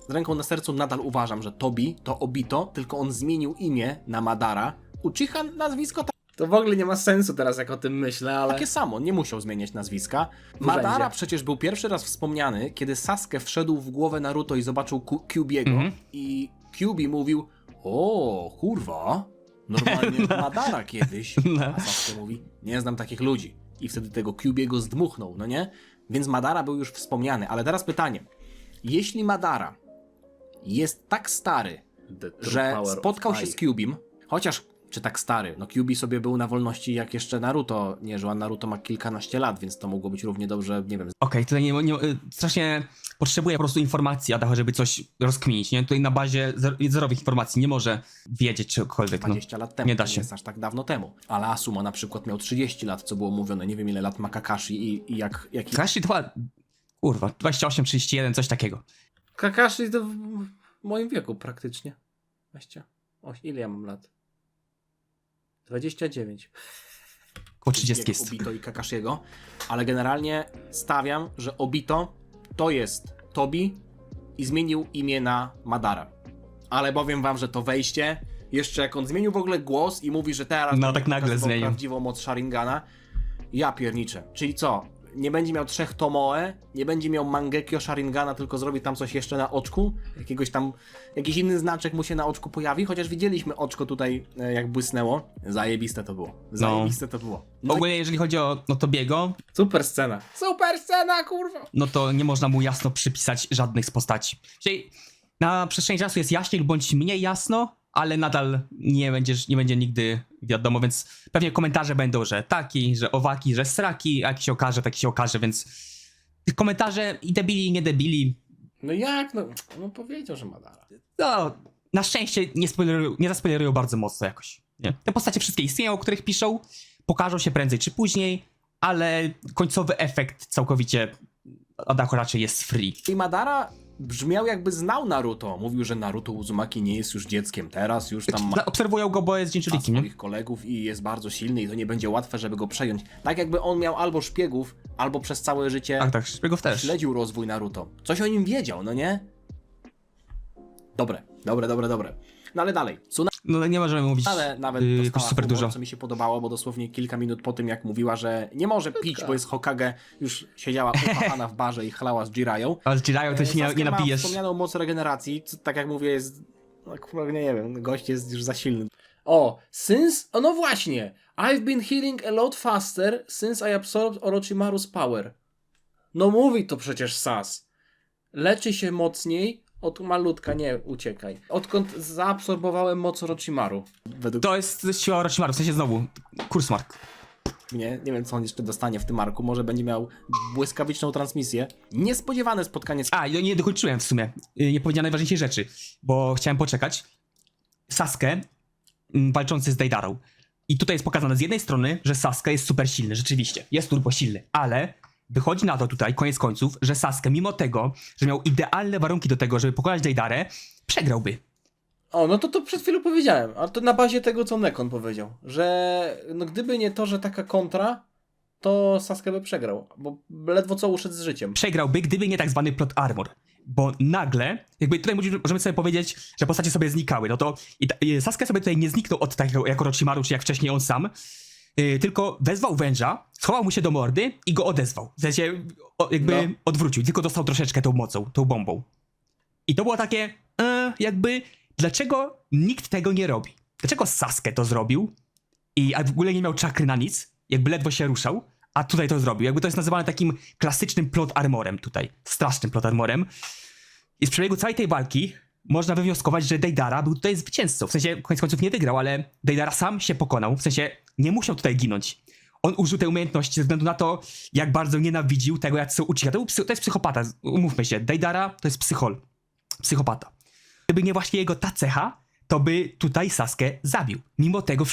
z ręką na sercu nadal uważam, że Tobi to Obito, tylko on zmienił imię na Madara. Uchiha nazwisko To w ogóle nie ma sensu teraz, jak o tym myślę, ale... takie samo, nie musiał zmieniać nazwiska. urzędzie. Madara przecież był pierwszy raz wspomniany, kiedy Sasuke wszedł w głowę Naruto i zobaczył Kyubiego i Kyubi mówił: o, kurwa, normalnie Madara kiedyś. A Sasuke mówi: nie znam takich ludzi. I wtedy tego Kyubiego zdmuchnął, no nie? Więc Madara był już wspomniany, ale teraz pytanie. Jeśli Madara jest tak stary, The true że power spotkał of się I. z Kyubim, chociaż czy tak stary. No Kyuubi sobie był na wolności jak jeszcze Naruto nie żył, a Naruto ma kilkanaście lat, więc to mogło być równie dobrze, nie wiem. Okej, tutaj strasznie potrzebuję po prostu informacji, Adacho, żeby coś rozkminić, nie? Tutaj na bazie zerowych informacji nie może wiedzieć czegokolwiek, no. 20 lat temu, Nie da to się. nie jest aż tak dawno temu. Ale Asuma na przykład miał 30 lat, co było mówione, nie wiem ile lat ma Kakashi i jaki... Kakashi to chyba, kurwa, 28, 31, coś takiego. Kakashi to w moim wieku praktycznie. 20. Ile ja mam lat? 29. Około 30 jak jest. Obito i Kakashiego, ale generalnie stawiam, że Obito to jest Tobi i zmienił imię na Madara. Ale powiem wam, że to wejście, jeszcze jak on zmienił w ogóle głos i mówi, że teraz No, będzie tak nagle pokazywał zmienił. prawdziwą moc Sharingana, ja pierniczę. Czyli co? Nie będzie miał 3 Tomoe, nie będzie miał Mangekyo Sharingana, tylko zrobi tam coś jeszcze na oczku, jakiś inny znaczek mu się na oczku pojawi, chociaż widzieliśmy oczko tutaj, jak błysnęło. Zajebiste to było. Zajebiste to było. No i Ogólnie jeżeli chodzi o Tobiego, Super scena. Super scena, kurwa! no to nie można mu jasno przypisać żadnych z postaci. Czyli na przestrzeni czasu jest jaśniej lub bądź mniej jasno, ale nadal nie będzie nigdy wiadomo, więc pewnie komentarze będą, że taki, że owaki, że sraki, a jak się okaże, tak się okaże, więc tych komentarzy i debili, i nie debili, No jak? No powiedział, że Madara. no na szczęście nie zaspoilerują bardzo mocno jakoś. Nie? Te postacie wszystkie istnieją, o których piszą, pokażą się prędzej czy później, ale końcowy efekt całkowicie Adacho raczej jest free. I Madara brzmiał jakby znał Naruto. Mówił, że Naruto Uzumaki nie jest już dzieckiem, teraz już tam ma Obserwują go, bo jest Jinchurikiem, nie? swoich kolegów i jest bardzo silny i to nie będzie łatwe, żeby go przejąć. Tak jakby on miał albo szpiegów, albo przez całe życie Tak, szpiegów też. śledził rozwój Naruto. Coś o nim wiedział, no nie? Dobre. No ale dalej. No nie możemy mówić Ale nawet jakoś dostała super humor, dużo. co mi się podobało, bo dosłownie kilka minut po tym, jak mówiła, że nie może pić, bo jest Hokage, już siedziała ukochana w barze i chlała z Jirają. Ale z Jirayo to się Sasuke nie ma nabijesz. wspomnianą moc regeneracji, co, tak jak mówię, jest... No, kurwa, nie wiem, gość jest już za silny. No właśnie. I've been healing a lot faster since I absorbed Orochimaru's power. No mówi to przecież Sas. Leczy się mocniej od malutka, nie uciekaj. Odkąd zaabsorbowałem moc Orochimaru. Według To jest siła Orochimaru, w sensie znowu, kursmark. mnie, nie wiem co on jeszcze dostanie w tym arku, może będzie miał błyskawiczną transmisję. Niespodziewane spotkanie z... A, nie dokończyłem w sumie. Nie powiedziałem najważniejszej rzeczy, bo chciałem poczekać. Sasuke walczący z Deidarą. I tutaj jest pokazane z jednej strony, że Sasuke jest super silny, rzeczywiście. Jest turbo silny, ale wychodzi na to tutaj, koniec końców, że Sasuke mimo tego, że miał idealne warunki do tego, żeby pokonać Deidarę, przegrałby. No to przed chwilą powiedziałem, ale to na bazie tego, co Nekon powiedział, że no gdyby nie to, że taka kontra, to Sasuke by przegrał, bo ledwo co uszedł z życiem. Przegrałby, gdyby nie tak zwany plot armor. Bo nagle, jakby tutaj możemy sobie powiedzieć, że postacie sobie znikały, no to Sasuke sobie tutaj nie zniknął od takiego jak Orochimaru, czy jak wcześniej on sam, tylko wezwał węża, schował mu się do mordy i go odezwał. W sensie jakby odwrócił, tylko dostał troszeczkę tą mocą, tą bombą. I to było takie, jakby, dlaczego nikt tego nie robi? Dlaczego Sasuke to zrobił? A w ogóle nie miał czakry na nic, jakby ledwo się ruszał, a tutaj to zrobił. Jakby to jest nazywane takim klasycznym plot armorem tutaj. Strasznym plot armorem. I z przebiegu całej tej walki można wywnioskować, że Deidara był tutaj zwycięzcą. W sensie, koniec końców nie wygrał, ale Deidara sam się pokonał. W sensie, nie musiał tutaj ginąć. On użył tej umiejętności ze względu na to, jak bardzo nienawidził tego, jak są ucieka. To jest psychopata, umówmy się. Deidara to jest psychopata. Gdyby nie właśnie jego ta cecha, to by tutaj Sasuke zabił. Mimo tego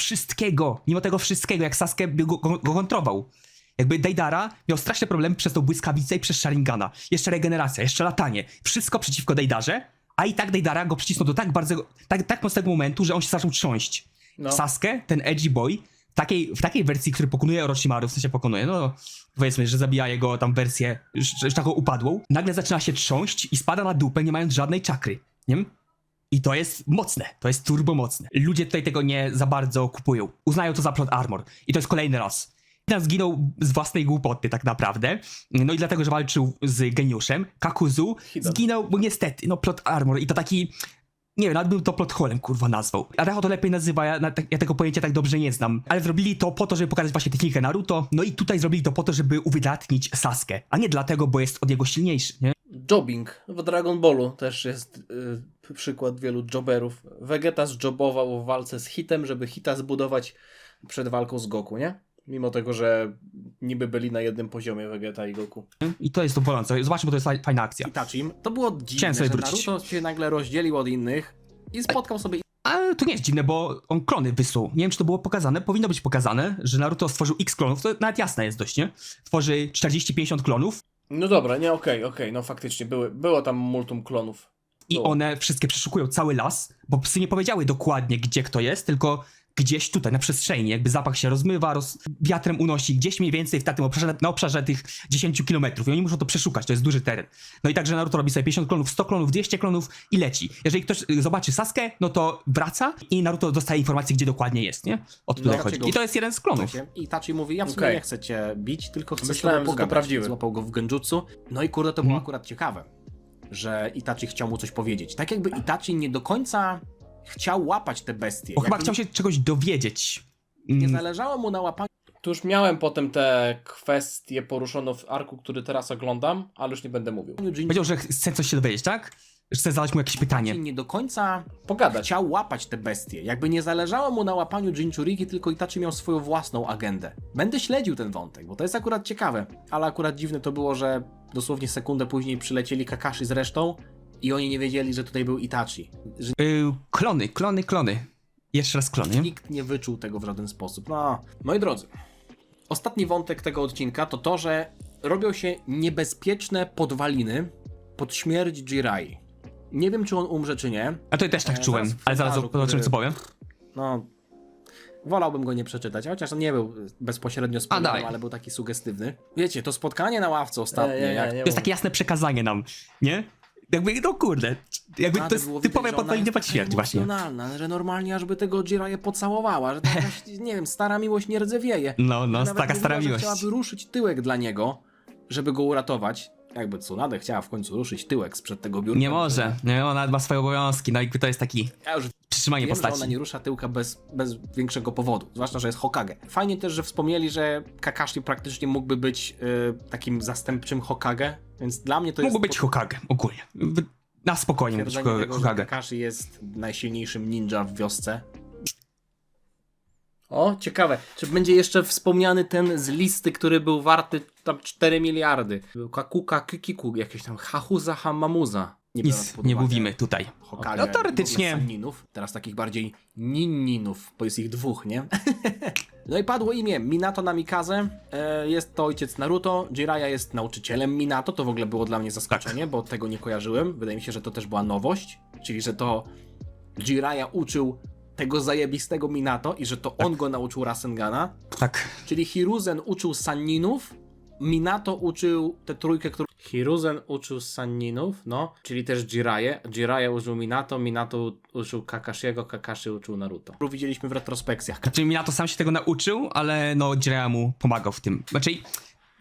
wszystkiego, jak Sasuke by go kontrował. Jakby Deidara miał straszne problemy przez tą błyskawicę i przez Sharingana. Jeszcze regeneracja, jeszcze latanie. Wszystko przeciwko Deidarze, a i tak Deidara go przycisnął do tak mocnego momentu, że on się zaczął trząść. No. Sasuke, ten edgy boy, w takiej wersji, który pokonuje Orochimaru, w sensie pokonuje, no powiedzmy, że zabija jego tam wersję już taką upadłą, nagle zaczyna się trząść i spada na dupę, nie mając żadnej czakry, nie? I to jest mocne, to jest turbo mocne. Ludzie tutaj tego nie za bardzo kupują. Uznają to za plot armor. I to jest kolejny raz. Hidan zginął z własnej głupoty tak naprawdę. No i dlatego, że walczył z geniuszem. Kakuzu zginął, bo niestety, no plot armor. I to taki, nie wiem, nawet bym to plot holem kurwa nazwał. Adacho to lepiej nazywa, ja tego pojęcia tak dobrze nie znam. Ale zrobili to po to, żeby pokazać właśnie technikę Naruto. No i tutaj zrobili to po to, żeby uwydatnić Sasuke. A nie dlatego, bo jest od niego silniejszy, nie? Jobbing w Dragon Ballu też jest przykład wielu jobberów. Vegeta zjobował w walce z Hitem, żeby Hita zbudować przed walką z Goku, nie? Mimo tego, że niby byli na jednym poziomie Vegeta i Goku. I to jest to bolące. Zobaczmy, bo to jest fajna akcja. Itachim. To było Chciałem dziwne, sobie że wrócić. Naruto się nagle rozdzielił od innych i spotkał sobie Ale to nie jest dziwne, bo on klony wysłał. Nie wiem, czy to było pokazane. Powinno być pokazane, że Naruto stworzył X klonów. To nawet jasne jest dość, nie? Tworzy 40-50 klonów No dobra, nie, okej, no faktycznie, było tam multum klonów. i Było. one wszystkie przeszukują cały las, bo psy nie powiedziały dokładnie, gdzie kto jest, tylko gdzieś tutaj, na przestrzeni. Jakby zapach się rozmywa, wiatrem unosi gdzieś mniej więcej w tym obszarze, na obszarze tych 10 kilometrów i oni muszą to przeszukać, to jest duży teren. No i także Naruto robi sobie 50 klonów, 100 klonów, 200 klonów i leci. Jeżeli ktoś zobaczy Sasuke, no to wraca i Naruto dostaje informację, gdzie dokładnie jest, nie? O to tutaj No, chodzi. dlaczego- I to jest jeden z klonów. I Itachi mówi, ja w sumie Okej. nie chcę cię bić, tylko chcę z Myślałem, tobą że to pogadać. prawdziwe. Złapał go w genjutsu. No i kurde, to było akurat ciekawe, że Itachi chciał mu coś powiedzieć. Tak jakby Itachi nie do końca chciał łapać te bestie. Bo chyba Jakby chciał się czegoś dowiedzieć. nie zależało mu na łapaniu Tu już miałem potem te kwestie poruszone w arku, który teraz oglądam, ale już nie będę mówił. Powiedział, że chce coś się dowiedzieć, tak? Że chce zadać mu jakieś pytanie. nie do końca Pogadać. chciał łapać te bestie. Jakby nie zależało mu na łapaniu Jinchuriki, tylko Itachi miał swoją własną agendę. Będę śledził ten wątek, bo to jest akurat ciekawe. Ale akurat dziwne to było, że dosłownie sekundę później przylecieli Kakashi z resztą i oni nie wiedzieli, że tutaj był Itachi. Że Klony. Jeszcze raz klony. nikt nie wyczuł tego w żaden sposób. No, moi drodzy, ostatni wątek tego odcinka to to, że robią się niebezpieczne podwaliny pod śmierć Jirai. Nie wiem, czy on umrze, czy nie. A to ja też tak czułem, zaraz w ale zaraz komentarzu, zobaczymy, co powiem. No, wolałbym go nie przeczytać, chociaż on nie był bezpośrednio spoilerem, daj. ale był taki sugestywny. Wiecie, to spotkanie na ławce ostatnie, jak To jest takie jasne przekazanie nam, nie? Jakby, no kurde, jakby to jest typowe podwaliny pod śmierć właśnie. emocjonalna, że normalnie ażby tego Jiraiya pocałowała, że to jakaś, nie wiem, stara miłość nie rdzewieje. No, Nawet taka mówiła, stara że miłość. chciałaby ruszyć tyłek dla niego, żeby go uratować. Jakby Tsunade chciała w końcu ruszyć tyłek sprzed tego biurka. Nie może, nie? Ona ma swoje obowiązki, no jakby to jest taki Ja już przytrzymanie wiem, że ona postaci. nie rusza tyłka bez większego powodu, zwłaszcza, że jest Hokage. Fajnie też, że wspomnieli, że Kakashi praktycznie mógłby być takim zastępczym Hokage, więc dla mnie to jest... Mógłby być Hokage, ogólnie. Na spokojnie mógł być potwierdzenie tego, że Hokage. Kakashi jest najsilniejszym ninja w wiosce. O, ciekawe. Czy będzie jeszcze wspomniany ten z listy, który był warty tam 4 miliardy? Był Kakuka Kikiku, jakieś tam Hahuza Hamamuza. biorąc Nic pod nie uwagę mówimy tutaj. Hokage, No teoretycznie- w ogóle Sanninów, teraz takich bardziej ninninów, bo jest ich dwóch, nie? No i padło imię Minato Namikaze, jest to ojciec Naruto, Jiraiya jest nauczycielem Minato, to w ogóle było dla mnie zaskoczenie, bo tego nie kojarzyłem, wydaje mi się, że to też była nowość, czyli że to Jiraiya uczył tego zajebistego Minato i że to on go nauczył Rasengana, Tak. czyli Hiruzen uczył Sanninów, Minato uczył tę trójkę, którą... Hiruzen uczył Sanninów, no, czyli też Jiraiya uczył Minato uczył Kakashiego, Kakashi uczył Naruto. widzieliśmy w retrospekcjach. Znaczy Minato sam się tego nauczył, ale no Jiraiya mu pomagał w tym. Znaczy,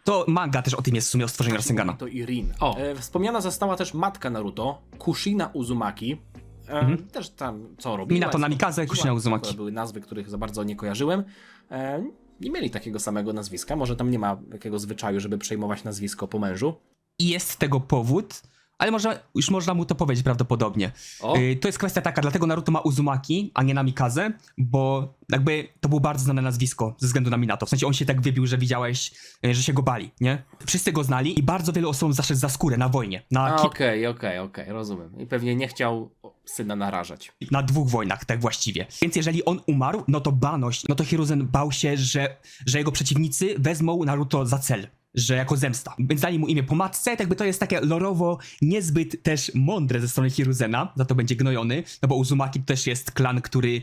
to manga też o tym jest w sumie o stworzeniu Rasengana. To i Rin. O. Wspomniana została też matka Naruto, Kushina Uzumaki. Też tam co robiła. Minato Namikaze, Kushina Uzumaki. To były nazwy, których za bardzo nie kojarzyłem. Nie mieli takiego samego nazwiska. Może tam nie ma takiego zwyczaju, żeby przejmować nazwisko po mężu. I jest tego powód, ale już można mu to powiedzieć prawdopodobnie. O. To jest kwestia taka, dlatego Naruto ma Uzumaki, a nie Namikaze, bo jakby to było bardzo znane nazwisko ze względu na Minato. W sensie on się tak wybił, że widziałeś, że się go bali, nie? Wszyscy go znali i bardzo wielu osobom zaszedł za skórę na wojnie. Okej, rozumiem. I pewnie nie chciał syna narażać. Na 2 wojnach, tak właściwie. Więc jeżeli on umarł, no to Banoś, no to Hiruzen bał się, że jego przeciwnicy wezmą Naruto za cel. Że jako zemsta. Więc dali mu imię po matce, tak jakby to jest takie lorowo niezbyt też mądre ze strony Hiruzena, za to będzie gnojony, no bo Uzumaki to też jest klan, który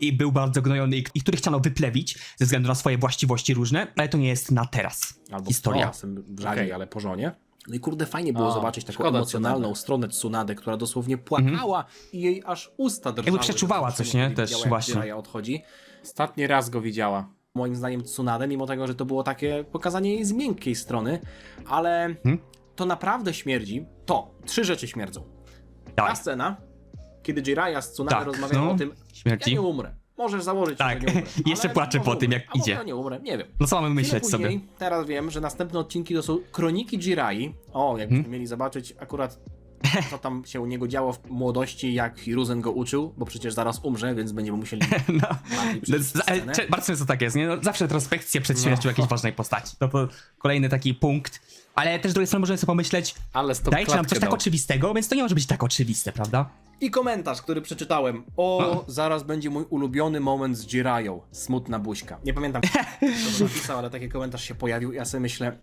i był bardzo gnojony i który chciano wyplewić ze względu na swoje właściwości różne, ale to nie jest na teraz Albo historia. czasem żali, Okej. ale po żonie. No i kurde, fajnie było zobaczyć taką szkoda emocjonalną Tsunade. stronę Tsunade, która dosłownie płakała i jej aż usta drżały. Jakby przeczuwała że coś, nie? kiedy Też widziała, jak właśnie. Jiraiya odchodzi. Ostatni raz go widziała. Moim zdaniem Tsunade, mimo tego, że to było takie pokazanie jej z miękkiej strony, ale to naprawdę śmierdzi. 3 rzeczy śmierdzą. Ta Tak, scena, kiedy Jiraiya z Tsunade tak, rozmawiają no, o tym, śmierci. ja nie umrę. Możesz założyć, Tak, że nie umrę. jeszcze ale płacze może po tym, umrę. jak A może idzie. ja nie umrę, nie wiem. No co mamy myśleć Chwilę później, sobie? Teraz wiem, że następne odcinki to są Kroniki Jirai. O, jakbyśmy mieli zobaczyć akurat co tam się u niego działo w młodości, jak Hiruzen go uczył, bo przecież zaraz umrze, więc będziemy musieli No. bardziej przejść scenę. Bardzo często tak jest, nie? No, zawsze retrospekcje przed śmiercią jakiejś ważnej postaci. To kolejny taki punkt. Ale też z drugiej strony możemy sobie pomyśleć, Ale stop dajcie nam klatkę coś tak dał. oczywistego, więc to nie może być tak oczywiste, prawda? I komentarz, który przeczytałem. O, zaraz będzie mój ulubiony moment z Jirayo. Smutna buźka. Nie pamiętam, kto to napisał, ale taki komentarz się pojawił i ja sobie myślę,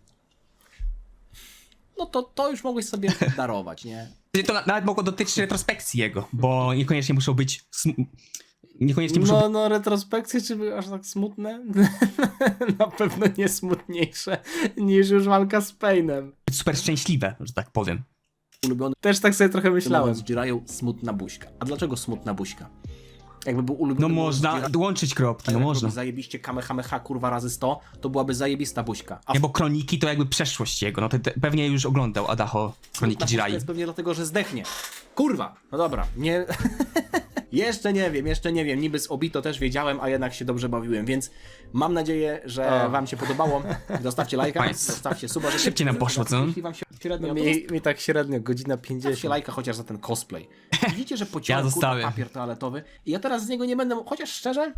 no to już mogłeś sobie darować, nie? To nawet mogło dotyczyć retrospekcji jego, bo niekoniecznie muszą być... Niekoniecznie muszą No, retrospekcje, czy były aż tak smutne? Na pewno nie smutniejsze niż już walka z Painem. być super szczęśliwe, że tak powiem. Ulubiony Też tak sobie trochę myślałem. moment z Jirayo, smutna buźka. A dlaczego smutna buźka? Jakby był ulubiony No moment z można Jirayo, łączyć kropki, no jak można. robi zajebiście kamehameha kurwa razy 100, to byłaby zajebista buźka. A Nie, bo kroniki to jakby przeszłość jego, no to pewnie już oglądał Adacho Kroniki smutna buźka Jirai. jest pewnie dlatego, że zdechnie. Kurwa! No dobra, nie... Jeszcze nie wiem, niby z Obito też wiedziałem, a jednak się dobrze bawiłem, więc mam nadzieję, że wam się podobało. Zostawcie lajka, Nice. zostawcie suba. że- Szybciej nam poszło, co? Jeśli wam się średnio, to Mi tak średnio, godzina 50. zostawcie lajka chociaż za ten cosplay. Widzicie, że pociąłem Ja kurwa zostawię. papier toaletowy i ja teraz z niego nie będę, chociaż szczerze...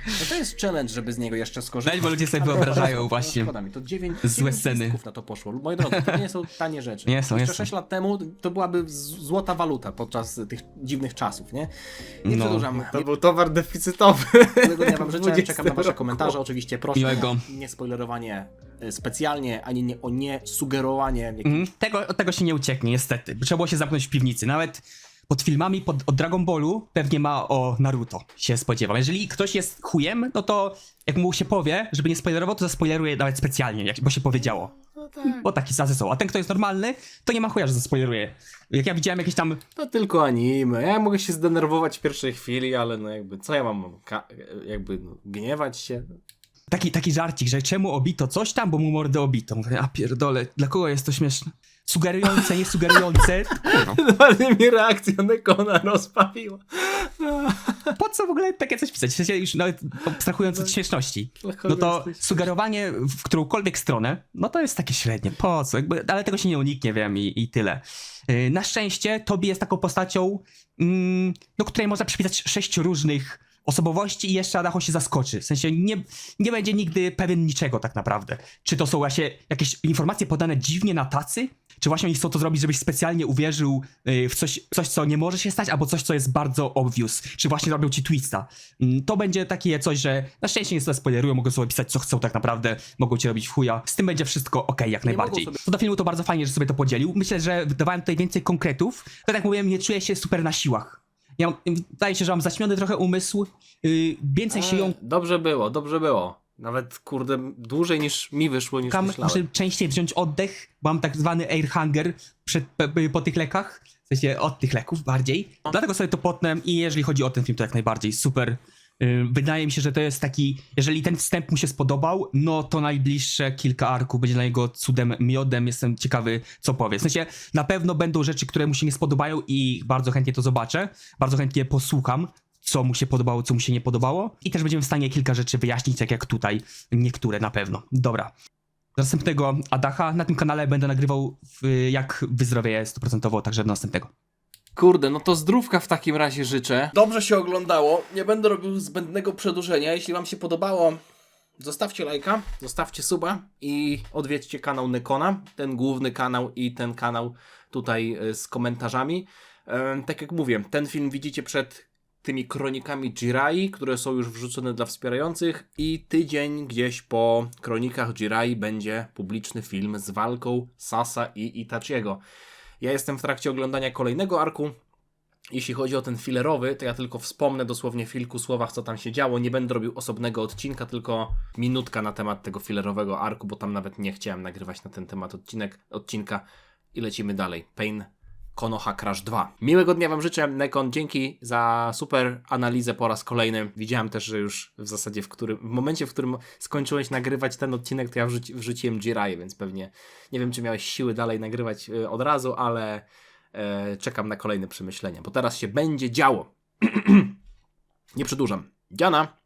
No to jest challenge, żeby z niego jeszcze skorzystać. Weź, bo ludzie sobie wyobrażają właśnie Szkoda mi, to 9 złe sceny. na to poszło. Moi drodzy, to nie są tanie rzeczy. Nie są, Jeszcze nie są. 6 lat temu to byłaby złota waluta podczas tych dziwnych czasów, nie? Nie No. przedłużam. To był towar deficytowy. Miłego dnia wam życzę, 20 czekam na wasze roku. komentarze. Oczywiście proszę Miłego. o nie spoilerowanie specjalnie, ani nie, o nie sugerowanie jakichś Od tego się nie ucieknie, niestety. Trzeba było się zamknąć w piwnicy. Nawet pod filmami od Dragon Ballu pewnie ma o Naruto, się spodziewam. Jeżeli ktoś jest chujem, no to jak mu się powie, żeby nie spoilerował, to zaspoileruje nawet specjalnie, bo się powiedziało. Bo taki zasady są. A ten, kto jest normalny, to nie ma chuja, że zaspoileruje. Jak ja widziałem jakieś tam... To tylko anime. Ja mogę się zdenerwować w pierwszej chwili, ale no jakby, co ja mam, gniewać się? Taki żarcik, że czemu Obito coś tam, bo mu mordę obito. Mówię, a pierdole, dla kogo jest to śmieszne? Sugerujące, niesugerujące. Kurwa. Bardzo mi reakcja Nekona rozbawiła. Po co w ogóle takie coś pisać? W sensie już nawet abstrahując od śmieszności. Dla kogo No to jesteś? sugerowanie w którąkolwiek stronę, no to jest takie średnie. Po co? Jakby, ale tego się nie uniknie, wiem, i tyle. Na szczęście Tobi jest taką postacią, do której można przypisać 6 różnych osobowości i jeszcze Adacho się zaskoczy. W sensie nie będzie nigdy pewien niczego tak naprawdę. Czy to są właśnie jakieś informacje podane dziwnie na tacy? Czy właśnie oni chcą to zrobić, żebyś specjalnie uwierzył w coś, co nie może się stać, albo coś, co jest bardzo obvious? Czy właśnie robią ci twista? To będzie takie coś, że na szczęście nie sobie spoilerują, mogą sobie pisać, co chcą tak naprawdę, mogą ci robić w chuja. Z tym będzie wszystko okej, jak najbardziej. mogą sobie- Co do filmu, to bardzo fajnie, że sobie to podzielił. Myślę, że dawałem tutaj więcej konkretów. Tak jak mówiłem, nie czuję się super na siłach. Wydaje się, że mam zaćmiony trochę umysł. Więcej się ją Dobrze było. Nawet, kurde, dłużej niż mi wyszło, niż muszę myślałem. częściej wziąć oddech, bo mam tak zwany air hunger po tych lekach, w sensie od tych leków bardziej. Dlatego sobie to potnę i jeżeli chodzi o ten film, to jak najbardziej super. Wydaje mi się, że to jest taki, jeżeli ten wstęp mu się spodobał, no to najbliższe kilka arków będzie dla niego cudem miodem. Jestem ciekawy, co powie. W sensie na pewno będą rzeczy, które mu się nie spodobają i bardzo chętnie to zobaczę. Bardzo chętnie posłucham, co mu się podobało, co mu się nie podobało. I też będziemy w stanie kilka rzeczy wyjaśnić, tak jak tutaj. Niektóre na pewno. Dobra. Do następnego Adacha. Na tym kanale będę nagrywał jak wyzdrowieję 100%, także do następnego. Kurde, no to zdrówka w takim razie życzę. Dobrze się oglądało, nie będę robił zbędnego przedłużenia. Jeśli wam się podobało, zostawcie lajka, zostawcie suba i odwiedźcie kanał Nekona, ten główny kanał i ten kanał tutaj z komentarzami. Tak jak mówię, ten film widzicie przed tymi kronikami Jirai, które są już wrzucone dla wspierających i tydzień gdzieś po kronikach Jirai będzie publiczny film z walką Sasa i Itachiego. Ja jestem w trakcie oglądania kolejnego arku. Jeśli chodzi o ten filerowy, to ja tylko wspomnę dosłownie w kilku słowach, co tam się działo. Nie będę robił osobnego odcinka, tylko minutka na temat tego filerowego arku, bo tam nawet nie chciałem nagrywać na ten temat odcinka. I lecimy dalej. Pain Konoha Crash 2. Miłego dnia wam życzę, Nekon. Dzięki za super analizę po raz kolejny. Widziałem też, że już w zasadzie w momencie, w którym skończyłeś nagrywać ten odcinek, to ja wrzuciłem Jiraiya, więc pewnie nie wiem, czy miałeś siły dalej nagrywać od razu, ale czekam na kolejne przemyślenia, bo teraz się będzie działo. Nie przedłużam. Dziana!